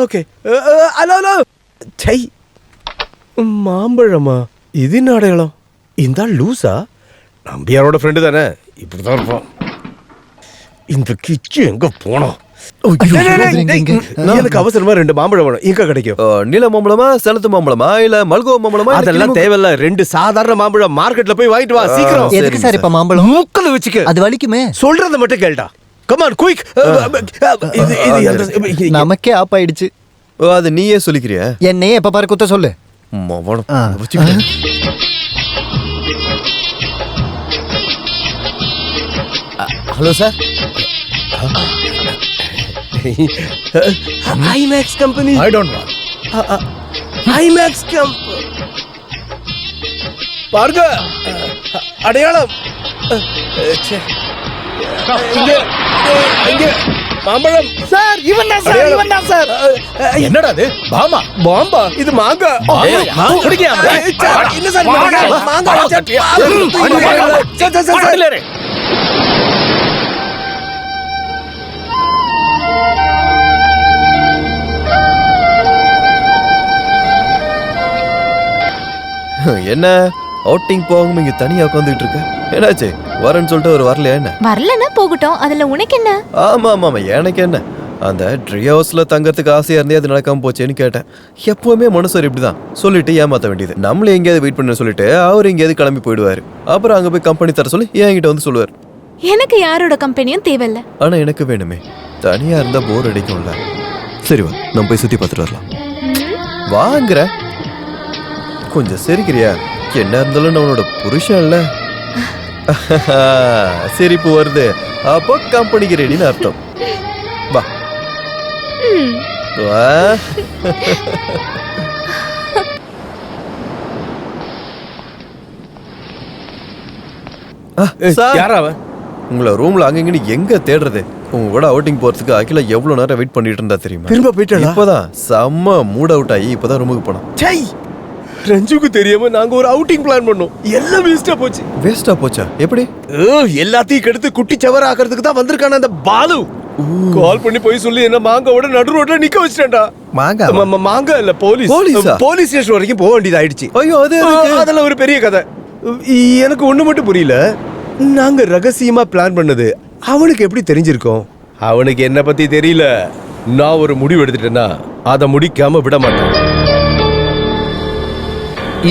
ஓகே. Hello hello. சை, மாம்பழமா? இது என்ன அடையாளம்? இந்த லூசா? நம்பியாரோட ஃப்ரெண்டு தானே, இப்படிதான் இருப்பான். இந்த கிச்சு எங்க போனோம்? எனக்கு அவசரமா 2 மாம்பழம் வேணும். எங்க கிடைக்கும்? நீல மாம்பழமா, சேலத்து மாம்பழமா, இல்ல மல்கோவா மாம்பழமா? அதெல்லாம் தேவையில்ல. 2 சாதாரண மாம்பழம் மார்க்கெட்ல போய் வாங்கிட்டு வா சீக்கிரம். எதுக்கு சார் இப்ப மாம்பழம்? மூக்கல வச்சுக்க. அது வலிக்குமே. சொல்றத மட்டும் கேளுடா. Come on quick. நமக்கே ஆப் ஆயிடுச்சு. அது நீயே சொல்லிக்கிறியா? என்னையே எப்ப பாரு குத்த சொல்லு. Hello sir. IMAX company. I don't know. IMAX பாருங்க அடையாளம். இங்க மாம்பழம் சார். இவன் தான் சார். என்னடா அது? பாமா பாம்பா? இது மாங்கா. என்ன சார் மாங்கா? என்ன அவுட்டிங் போகாம இங்க தனியா உட்காந்துட்டு இருக்க? என்னாச்சு? வரேன்னு சொல்லிட்டு ஒரு வரலையா என்ன? வரலன்னா போகட்டும், அதுல உனக்கு என்ன? ஆமா ஆமா ஆமா, எனக்கு என்ன? அந்த ட்ரீ ஹவுஸ்ல தங்கறதுக்கு ஆசையா இருந்தே அது நடக்காம போச்சேன்னு கேட்டேன். எப்பவுமே மனுஷர் இப்படிதான் சொல்லிட்டு ஏமாத்த வேண்டியது. நம்மள எங்கேயாவது வெயிட் பண்ண சொல்லிட்டு அவர் எங்கேயாவது கிளம்பி போயிடுவாரு. அப்புறம் அங்க போய் கம்பெனி தர சொல்லி என்கிட்ட வந்து சொல்லுவார். எனக்கு யாரோட கம்பெனியும் தேவையில்ல. ஆனா எனக்கு வேணுமே. தனியா இருந்தா போர் அடிக்கும்ல. சரி வா, நம்ம போய் சுத்தி பார்த்துட்டு வரலாம். வாங்குற கொஞ்சம் சிரிக்கிறியா? என்ன இருந்தாலும் நம்மளோட புருஷன் இல்ல. சிரிப்பு வருது, அப்போ கம்பெனிக்கு ரெடின்னு அர்த்தம். வா வா. யாரா அவன்? உங்களை ரூம்ல அங்கங்க எங்க தேடுறது? உங்க கூட அவுட்டிங் போறதுக்கு அகிலா எவ்வளவு நேரம் வெயிட் பண்ணிட்டு இருந்தா தெரியுமா? திரும்ப போயிட்டா? இப்பதான் செம்ம மூட் அவுட் ஆகி இப்பதான் ரூமுக்கு போனோம். சை, ரஞ்சுக்கு தெரியாம நாங்க ஒரு அவுட்டிங் பிளான் பண்ணோம். எல்லாம் வேஸ்டா போச்சு. வேஸ்டா போச்சா? எப்படி? எல்லாத்தையும் கெடுத்து குட்டி சவர ஆக்கிறதுக்கு தான் வந்திருக்கான அந்த பாலு. கால் பண்ணி போய் சொல்லி என்ன மாங்காவோட நடு ரோட்ல நிக்க வச்சிட்டேன்டா. மாங்கா இல்ல, போலீஸ் ஸ்டேஷன் வரைக்கும் போக வேண்டியது ஆயிடுச்சு. ஐயோ, அதெல்லாம் ஒரு பெரிய கதை. எனக்கு ஒண்ணு மட்டும் புரியல. நாங்க ரகசியமா பிளான் பண்ணது அவனுக்கு எப்படி தெரிஞ்சிருக்கோம்? அவனுக்கு என்ன பத்தி தெரியல. நான் ஒரு முடிவு எடுத்துட்டேன்னா அதை முடிக்காம விட மாட்டேன்.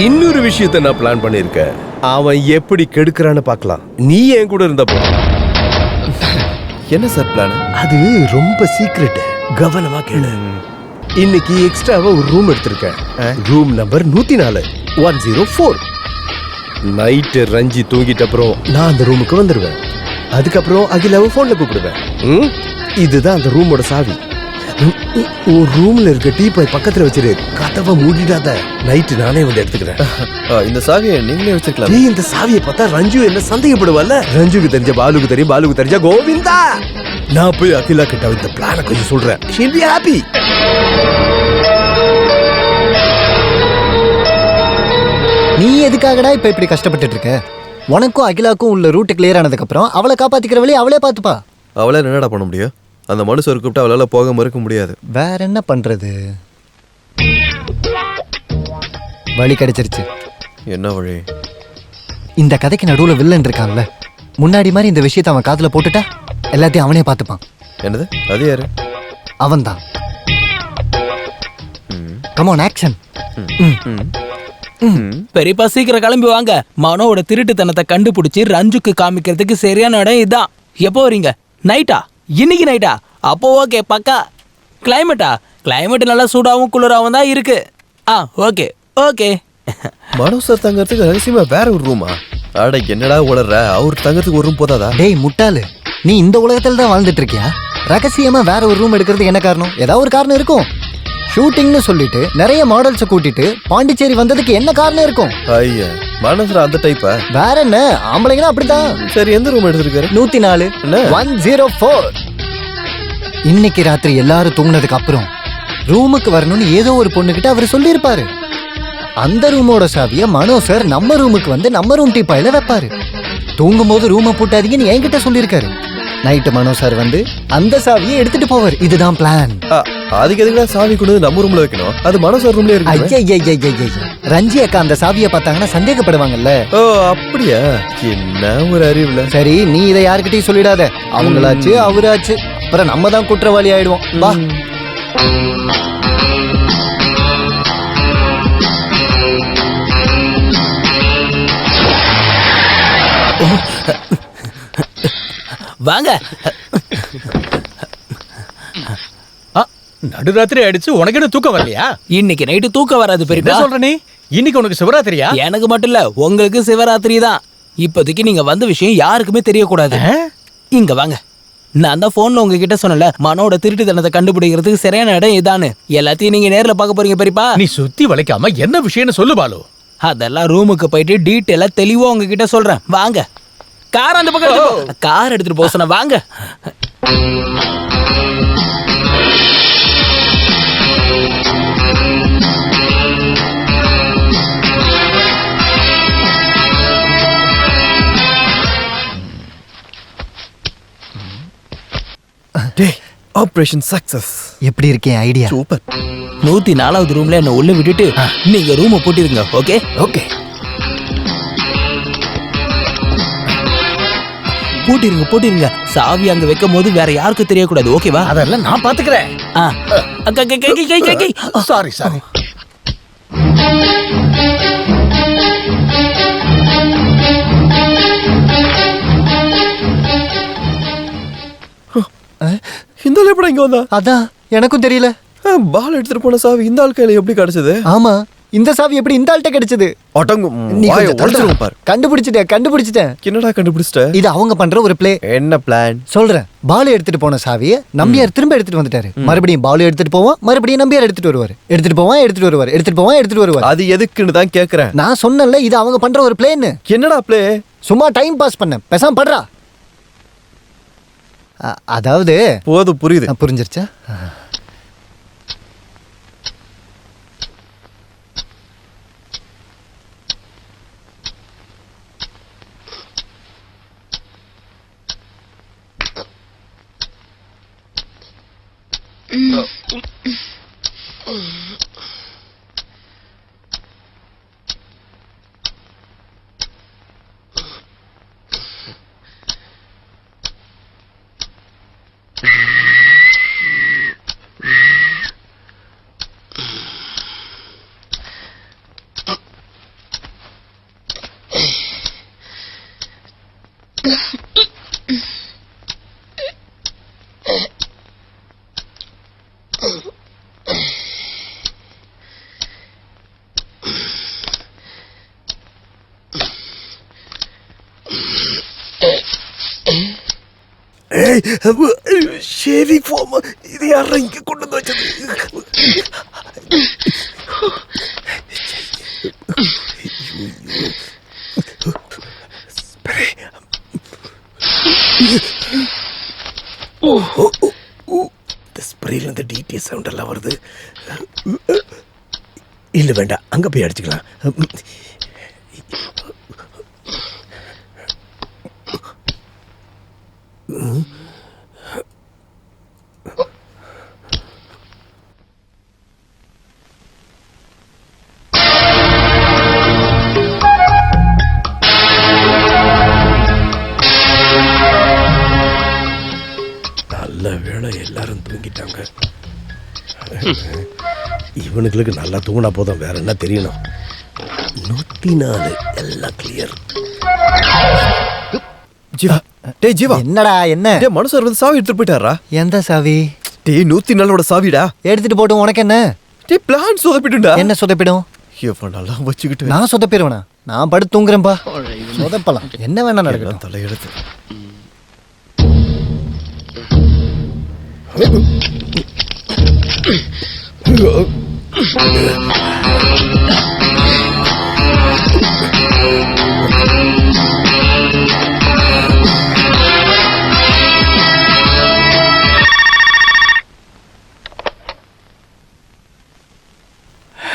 இன்னொரு விஷயத்தை நான் பிளான் பண்ணிருக்கேன். அவன் எப்படி கெடுக்கிறான்னு பார்க்கலாம். நீ என் கூட இருந்த போ. என்ன சார் பிளான்? அது ரொம்ப சீக்ரெட். கவனமா கேளு. இன்னைக்கு எக்ஸ்ட்ராவா ஒரு ரூம் எடுத்திருக்கேன். Room number 104 104. நைட்டு ரஞ்சி தூங்கிட்ட அப்புறம் நான் அந்த ரூமுக்கு வந்துருவேன். அதுக்கப்புறம் அகிலாவை போன்ல கூப்பிடுவேன். இதுதான் அந்த ரூமோட சாவி. ஒரு ரூம்ல இருக்க டீபாய் பக்கத்துல வச்சிரு. கதவை மூடிடாத. நைட்டு நானே வந்து எடுத்துக்கிறேன். இந்த சாவியை நீங்களே வச்சிருக்கலாம். நீ இந்த சாவியை பார்த்தா ரஞ்சு என்ன சந்தேகப்படுவல்ல? ரஞ்சுக்கு தெரிஞ்ச பாலுக்கு தெரியும், பாலுக்கு தெரிஞ்ச கோவிந்தா. நான் போய் அகிலா கிட்ட இந்த பிளான கொஞ்சம் சொல்றேன். She'll be happy. நீ எதுக்காகடா இப்ப இப்படி கஷ்டப்பட்டுட்டு இருக்க? உனக்கும் அகிலாக்கும் உள்ள ரூட் கிளியர் ஆனதுக்கு அப்புறம் அவளை காப்பாத்திக்கிற வழி அவளே பாத்துப்பா. அவளை என்னடா பண்ண முடியும்? அந்த மனுஷர் கூப்பிட்டு அவளால போக மறுக்க முடியாது. வேற என்ன பண்றது? வழி கிடைச்சிருச்சு. என்ன வழி? இந்த கதைக்கு நடுவுல வில்லன் இருக்கான்ல, முன்னாடி மாதிரி இந்த விஷயத்தை அவன் காதுல போட்டுட்டா எல்லாத்தையும் அவனே பார்த்துப்பான். என்னது? அது யாரு? அவன்தான். Come on, action. பெரியப்பா சீக்கிரம் கிளம்பி வாங்க. மனோவோட திருட்டுத்தனத்தை கண்டுபிடிச்சு ரஞ்சுக்கு காமிக்கிறதுக்கு சரியான இடம் இதான். எப்போ வரீங்க? நைட்டா? இன்னைக்கு நைட்டா? அப்போ ஓகே, பக்கா. கிளைமேட்டா? கிளைமேட் நல்லா சூடாகவும் குளிராகவும் தான் இருக்கு. Okay okay. மனோ சார் தங்கறதுக்கு ரகசியமா வேற ஒரு ரூமா? அட என்னடா உளற? அவர் தங்கறதுக்கு ஒரு ரூம் போதாதா? டேய் முட்டாளு, நீ இந்த உலகத்துல தான் வாழ்ந்துட்டு இருக்கியா? ரகசியமா வேற ஒரு ரூம் எடுக்கிறதுக்கு என்ன காரணம்? ஏதாவது ஒரு காரணம் இருக்கும். ஷூட்டிங்னு சொல்லிட்டு நிறைய மாடல்ஸை கூட்டிட்டு பாண்டிச்சேரி வந்ததுக்கு என்ன காரணம் இருக்கும்? ஐயா, மனசுல அந்த டைப்பா? வேற என்ன, ஆம்பளைங்கன்னா அப்படிதான். சரி, எந்த ரூம் எடுத்திருக்காரு? 104 104. இன்னைக்கு ராத்திரி எல்லாரும் தூங்குனதுக்கு அப்புறம் ரூமுக்கு வரணும்னு ஏதோ ஒரு பொண்ணுகிட்ட அவர் சொல்லியிருப்பாரு. அந்த ரூமோட சாவிய மனோ சார் நம்ம ரூமுக்கு வந்து நம்ம ரூம் டீப்பாயில வைப்பாரு. தூங்கும் போது ரூமை பூட்டாதீங்கன்னு என்கிட்ட சொல்லியிருக்காரு. நைட்டு மனோ சார் வந்து அந்த சாவியை எடுத்துட்டு போவார். இதுதான் பிளான். அதுக்கு எதுக்குடா சாவி கொண்டு வந்து நம்ம ரூம்ல வைக்கணும்? அது மனோசர் ரூம்ல இருக்கு. ஐயா ரஞ்சி அக்கா அந்த சாவியை பார்த்தாங்கன்னா சந்தேகப்படுவாங்கல்ல. ஓ அப்படியா? என்ன ஒரு அறிவுல. சரி நீ இதை யாருக்கிட்டையும் சொல்லிடாத. அவங்களாச்சு அவராச்சு அப்புறம் நம்ம தான் குற்றவாளி ஆயிடுவோம். வா. வாங்க. நடுராத்திரி ஆயிடுச்சு, உனக்கு என்ன தூக்கம் வரலையா? இன்னைக்கு நைட்டு தூக்கம் வராது பெரியப்பா. என்ன சொல்ற நீ? இன்னைக்கு உனக்கு சிவராத்திரியா? எனக்கு மட்டும் இல்ல, உங்களுக்கு சிவராத்திரி தான். இப்போதைக்கு நீங்க வந்த விஷயம் யாருக்குமே தெரியக்கூடாது. இங்க வாங்க. நான் தான் போன்ல உங்ககிட்ட சொன்னல, மனோட திருட்டுத்தனத்தை கண்டுபிடிக்கிறதுக்கு சரியான இடம் இதான்னு. எல்லாத்தையும் நீங்க நேர்ல பார்க்க போறீங்க பெரியப்பா. நீ சுத்தி வளைக்காம என்ன விஷயம்னு சொல்லு பாலு. அதெல்லாம் ரூமுக்கு போயிட்டு டீட்டெயிலா தெளிவா உங்ககிட்ட சொல்றேன். வாங்க. கார் அந்த பக்கம், கார் எடுத்துட்டு போக சொன்ன. வாங்க. Operation success. எப்படி இருக்கேன் ஐடியா? சூப்பர். 104வது ரூம்ல என்ன உள்ள விட்டுட்டு நீங்க ரூமை பூட்டிருங்க. Okay okay. பூட்டிருங்க. சாவி அங்க வைக்கும் போது வேற யாருக்கும் தெரியக்கூடாது. ஓகேவா? அதெல்லாம் நான் பாத்துக்கிறேன். சாரி. இந்த ஆள் எப்படி இங்க வந்தா? அதான் எனக்கும் தெரியல. பால் எடுத்துட்டு போன சாவி இந்த ஆள் கையில எப்படி கிடைச்சது? ஆமா, இந்த சாவி எப்படி இந்த ஆள்கிட்ட கிடைச்சது? நீ பாரு. கண்டுபிடிச்சிட்டேன். என்னடா கண்டுபிடிச்சிட்ட? இது அவங்க பண்ற ஒரு பிளே. என்ன பிளான்? சொல்றேன். பால் எடுத்துட்டு போன சாவியை நம்பியார் திரும்ப எடுத்துட்டு வந்துட்டாரு. மறுபடியும் பால் எடுத்துட்டு போவோம், மறுபடியும் நம்பியார் எடுத்துட்டு வருவாரு. எடுத்துட்டு வருவாரு. அது எதுக்குன்னு தான் கேக்குறேன். நான் சொன்னேன்ல, இது அவங்க பண்ற ஒரு பிளேன்னு. என்னடா பிளே? சும்மா டைம் பாஸ் பண்ண. பேசாம படுறா. அதாவது போதும், புரியுது. புரிஞ்சிருச்சா? Shaving foam. இது யாரா இங்க கொண்டு வந்து வச்சது? இந்த ஸ்ப்ரேல இருந்து டிடிஎஸ் சவுண்ட் எல்லாம் வருது. இல்ல வேண்டாம், அங்க போய் அடிச்சுக்கலாம். நல்ல வேளை எல்லாரும் தூங்கிட்டாங்க. இவனுங்களுக்கு நல்லா தூங்கினா போதும், வேற என்ன தெரியணும். 104 எல்லாம் கிளியர். ஜீவா, டேய் ஜீவா. என்னடா என்ன? டேய் மனோசர் வந்து சாவி எடுத்துட்டு போயிட்டாரா? எந்த சாவி? டேய் 104ஓட சாவிடா. எடுத்துட்டு போட்டும், உனக்கு என்ன? டேய் பிளான் சொதப்பிட்டுடா. என்ன சொதப்பிடும்? இவனெல்லாம் வச்சுக்கிட்டு நான் சொதப்பிடுவேனா? நான் படுத்து தூங்குறேன்பா. சொதப்பலாம், என்ன வேணா நடக்கட்டும். தலையெடுத்து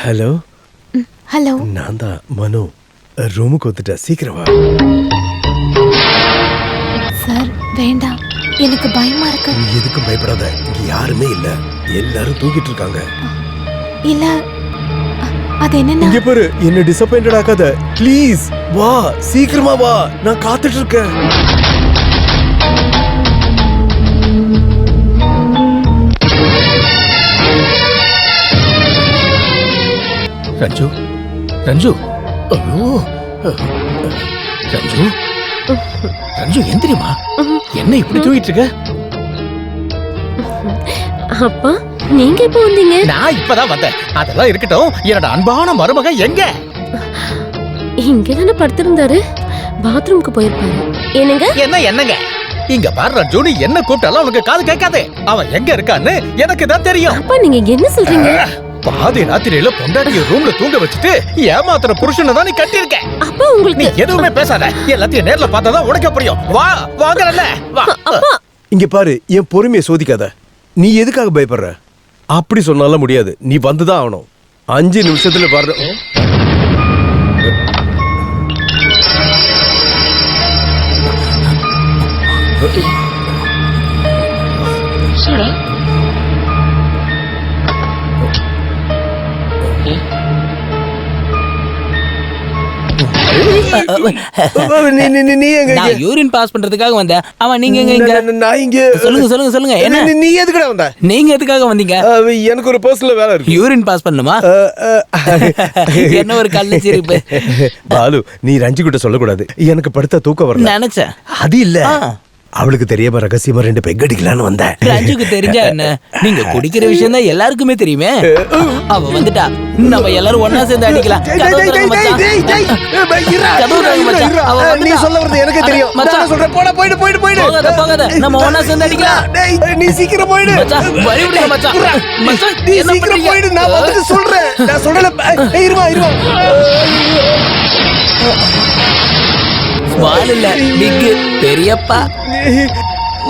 ஹலோ. ஹலோ. நான் தான் மனு. ரூமுக்கு வந்துட்டேன், சீக்கிரம் வா. சார் வேண்டாம், எனக்கு பயமா இருக்கு. நீ எதுக்கும் பயப்படாத, இங்க யாருமே இல்ல, எல்லாரும் தூங்கிட்டு இருக்காங்க. இல்ல அது என்னன்னா, இங்க பாரு, என்ன டிசப்பாயிண்டட் ஆகாத ப்ளீஸ். வா, சீக்கிரமா வா, நான் காத்துட்டு இருக்கேன். ரஞ்சு, ரஞ்சு, ஐயோ, ரஞ்சு, ரஞ்சு எந்திரிமா. என்ன இப்படி தூங்கிட்டு இருக்க? அப்பா நீங்க எப்போ வந்தீங்க? நான் இப்பதான் வந்தேன். அதெல்லாம் இருக்கட்டும், என்னோட அன்பான மருமகன் எங்க? இங்கதானே படுத்திருந்தாரு, பாத்ரூம்க்கு போயிருப்பாரு. என்னங்க? என்னங்க இங்க பாரு ரஞ்சு, நீ என்ன கூப்பிட்டாலும் உனக்கு காது கேட்காதே. அவன் எங்க இருக்கான்னு எனக்கு தான் தெரியும். அப்பா நீங்க என்ன சொல்றீங்க? பாதி ராத்திரியில பொண்டாட்டிய ரூம்ல தூங்க வச்சுட்டு ஏமாத்துற புருஷனை தான் நீ கட்டியிருக்க. அப்பா உங்களுக்கு நீ எதுவுமே பேசாத, எல்லாத்தையும் நேர்ல பார்த்தாதான் உனக்கு புரியும். வா, வாங்கறல்ல வா. இங்க பாரு, என் பொறுமையை சோதிக்காத. நீ எதுக்காக பயப்படுற? அப்படி சொன்னாலும் முடியாது, நீ வந்துதான் ஆகணும். 5 நிமிஷத்துல வர்ற. நான் யூரின் பாஸ் பண்றதுக்காக வந்தேன். அவன் நீங்க எங்க? நான் இங்க. சொல்லுங்க என்ன? நீ எதுக்குடா வந்த? நீங்க எதுக்காக வந்தீங்க? எனக்கு ஒரு பர்சனல் வேலை இருக்கு. யூரின் பாஸ் பண்ணுமா? என்ன ஒரு கள்ள சிரிப்பு. பாலு, நீ ரஞ்சி கிட்ட சொல்லக்கூடாது, எனக்கு படுத்த தூக்கம் வரல. நினைச்சேன். அது இல்ல, அவளுக்கு தெரியாம ரகசியமா 2 பெக் அடிக்கலான்னு வந்தேன். ரஞ்சுக்கு தெரிஞ்சா என்ன? நீங்க குடிக்கிற விஷயம் தான் எல்லாருக்குமே தெரியுமே. அவ வந்துட்டா, நம்ம எல்லாரும் ஒண்ணா சேர்ந்து அடிக்கலாம். நீ சொல்ல வரது எனக்கு தெரியும். நான் சொல்றேன், போடா, போயிடு. போகாத, நம்ம ஒண்ணா சேர்ந்து அடிக்கலாம். நீ சீக்கிரம் போயிடு. வழி விடுங்க மச்சான். நீ சீக்கிரம் போயிடு, நான் வந்துட்டு சொல்றேன். நான் சொல்லல, இருமா. வாலில்ல பிக் பெரியப்பா.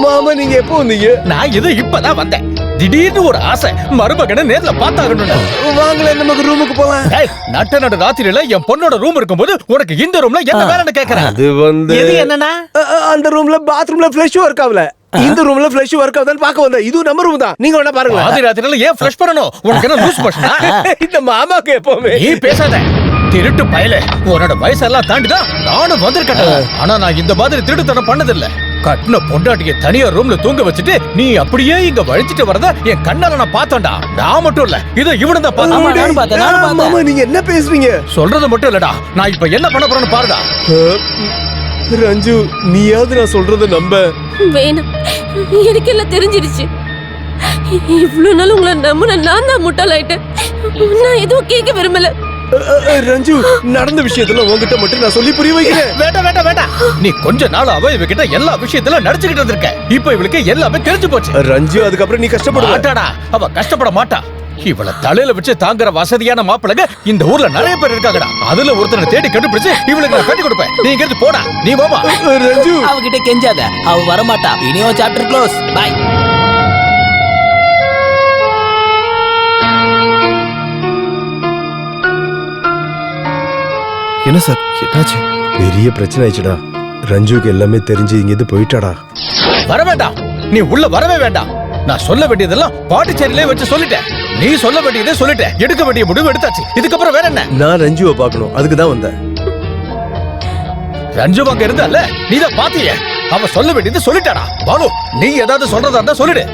மாமா, நீங்க எப்போ வந்தீங்க? நான் இது இப்பதான் வந்தேன். திடீர்னு ஒரு ஆசை, மருமகனை நேர்ல பார்த்தாகணும்னு. வாங்கல, நமக்கு ரூமுக்கு போலாம். நட்ட ராத்திரியில என் பொண்ணோட ரூம் இருக்கும்போது உனக்கு இந்த ரூம்ல என்ன வேலைன்னு கேக்குறேன். அது வந்து எது என்னன்னா, அந்த ரூம்ல பாத்ரூம்ல ஃப்ளஷ் ஒர்க் ஆகல. இந்த ரூம்ல ஃப்ளஷ் ஒர்க் ஆகுதான்னு பார்க்க வந்தேன். இது நம்ம ரூம் தான், நீங்க வேணா பாருங்க. ஆதி ராத்திரியில ஏன் ஃப்ளஷ் பண்ணணும்? உனக்கு என்ன லூஸ் மோஷனா? இந்த மாமாக்கு எப்பவுமே. நீ பேசாத திருட்டு பயலே. உன்னோட வயசெல்லாம் தாண்டிதான் நானும் வந்திருக்கேன். ஆனா நான் இந்த மாதிரி திருட்டுத்தனம் பண்ணதில்ல. கட்டின பொண்டாட்டிய தனியா ரூம்ல தூங்க வச்சுட்டு நீ அப்படியே இங்க வழிச்சிட்டு வரத என் கண்ணால நான் பார்த்தேன்டா. நான் மட்டும் இல்ல, இதை இவனும் தான் பார்த்தேன். மாமா, நீங்க என்ன பேசுறீங்க? சொல்றது மட்டும் இல்லடா, நான் இப்ப என்ன பண்ண போறேன்னு பாருடா. ரஞ்சு, நீயாவது நான் சொல்றத நம்ப. வேணாம், எனக்கு எல்லாம் தெரிஞ்சிருச்சு. இவ்வளவு நாள் உங்களை நம்பின நான் தான் முட்டாளாயிட்டேன். நான் எதுவும் கேட்க விரும்பல. ரஞ்சு, நடந்த விஷயத்துல உங்ககிட்ட மட்டும் நான் சொல்லி புரிய வைக்கிறேன். வேண்டாம். நீ கொஞ்ச நாள் அவ இவகிட்ட எல்லா விஷயத்துல நடிச்சுக்கிட்டு இருக்க. இப்ப இவளுக்கு எல்லாமே தெரிஞ்சு போச்சு. ரஞ்சு, அதுக்கப்புறம் நீ கஷ்டப்பட. அவ கஷ்டப்பட மாட்டா. இவள தலையில வச்சு தாங்குற வசதியான மாப்பிள்ளைங்க இந்த ஊர்ல நிறைய பேர் இருக்காங்கடா. அதுல ஒருத்தனை தேடி கண்டுபிடிச்சு இவளுக்கு நான் கட்டி கொடுப்பேன். நீ இங்க இருந்து போடா, நீ வாமா. ரஞ்சு, அவகிட்ட கெஞ்சாத, அவ வரமாட்டா. இனியோ சாப்டர் க்ளோஸ். பை. என்ன சார், என்னாச்சு? பெரிய பிரச்சனை ஆயிடுச்சுடா. ரஞ்சுக்கு எல்லாமே தெரிஞ்சு இங்கிருந்து போயிட்டாடா. வர வேண்டாம், நீ உள்ள வரவே வேண்டாம். நான் சொல்ல வேண்டியதெல்லாம் பாண்டிச்சேரியிலே வச்சு சொல்லிட்டேன். நீ சொல்ல வேண்டியதே சொல்லிட்ட. எடுக்க வேண்டிய முடிவு எடுத்தாச்சு. இதுக்கப்புறம் வேற என்ன? நான் ரஞ்சுவை பார்க்கணும், அதுக்கு தான் வந்தேன். ரஞ்சு அங்க இருந்தால நீதான் பாத்தியே. அவ சொல்ல வேண்டியது சொல்லிட்டாடா. பாலு, நீ ஏதாவது சொல்றதா இருந்தா சொல்லிடு.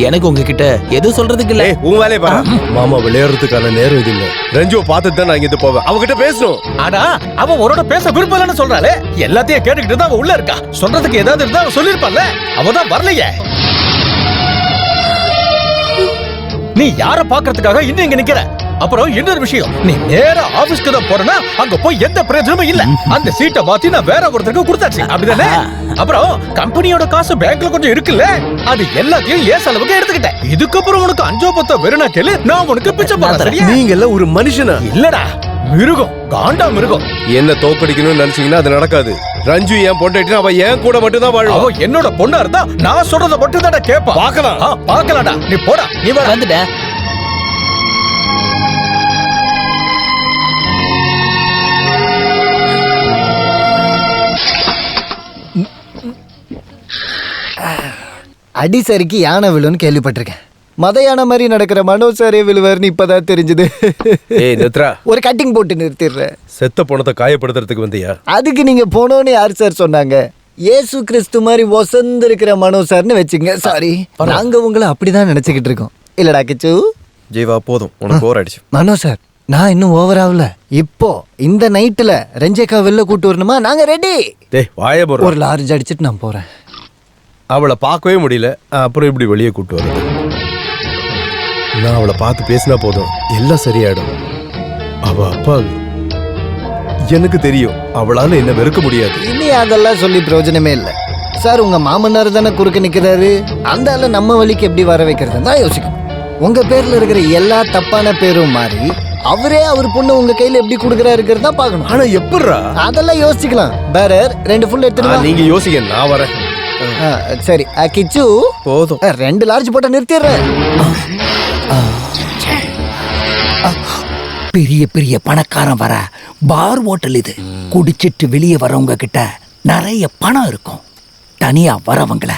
எனக்கு உங்ககிட்ட எது சொல்றதுக்கு இல்ல. உன் வேலையை பாரு. மாமா, விளையாடுறதுக்கான நேரம் இது இல்ல. ரஞ்சுவை பார்த்துட்டு தான் நான் இங்க போவேன். அவகிட்ட பேசணும். ஆனா அவ உன்னோட பேச விருப்பம் இல்லைன்னு சொல்றாளே. எல்லாத்தையும் கேட்டுக்கிட்டு தான் அவ உள்ள இருக்கா. சொல்றதுக்கு ஏதாவது இருந்தா அவ சொல்லிருப்பால. அவதான் வரலையே. நீ யார பாக்குறதுக்காக இன்னும் இங்க நிக்கிற? அப்புறம் இன்னொரு விஷயம், நீ நேரா ஆபீஸ்க்கு தான் போறனா அங்க போய் எந்த பிரயோஜனமும் இல்ல. அந்த சீட்டை மாத்தி நான் வேற ஒருத்தருக்கு கொடுத்தாச்சு, அப்படிதானே? அப்புறம் கம்பெனியோட காசு பேங்க்ல கொஞ்சம் இருக்குல்ல, அது எல்லாத்தையும் ஏன் செலவுக்கு எடுத்துக்கிட்டேன். இதுக்கப்புறம் உனக்கு 5 வெறுனா கேளு, நான் உனக்கு பிச்சை போடுறேன். நீங்க எல்லாம் ஒரு மனுஷனா? இல்லடா, மிருகம், காண்டா மிருகம். என்ன தோக்கடிக்கணும்னு நினைச்சீங்கன்னா அது நடக்காது. ரஞ்சு ஏன் பொண்டாட்டினா அவ ஏன் கூட மட்டும் தான் வாழுவா. அவ என்னோட பொண்ணா இருந்தா நான் சொல்றத மட்டும் தான் கேப்பா. பார்க்கலாம்டா. நீ போடா, நீ வா. வந்துட்ட. அடிசரிக்கு யானை விழுன்னு கேள்விப்பட்டிருக்கேன். மத யானை மாதிரி நடக்கிற மனோஜ் சாரே விழுவார்னு இப்பதான் தெரிஞ்சது. ஏய் நித்ரா, ஒரு கட்டிங் போட்டு நிறுத்திடுறேன். செத்த பணத்தை காயப்படுத்துறதுக்கு வந்தியா? அதுக்கு நீங்க போனோன்னு யார் சார் சொன்னாங்க? ஏசு கிறிஸ்து மாதிரி வசந்து இருக்கிற மனோஜ் சார்னு வச்சுங்க. சாரி, நாங்க உங்களை அப்படிதான் நினைச்சுக்கிட்டு இருக்கோம். இல்லடா கிச்சு? ஜீவா போதும், உனக்கு ஓவர் அடிச்சு. மனோஜ் சார், நான் இன்னும் ஓவர் ஆகல. இப்போ இந்த நைட்ல ரஞ்சேக்கா வெளில கூட்டு வரணுமா? நாங்க ரெடி. டேய் வாய போற. ஒரு லார்ஜ் அடிச்சிட்டு நான் போறேன். அவளை பார்க்கவே முடியல, அப்புறம் இப்படி வெளியே கூட்டு வருது. நான் அவளை பார்த்து பேசினா போதும், எல்லாம் சரியாயிடும். அவ அப்பா எனக்கு தெரியும், அவளால என்ன வெறுக்க முடியாது. இனி அதெல்லாம் சொல்லி பிரயோஜனமே இல்லை சார். உங்க மாமனார் தானே குறுக்க நிக்கிறாரு. அந்த ஆள நம்ம வழிக்கு எப்படி வர வைக்கிறது தான் யோசிக்கணும். உங்க பேர்ல இருக்கிற எல்லா தப்பான பேரும் மாறி அவரே அவர் பொண்ணு உங்க கையில எப்படி கொடுக்கறாருங்கிறத தான் பார்க்கணும். ஆனா எப்படிரா? அதெல்லாம் யோசிக்கலாம். பேரர் 2 ஃபுல் எடுத்துட்டு நீங்க யோசிங்க, நான் வரேன். சரி கிச்சு, போதும். 2 லார்ஜ் போட்ட நிறுத்திடுறேன். பெரிய பெரிய பணக்காரன் வர பார் ஹோட்டல் இது. குடிச்சிட்டு வெளியே வரவங்க கிட்ட நிறைய பணம் இருக்கும். தனியா வரவங்கள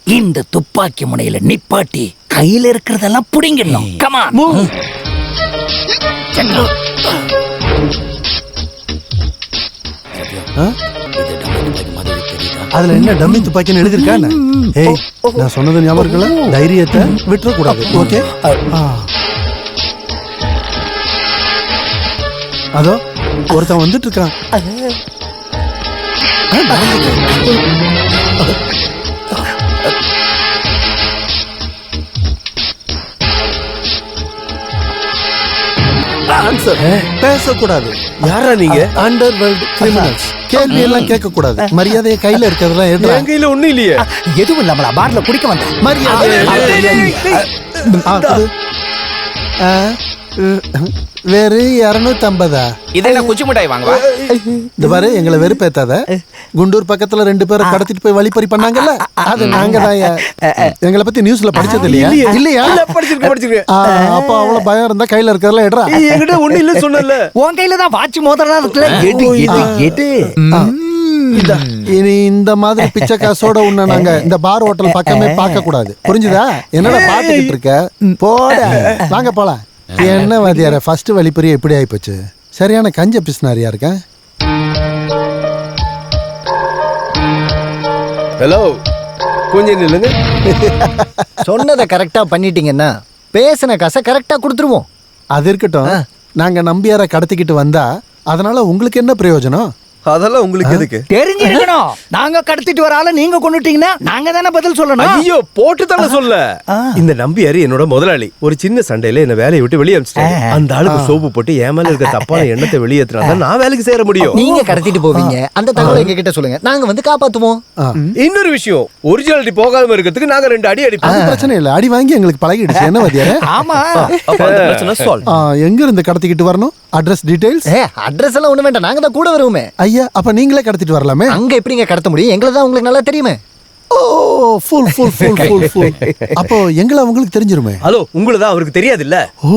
இந்த துப்பாக்கி முனையில நிப்பாட்டி கையில இருக்கிறதெல்லாம் புடிங்கிடணும். கமான். அதுல என்ன டம்மி துப்பாக்கின்னு எழுதிருக்கா? ஏய், நான் சொன்னது ஞாபகம் இருக்குல்ல? தைரியத்தை விட்டுற கூடாது. ஓகே? அதோ ஒருத்தன் வந்துட்டு இருக்கான். பேசக்கூடாது. யாரா நீங்க? Under world criminals. கேள்வி எல்லாம் கேட்க கூடாது. மரியாதையை கையில இருக்கிறதெல்லாம் எடுத்து. என் கையில ஒண்ணும் இல்லையே. எதுவும் இல்லாமல பார்ல குடிக்க வந்தேன். வேறு 250. இதெல்லாம் குச்சி மிட்டாய் வாங்குவா? இந்த பாரு, எங்களை வெறுப்பேத்தாத. குண்டூர் பக்கத்துல 2 பேரை கடத்திட்டு போய் வழிப்பறி பண்ணாங்கல்ல, அது நாங்க தான். எங்களை பத்தி நியூஸ்ல படிச்சது இல்லையா? இல்லையா? படிச்சிருக்கேன். அப்ப அவ்வளவு பயம் இருந்தா கையில இருக்கிறதெல்லாம் எடுறா. என்கிட்ட ஒண்ணு இல்ல சொன்னல. உன் கையில தான் வாட்ச் மோதிரம் இருக்குல்ல, எடு. இனி இந்த மாதிரி பிச்சை காசோட உன்ன நாங்க இந்த பார் ஹோட்டல் பக்கமே பார்க்க கூடாது. புரிஞ்சுதா? என்னடா பாத்துக்கிட்டு இருக்க? போட, வாங்க போலாம். என்ன வாதியார, ஃபர்ஸ்ட் வழிப்பறிய இப்படி ஆயிப்போச்சு. சரியான கஞ்ச பிஸ்னாரியா இருக்க. ஹலோ, கொஞ்சம் நில்லுங்க. சொன்னதை கரெக்டா பண்ணிட்டீங்கன்னா பேசின காசை கரெக்டா கொடுத்துருவோம். அது இருக்கட்டும். நாங்க நம்பியார கடத்திக்கிட்டு வந்தா அதனால உங்களுக்கு என்ன பிரயோஜனம்? அதெல்லாம் உங்களுக்கு எதுக்கு? தெரிஞ்சிருக்கணும். நாங்க கடத்திட்டு வர ஆள நீங்க கொண்டுட்டீங்கன்னா நாங்க தானே பதில் சொல்லணும். ஐயோ, போட்டு தானே சொல்ல. இந்த நம்பியாரு என்னோட முதலாளி. ஒரு சின்ன சண்டையில என்ன வேலையை விட்டு வெளியே அனுப்பிச்சிட்டாரு. அந்த ஆளுக்கு சோப்பு போட்டு என் மேல இருக்க தப்பான எண்ணத்தை வெளியேற்றினா நான் வேலைக்கு சேர முடியும். நீங்க கடத்திட்டு போவீங்க, அந்த தகவலை எங்க கிட்ட சொல்லுங்க, நாங்க வந்து காப்பாத்துவோம். இன்னொரு விஷயம், ஒரிஜினாலிட்டி போகாம இருக்கிறதுக்கு நாங்க 2 அடி அடிப்போம். அது பிரச்சனை இல்ல, அடி வாங்கி எங்களுக்கு பழகிடுச்சு. என்ன வாதியார? ஆமா, எங்க இருந்து கடத்திக்கிட்டு வரணும்? Address details? அட்ரஸ் எல்லாம் ஒண்ணு வேண்டாம், நாங்க தான் கூட வருவோமே. ஐயா, அப்ப நீங்களே கடத்திட்டு வரலாமே. அங்க எப்படிங்க கடத்த முடியும்? எங்களை தான் உங்களுக்கு நல்லா தெரியுமே. ஓ, ஃபுல். அப்போ எங்களை உங்களுக்கு தெரிஞ்சிருமே. ஹலோ, உங்களுக்கு தான் அவருக்கு தெரியாது இல்ல? ஓ,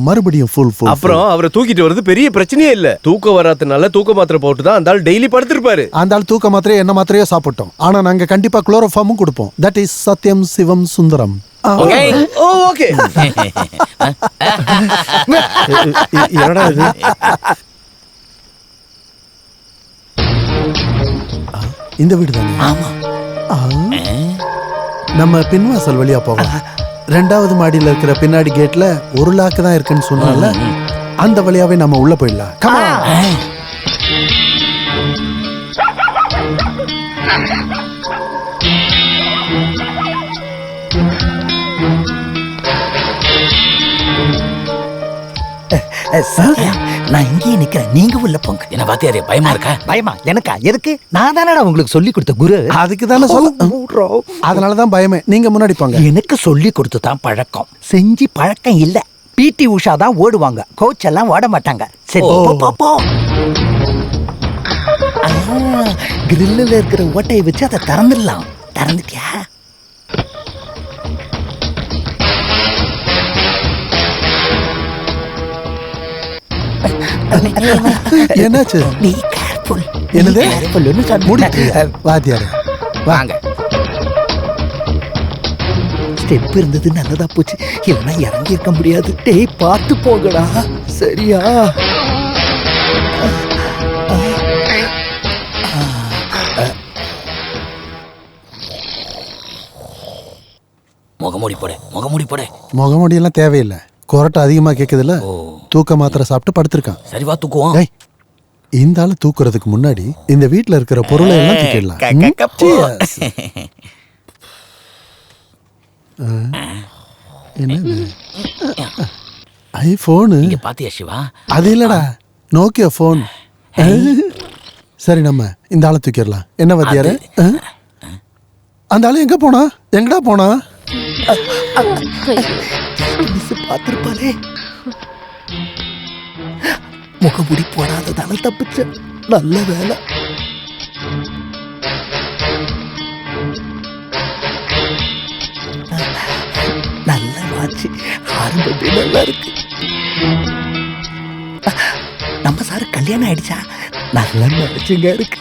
மறுபடியும் ஃபுல். அப்புறம் அவரை தூக்கிட்டு வரது பெரிய பிரச்சனையே இல்ல. தூக்க வராதனால தூக்க மாத்திரை போட்டு தான் அந்த ஆள் டெய்லி படுத்திருப்பாரு. அந்த ஆள் தூக்க மாத்திரையோ என்ன மாத்திரையோ சாப்பிட்டோம். ஆனா நாங்க கண்டிப்பா குளோரோஃபார்மும் கொடுப்போம். That is Satyam Shivam Sundaram. Okay. என்னடா இது? இந்த வீடு தானே? ஆமா. நம்ம பின்வாசல் வழியா போகலாம். 2வது மாடியில இருக்கிற பின்னாடி கேட்ல 1 லாக் தான் இருக்குன்னு சொன்னால அந்த வழியாவே நம்ம உள்ள போயிடலாம். Come on. நான் இங்கேயே நிக்கிறேன், நீங்க உள்ள போங்க. என்ன வாத்தியாரே, பயமா இருக்கா? பயமா? எனக்கா? எதுக்கு? நான் தானடா உங்களுக்கு சொல்லி கொடுத்த குரு. அதுக்கு தானே அதனாலதான் பயமே. நீங்க முன்னாடி போங்க. எனக்கு சொல்லி கொடுத்து தான் பழக்கம், செஞ்சு பழக்கம் இல்ல. பிடி உஷா தான் ஓடுவாங்க, கோச் எல்லாம் ஓட மாட்டாங்க. சரி, போ. கிரில்ல இருக்கிற ஓட்டையை வச்சு அதை திறந்துடலாம். திறந்துட்டியா? என்னாச்சு? நீ கேர்ஃபுல். என்னது? கேர்ஃபுல்னு முடிச்சு வாத்தியாரே, வாங்க. ஸ்டெப் இருந்தது நல்லதா போச்சு, இல்லைன்னா இறங்கி இருக்க முடியாது. டேய் பார்த்து போகடா, சரியா? முகமூடி போடு, முகமூடி போடு. முகமூடியெல்லாம் தேவையில்லை, கொரட்டை அதிகமா கேக்குதுல்ல, தூக்க மாத்திரை சாப்பிட்டு படுத்திருக்கான். சரி வா தூக்குவோம். டேய், இந்த ஆளு தூக்குறதுக்கு முன்னாடி இந்த வீட்ல இருக்கிற பொருளை எல்லாம் தூக்கிடலாம். Cheers. என்னது ஐபோனு? இங்க பாத்தியா சிவா? அது இல்லடா, நோக்கியா போன். சரி நம்ம இந்த ஆளை தூக்கிடலாம். என்ன வத்தியாரு? அந்த ஆளு எங்க போனா? எங்கடா போனா? பார்த்திருப்பாளே. முகமுடி போடாததால தப்பிச்ச. நல்ல வேலை. நல்ல வாட்சி, ஆரம்பமே நல்லா இருக்கு. நம்ம சாரு கல்யாணம் ஆயிடுச்சா? நல்ல மேட்சிங்க இருக்கு.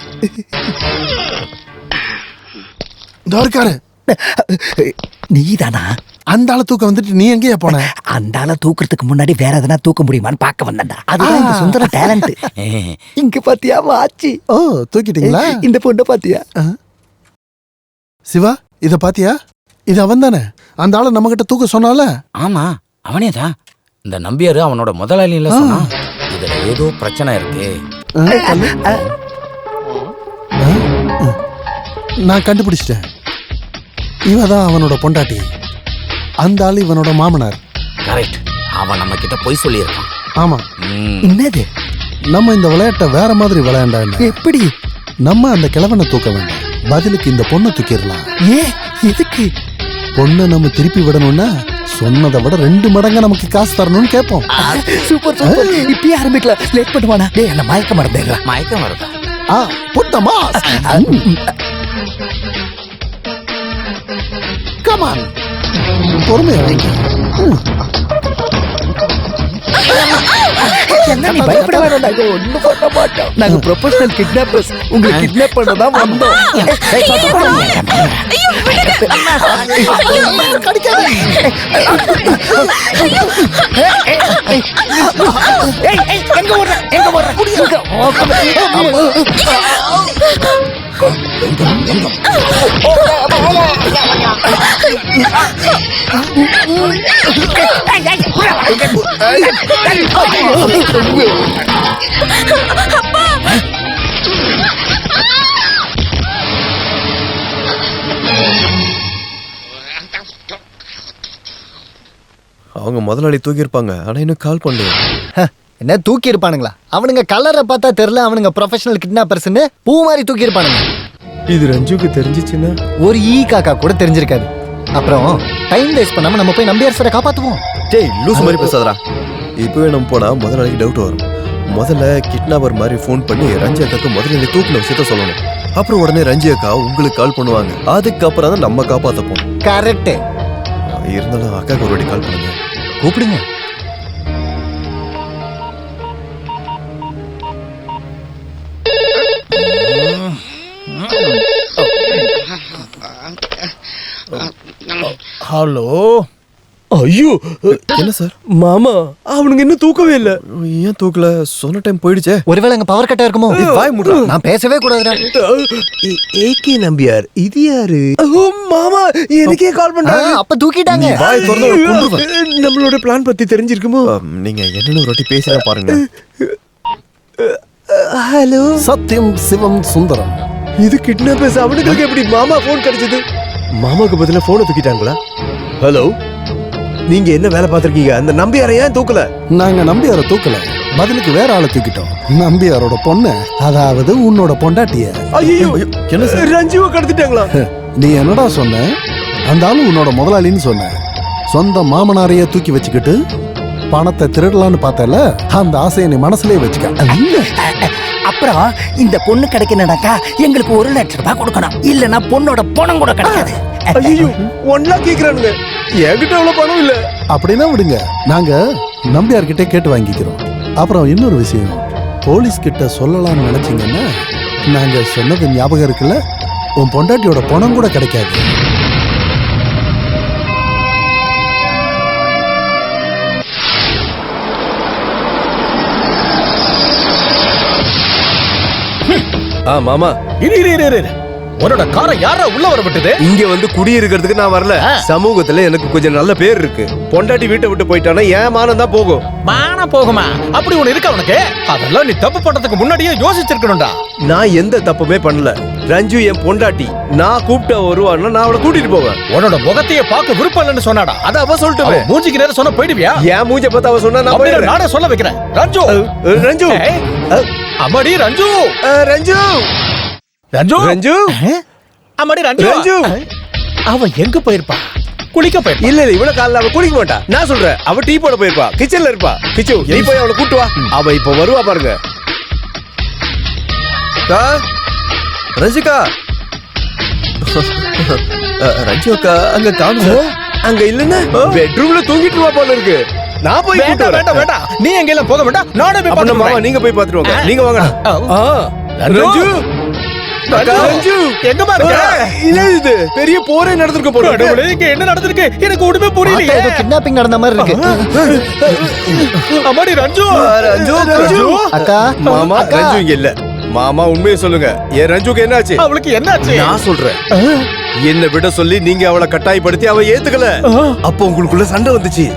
இருக்காரு நீதானா? அந்த ஆளை தூக்க வந்துட்டு நீ எங்கேயா போன? அந்த ஆளை தூக்குறதுக்கு முன்னாடி வேற எதனா தூக்க முடியுமான்னு பார்க்க வந்தேன்டா. அதுதான் இந்த சுந்தர டேலண்ட். இங்க பாத்தியா வாட்சி? ஓ தூக்கிட்டீங்களா? இந்த பொண்ணை பாத்தியா? சிவா இத பாத்தியா? இது அவன் தானே அந்த ஆளை நம்ம கிட்ட தூக்க சொன்னால? ஆமா அவனே தான். இந்த நம்பியாரு அவனோட முதலாளியில சொன்னா இதுல ஏதோ பிரச்சனை இருக்கு. நான் கண்டுபிடிச்சிட்டேன். இவதான் அவனோட பொண்டாட்டி, அந்த ஆள் இவனோட மாமனார். கரெக்ட். அவன் நம்ம கிட்ட போய் சொல்லியிருக்கான். ஆமா. என்னது? நம்ம இந்த விளையாட்டை வேற மாதிரி விளையாண்டா எப்படி? நம்ம அந்த கிழவனை தூக்க வேண்டாம், பதிலுக்கு இந்த பொண்ணை தூக்கிடலாம். ஏன்? எதுக்கு? பொண்ணை நம்ம திருப்பி விடணும்னா சொன்னதை விட 2 மடங்கு நமக்கு காசு தரணும்னு கேட்போம். Super super. இப்பயே ஆரம்பிக்கலாம், லேட் பண்ணுவானா? டேய் அந்த மயக்க மறந்துடுறா. மயக்கம் வருதா? புட்டமா கமான், பொறுமையா வைங்க. என்ன நீ பயப்பட வேண்டாம், நாங்க ஒண்ணும் பண்ண மாட்டோம். நாங்க ப்ரொஃபஷனல் கிட்னாப்பர்ஸ், உங்களை கிட்னாப் பண்ண தான் வந்தோம். எங்க ஓடுற? எங்க ஓடுற? அவங்க முதலாளி தூக்கி இருப்பாங்க, ஆனா இன்னும் கால் பண்ணல. என்ன தூக்கி இருப்பானுங்களா? அவனுங்க கலரை பார்த்தா தெரியல, அவனுங்க ப்ரொஃபஷனல் கிட்னாப்பர்ஸ்னு பூ மாதிரி தூக்கி இருப்பானுங்க. இது ரஞ்சுக்கு தெரிஞ்சிச்சுன்னா ஒரு காக்கா கூட தெரிஞ்சிருக்காது. அப்புறம் டைம் வேஸ்ட் பண்ணாம நம்ம போய் நம்பியார் சாரை காப்பாத்துவோம். டேய் லூஸ் மாதிரி பேசாதடா. இப்பவே நம்ம போனா முதலாளிக்கு டவுட் வரும். முதல்ல கிட்னாப்பர் மாதிரி ஃபோன் பண்ணி ரஞ்சி அக்காக்கு முதலாளி தூக்கின விஷயத்த சொல்லணும். அப்புறம் உடனே ரஞ்சி அக்கா உங்களுக்கு கால் பண்ணுவாங்க. அதுக்கப்புறம் தான் நம்ம காப்பாத்தப்போம். கரெக்ட். இருந்தாலும் அக்காக்கு ஒரு வாட்டி கால் பண்ணுங்க. கூப்பிடுங்க. ஹலோ. ஐயோ என்ன சார்? மாமா அவனுங்க இன்னும் தூக்கவே இல்ல. ஏன் தூக்கல? சொன்ன டைம் போயிடுச்சே. ஒருவேளை அங்க பவர் கட்டா இருக்குமோ? வாய் மூடுடா. நான் பேசவே கூடாதுடா. ஏகே நம்பியார் இது யாரு? மாமா எனக்கே கால் பண்றாங்க. அப்ப தூக்கிட்டாங்க. வாய் திறந்து கொன்றுவேன். நம்மளோட பிளான் பத்தி தெரிஞ்சிருக்குமோ? நீங்க என்னன்னு ஒரு வாட்டி பேசினா பாருங்க. ஹலோ. சத்யம் சிவம் சுந்தரம். இது கிட்னாப்பர்ஸ். அவனுக்கு எப்படி மாமா போன் கிடைச்சது? மாமாக்கு பதிலா போனை தூக்கிட்டாங்களா? ஹலோ, நீங்க என்ன வேலை பார்த்திருக்கீங்க? அந்த நம்பியாரை ஏன் தூக்கல? நாங்க நம்பியாரை தூக்கல, பதிலுக்கு வேற ஆளை தூக்கிட்டோம். நம்பியாரோட பொண்ணு, அதாவது உன்னோட பொண்டாட்டிய. ஐயோ என்ன சார், ரஞ்சுவை கடத்திட்டாங்களா? நீ என்னடா சொன்ன? அந்த ஆளு உன்னோட முதலாளின்னு சொன்ன. சொந்த மாமனாரையே தூக்கி வச்சுக்கிட்டு பணத்தை திருடலான்னு பார்த்தல, அந்த ஆசையை நீ மனசுலயே வச்சுக்க. அப்புறம் இந்த பொண்ணு கிடைக்கணும்னாக்கா எங்களுக்கு 1 லட்சம் ரூபாய் கொடுக்கணும், இல்லன்னா பொண்ணோட பணம் கூட கிடைக்காது. ஐயோ ஒன்னா கேக்குறானுங்க, என்கிட்ட அவ்வளவு பணம் இல்ல. அப்படின்னா விடுங்க, நாங்க நம்பியார்கிட்ட கேட்டு வாங்கிக்கிறோம். அப்புறம் இன்னொரு விஷயம், போலீஸ் கிட்ட சொல்லலாம்னு நினைச்சீங்கன்னா, நாங்க சொன்னது ஞாபகம் இருக்குல்ல, உன் பொண்டாட்டியோட பணம் கூட கிடைக்காது. மாமா இரு உன்னோட காரை யாரா உள்ள வர விட்டது? இங்க வந்து குடியிருக்கிறதுக்கு நான் வரல. சமூகத்துல எனக்கு கொஞ்சம் நல்ல பேர் இருக்கு. பொண்டாட்டி வீட்டை விட்டு போயிட்டானா என் மானம் தான் போகும். மானம் போகுமா? அப்படி ஒண்ணு இருக்கா உனக்கு? அதெல்லாம் நீ தப்பு பண்றதுக்கு முன்னாடியே யோசிச்சிருக்கணும்டா. நான் எந்த தப்புமே பண்ணல. ரஞ்சு என் பொண்டாட்டி. நான் கூப்பிட்ட வருவான்னா நான் அவளை கூட்டிட்டு போவேன். உன்னோட முகத்தையே பார்க்க விருப்பம் இல்லைன்னு சொன்னாடா. அத அவ சொல்லிட்டு மூஞ்சிக்கு நேரம் சொன்ன போயிடுவியா? என் மூஞ்ச பார்த்து அவ சொன்னா நான் போயிடுறேன். நானே சொல்ல வைக்கிறேன். ரஞ்சு ரஞ்சு அம்மாடி ரஞ்சு ரஞ்சு ரஞ்சு ரஞ்சு அம்மாடி ரஞ்சு ரஞ்சு அவ எங்க போயிருப்பா? குளிக்க போயிருப்பா. இல்ல இவ்வளவு காலைல அவ குளிக்க மாட்டா. நான் சொல்றேன் அவ டீ போட போயிருப்பா. கிச்சன்ல இருப்பா. கிச்சு நீ போய் அவளை கூட்டு வா. அவ இப்ப வருவா பாருங்க. ரஞ்சிகா ரஞ்சு அக்கா அங்க காணுங்க. அங்க இல்லன்னா பெட்ரூம்ல தூங்கிட்டு இருவா போல இருக்கு. நான் போய் கூட்டு வரேன். வேண்டாம் வேண்டாம் நீ எங்க எல்லாம் போக வேண்டாம். நானே போய் அப்ப மாமா பாத்துறேன். நீங்க போய் பாத்துட்டு வாங்க. நீங்க வாங்க. ரஞ்சு ரஞ்சு எங்க பாருங்க. இல்ல இது பெரிய போரே நடந்துருக்கு போல. கடவுளே இங்க என்ன நடந்துருக்கு? எனக்கு ஒண்ணுமே புரியலையே. ஏதோ கிட்னாப்பிங் நடந்த மாதிரி இருக்கு. அம்மாடி ரஞ்சு ரஞ்சு ரஞ்சு அக்கா மாமா ரஞ்சு இங்க இல்ல. மாமா உண்மையை சொல்லுங்க. ஏன் ரஞ்சுக்கு என்னாச்சு? அவளுக்கு என்னாச்சு? நான் சொல்றேன். என்ன விட சொல்லி நீங்க அவளை கட்டாயப்படுத்தி அவ ஏத்துக்கல. அப்போ உங்களுக்குள்ள சண்டை வந்துச்சு.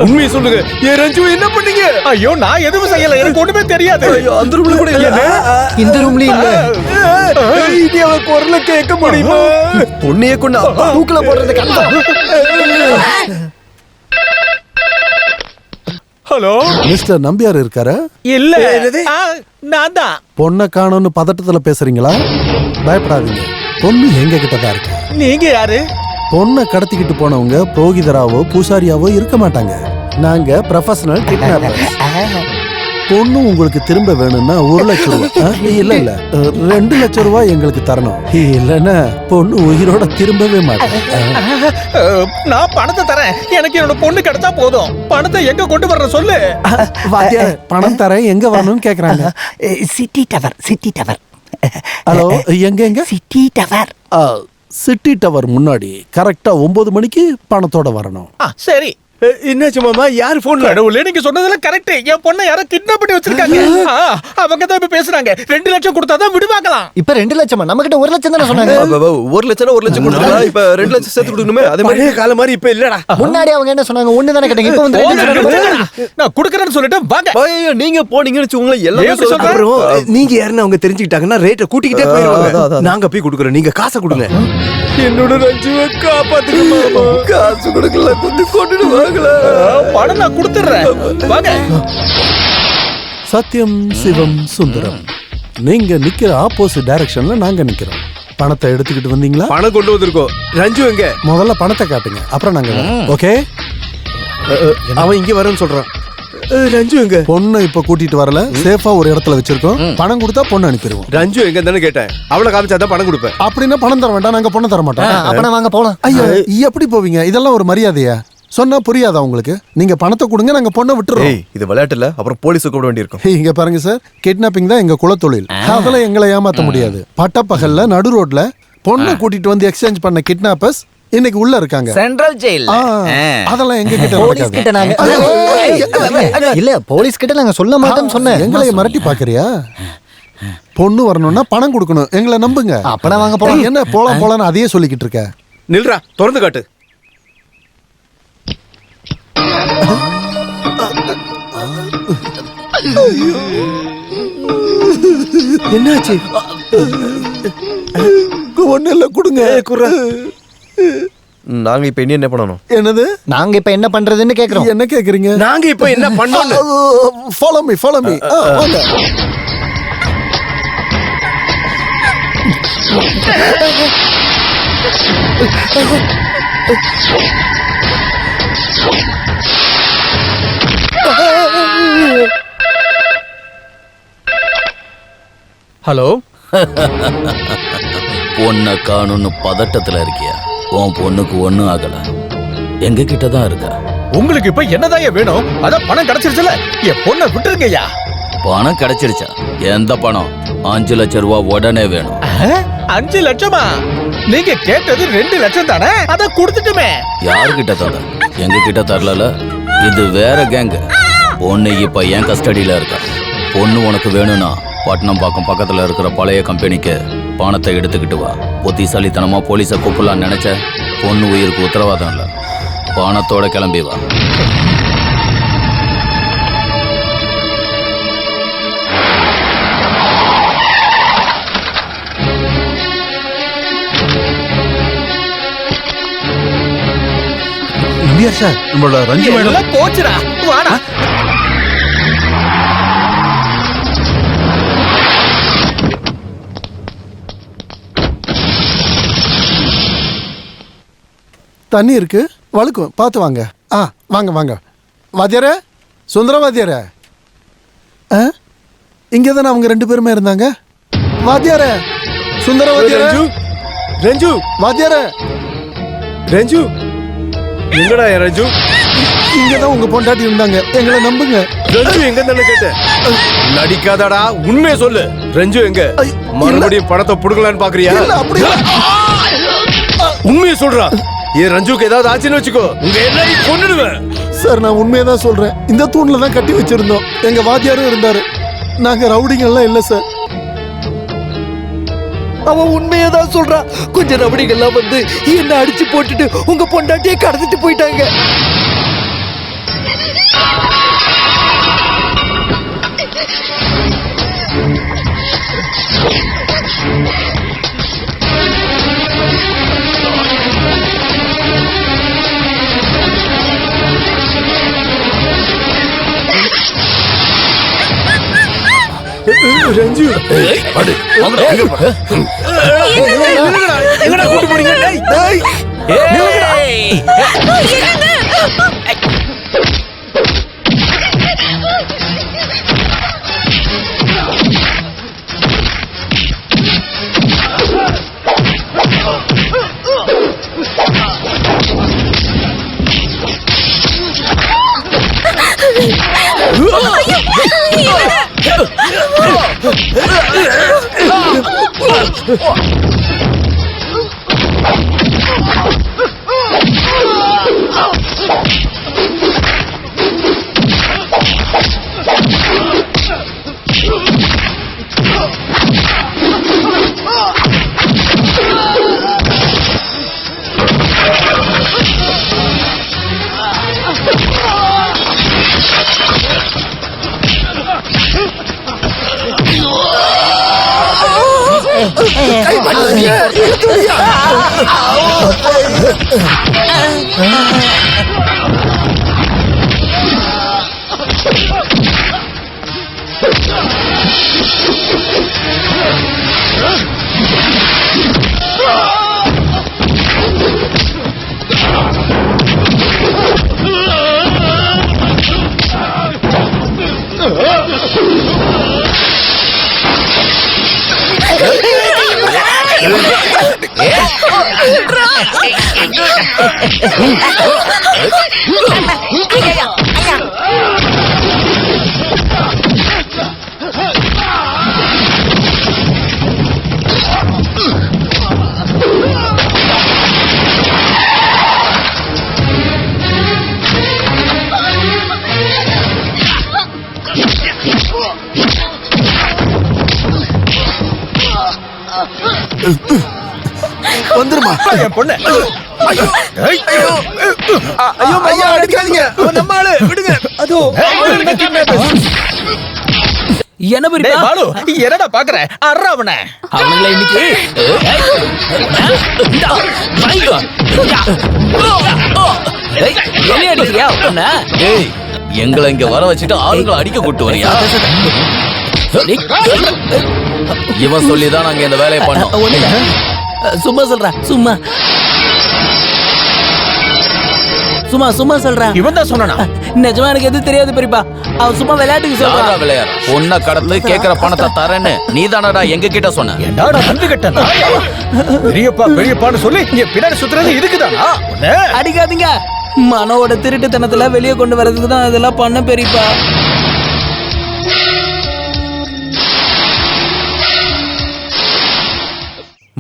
உண்மையை சொல்லுங்க. ஏன் ரஞ்சு என்ன பண்ணீங்க? ஐயோ நான் எதுவும் செய்யல. எனக்கு ஒண்ணுமே தெரியாது. அந்த ரூம்ல கூட இல்ல. இந்த ரூம்ல இல்ல. இனி அவ குரல கேட்க முடியுமா? பொண்ணையே கொண்டு தூக்குல போடுறது கஷ்டம். ஹலோ மிஸ்டர் நம்பியார் இருக்காரா? இல்ல நான் தான். பொண்ணை காணோன்னு பதட்டத்துல பேசுறீங்களா? பயப்படாதீங்க, பொண்ணு எங்க கிட்டதான் இருக்கு. நீங்க யாரு? பொண்ணை கடத்திக்கிட்டு போனவங்க புரோகிதராவோ பூசாரியாவோ இருக்க மாட்டாங்க. நாங்க ப்ரொஃபஷனல் கிட்னாப்பர்ஸ். பொண்ணு உங்களுக்கு திரும்ப வேணும்னா 1 லட்சம் ரூபாய் இல்ல 2 லட்சம் ரூபாய் எங்களுக்கு தரணும். இல்லன்னா பொண்ணு உயிரோட திரும்பவே மாட்டேன். நான் பணத்தை தரேன். எனக்கு என்னோட பொண்ணு கிடைச்சா போதும். பணத்தை எங்க கொண்டு வர்ற சொல்லு. பணம் தரேன், எங்க வரணும்னு கேக்குறாங்க. City tower. ஹலோ, எங்க சிட்டி டவர். சிட்டி டவர் முன்னாடி கரெக்டா 9 மணிக்கு பணத்தோட வரணும். சரி. என்னாச்சு மாமா? யார் போன்ல? கடவுளே நீங்க சொன்னதெல்லாம் கரெக்ட். என் பொண்ணை யாரோ கிட்னாப் பண்ணி வச்சிருக்காங்க. அவங்க தான் இப்ப பேசுறாங்க. 2 லட்சம் கொடுத்தாதான் விடுவாங்களாம். இப்ப 2 லட்சமா? நம்ம கிட்ட 1 லட்சம் தானே சொன்னாங்க. 1 லட்சம் கொடுத்தா இப்ப 2 லட்சம் சேர்த்து கொடுக்கணுமே. அதே மாதிரி கால மாதிரி இப்ப இல்லடா. முன்னாடி அவங்க என்ன சொன்னாங்க? 1 தானே கேட்டாங்க. இப்ப வந்து 2 சொன்னாங்க. நான் குடுக்கறேன்னு சொல்லிட்டு வாங்க. நீங்க போனீங்கன்னு வெச்சுங்களே எல்லாமே சொல்றோம். நீங்க யாருன்னு அவங்க தெரிஞ்சுக்கிட்டாங்கன்னா ரேட்ட கூட்டிக்கிட்டே போயிடுவாங்க. நாங்க போய் கொடுக்குறோம், நீங்க காசை கொடுங்க. என்னோட ரஞ்சுவை காப்பாத்துங்க மாமா. காசு கொடுக்கல கொஞ்சம் கொண்டுட்டு வாங்கல. பணம் நான் கொடுத்துறேன். வாங்க. சத்யம் சிவம் சுந்தரம். நீங்க நிக்கிற ஆப்போசிட் டைரக்ஷன்ல நாங்க நிக்கிறோம். பணத்தை எடுத்துக்கிட்டு வந்தீங்களா? பணம் கொண்டு வந்திருக்கோம். ரஞ்சு எங்க? முதல்ல பணத்தை காட்டுங்க, அப்புறம் நாங்க ஓகே. அவன் இங்க வரேன்னு சொல்றான். ரஞ்சு எங்க? பொண்ணை இப்ப கூட்டிட்டு வரல, சேஃபா ஒரு இடத்துல வச்சிருக்கோம். பணம் கொடுத்தா பொண்ணு அனுப்பிடுவோம். ரஞ்சு எங்க தானே கேட்டேன். அவளை காமிச்சாதான் பணம் கொடுப்பேன். அப்படின்னா பணம் தர வேண்டாம், நாங்க பொண்ணை தர மாட்டோம். அப்ப வாங்க போலாம். ஐயோ, எப்படி போவீங்க? இதெல்லாம் ஒரு மரியாதையா? சொன்னா புரியாதா உங்களுக்கு? நீங்க பணத்தை கொடுங்க, நாங்க பொண்ணை விட்டுறோம். இது விளையாட்டு இல்ல, அப்புறம் போலீஸ் கூப்பிட வேண்டியிருக்கும். இங்க பாருங்க சார், கிட்னாப்பிங் தான் எங்க குலத்தொழில். அதுல எங்களை ஏமாத்த முடியாது. பட்டப்பகல்ல நடு ரோட்ல பொண்ணை கூட்டிட்டு வந்து எக்ஸ்சேஞ்ச் பண்ண கிட்னாப்பர்ஸ் இன்னைக்கு உள்ள இருக்காங்க. Central jail. அதெல்லாம் எங்க கிட்ட போலீஸ் கிட்ட நாங்க இல்ல, போலீஸ் கிட்ட நாங்க சொல்ல மாட்டோம்னு சொன்னேன். எங்களை மிரட்டி பாக்குறியா? பொண்ணு வரணும்னா பணம் கொடுக்கணும், எங்களை நம்புங்க. அப்பனா வாங்க போலாம். என்ன போலான்னு அதையே சொல்லிக்கிட்டு இருக்க? நில்றா, திறந்து காட்டு. என்னாச்சு? ஒண்ணு இல்ல, கொடுங்க. நாங்க இப்ப என்ன பண்ணணும்? என்னது? நாங்க இப்ப என்ன பண்றதுன்னு கேக்குறோம். என்ன கேக்குறீங்க? நாங்க இப்ப என்ன பண்ணணும்? Follow me. வாங்க. ஹலோ. பொண்ணை காணும்னு பதட்டத்துல இருக்கியா? உன் பொண்ணுக்கு ஒண்ணும் ஆகல, எங்க கிட்ட தான் இருக்கா. உங்களுக்கு இப்ப என்னதான் வேணும்? அதான் பணம் கிடைச்சிருச்சுல, என் பொண்ணை விட்டுருங்கய்யா. பணம் கிடைச்சிருச்சா? எந்த பணம்? 5 லட்சம் ரூபாய் உடனே வேணும். 5 லட்சமா? நீங்க கேட்டது 2 லட்சம் தானே? அத கொடுத்துட்டுமே. யாருகிட்ட தர? எங்க கிட்ட தரல. இது வேற கேங்க. பொண்ணு இப்ப என் கஸ்டடியில இருக்கா. பொண்ணு உனக்கு வேணும்னா பட்டணம் பாக்கம் பக்கத்துல இருக்கிற பழைய கம்பெனிக்கு பணத்தை எடுத்துக்கிட்டு வா. புத்திசாலித்தனமா போலீஸை கூப்பிடலான்னு நினைச்ச பொண்ணு உயிருக்கு உத்தரவாதம் இல்லை. பணத்தோட கிளம்பி வா. நம்பியார் சார், நம்மளோட ரஞ்சு மேடம் போச்சுடா, வாடா. தண்ணி இருக்கு, வழுக்கும், பார்த்து வாங்க. வாங்க வாங்க. வாத்தியார, சுந்தர வாத்தியார, இங்கே தானே அவங்க 2 பேருமே இருந்தாங்க. வாத்தியார, சுந்தர வாத்தியார, ரஞ்சு வாத்தியார, ரஞ்சு எங்கடா ரஞ்சு? இங்கே தான் உங்க பொண்டாட்டி இருந்தாங்க, எங்களை நம்புங்க. ரஞ்சு எங்க தானே கேட்டேன். நடிக்காதடா, உண்மையை சொல்லு. ரஞ்சு எங்க? மறுபடியும் பணத்தை புடுங்கலான்னு பாக்குறியா? உண்மையை சொல்றா. ஏன் ரஞ்சுக்கு ஏதாவது ஆச்சுன்னு வச்சுக்கோ, உங்க எல்லாரையும் கொன்னுடுவேன். சார், நான் உண்மையை தான் சொல்றேன். இந்த தூண்ல தான் கட்டி வச்சிருந்தோம். எங்க வாத்தியாரும் இருந்தாரு. நாங்க ரவுடிங்கெல்லாம் இல்லை சார். அவன் உண்மையை தான் சொல்றான். கொஞ்சம் ரவுடிகள்லாம் வந்து என்ன அடிச்சு போட்டுட்டு உங்க பொண்டாட்டியை கடத்திட்டு போயிட்டாங்க. ரஞ்சு எங்கடா கூட்டு போறீங்க? வந்துருமா என் பொண்ணு. ஐயோ ஐயா, அடிக்காதீங்க. நம்ம ஆளு விடுங்க. அதோ என்ன டேய் பெரியப்பா? பாலு, என்னடா பாக்குற? அறா அவனை. அவனுங்கள இன்னைக்கு என்ன அடிக்கிறியா உன்னை? ஏய், எங்களை இங்க வர வச்சுட்டு ஆளுங்களை அடிக்க கூட்டு வரியா? இவன் சொல்லிதான் நாங்க இந்த வேலையை பண்ணோம். ஒண்ணுல சும்மா சொல்றா, சும்மா சும்மா சும்மா சொல்றா. இவன் தான் சொன்னானா? நிஜமா எனக்கு எதுவும் தெரியாது பெரியப்பா. அவன் சும்மா விளையாட்டுக்கு யாரா சொல்றான். விளையாட? பொண்ண கடத்து கேக்குற பணத்தை தரேன்னு நீ தானடா எங்க கிட்ட சொன்ன. என்னடா நன்றி கட்ட நாயா? பெரியப்பா பெரியப்பான்னு சொல்லி இங்க பின்னாடி சுத்துறது இதுக்குதானா? அடிக்காதீங்க. மனோட திருட்டுத்தனத்துல வெளியே கொண்டு வர்றதுக்கு தான் இதெல்லாம் பண்ண பெரியப்பா.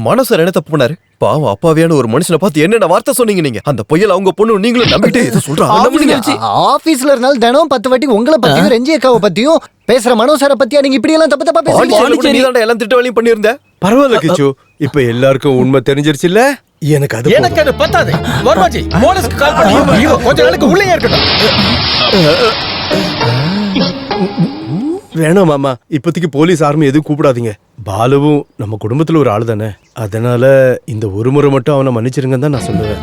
மனசு என்ன தப்பு பண்ணாரு? பாவம் அப்பாவியான ஒரு மனுஷனை பார்த்து என்னென்ன வார்த்தை சொன்னீங்க நீங்க. அந்த பொய்யல அவங்க பொண்ணு நீங்களும் நம்பிட்டு ஏதோ சொல்றாங்க. ஆபீஸ்ல இருந்தாலும் தினம் 10 வாட்டி உங்களை பத்தியும் ரெஞ்சி அக்காவை பத்தியும் பேசுற மனோ சாரை பத்தியா நீங்க இப்படி எல்லாம் தப்பு தப்பா பேசுறீங்க. நீதான்டா எல்லாம் திட்ட வேலையும் பண்ணியிருந்த. பரவாயில்ல கிச்சு, இப்ப எல்லாருக்கும் உண்மை தெரிஞ்சிருச்சு இல்ல? எனக்கு அது பத்தாது. வர்மாஜி போலீஸ்க்கு கால் பண்ணி இவன் கொஞ்ச நாளைக்கு உள்ளே இருக்கட்டும். வேணாம் மாமா, இப்போதைக்கு போலீஸ் ஆர்மி எதுவும் கூப்பிடாதீங்க. பாலுவும் நம்ம குடும்பத்துல ஒரு ஆளு தானே, அதனால இந்த ஒரு முறை மட்டும் அவனை மன்னிச்சிருங்கன்னு தான் நான் சொல்லுவேன்.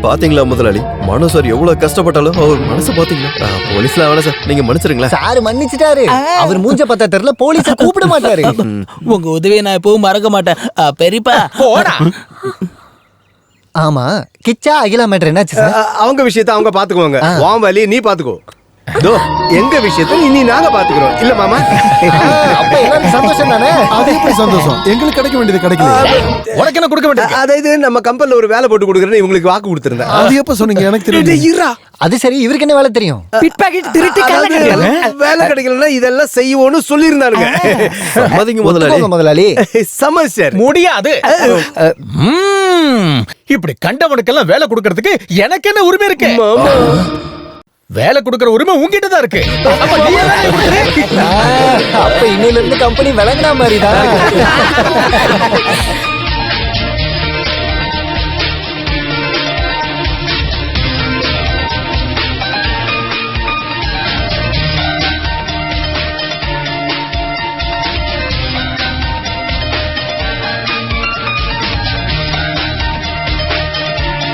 பாத்தீங்களா முதலாளி, மனோ சார் எவ்வளவு கஷ்டப்பட்டாலும் அவர் மனசு பாத்தீங்களா? போலீஸ்ல வேணா சார், நீங்க மன்னிச்சிருங்களா? சார் மன்னிச்சிட்டாரு. அவர் மூஞ்ச பார்த்தா தெரியல, போலீஸ கூப்பிட மாட்டாரு. உங்க உதவியை நான் எப்பவும் மறக்க மாட்டேன். பெரியப்பா போடா. ஆமா, கிச்சா அகிலா மேட்டர் என்னாச்சு சார்? அவங்க விஷயத்த அவங்க பாத்துக்குவாங்க. வாம் வலி நீ பாத்துக்கோ. தோ எங்க விஷயத்தை இனி நாங்க பாத்துக்கிறோம் இல்ல மாமா? அப்ப எல்லாரும் சந்தோஷம் தானே? அது எப்படி சந்தோஷம்? எங்களுக்கு கிடைக்க வேண்டியது கிடைக்கல. உனக்கு என்ன கொடுக்க வேண்டியது? அதாவது நம்ம கம்பெனில ஒரு வேலை போட்டு கொடுக்கறேன்னு இவங்களுக்கு வாக்கு கொடுத்திருந்தேன். அது எப்ப சொன்னீங்க? எனக்கு தெரியல. அது சரி, இவருக்கு என்ன வேலை தெரியும்? பிட் பாக்கெட் திருட்டு வேலை கிடைக்கலன்னா இதெல்லாம் செய்வோன்னு சொல்லியிருந்தானுங்க. சம்மதிங்க முதலாளி. முதலாளி சமஸ்டர் முடியாது. இப்படி கண்டவனுக்கெல்லாம் வேலை கொடுக்கறதுக்கு எனக்கு என்ன உரிமை இருக்கு? வேலை கொடுக்கற உரிமை உங்ககிட்ட தான் இருக்கு. அப்ப இன்னையில இருந்து கம்பெனி விளங்கினா மாதிரிதான்.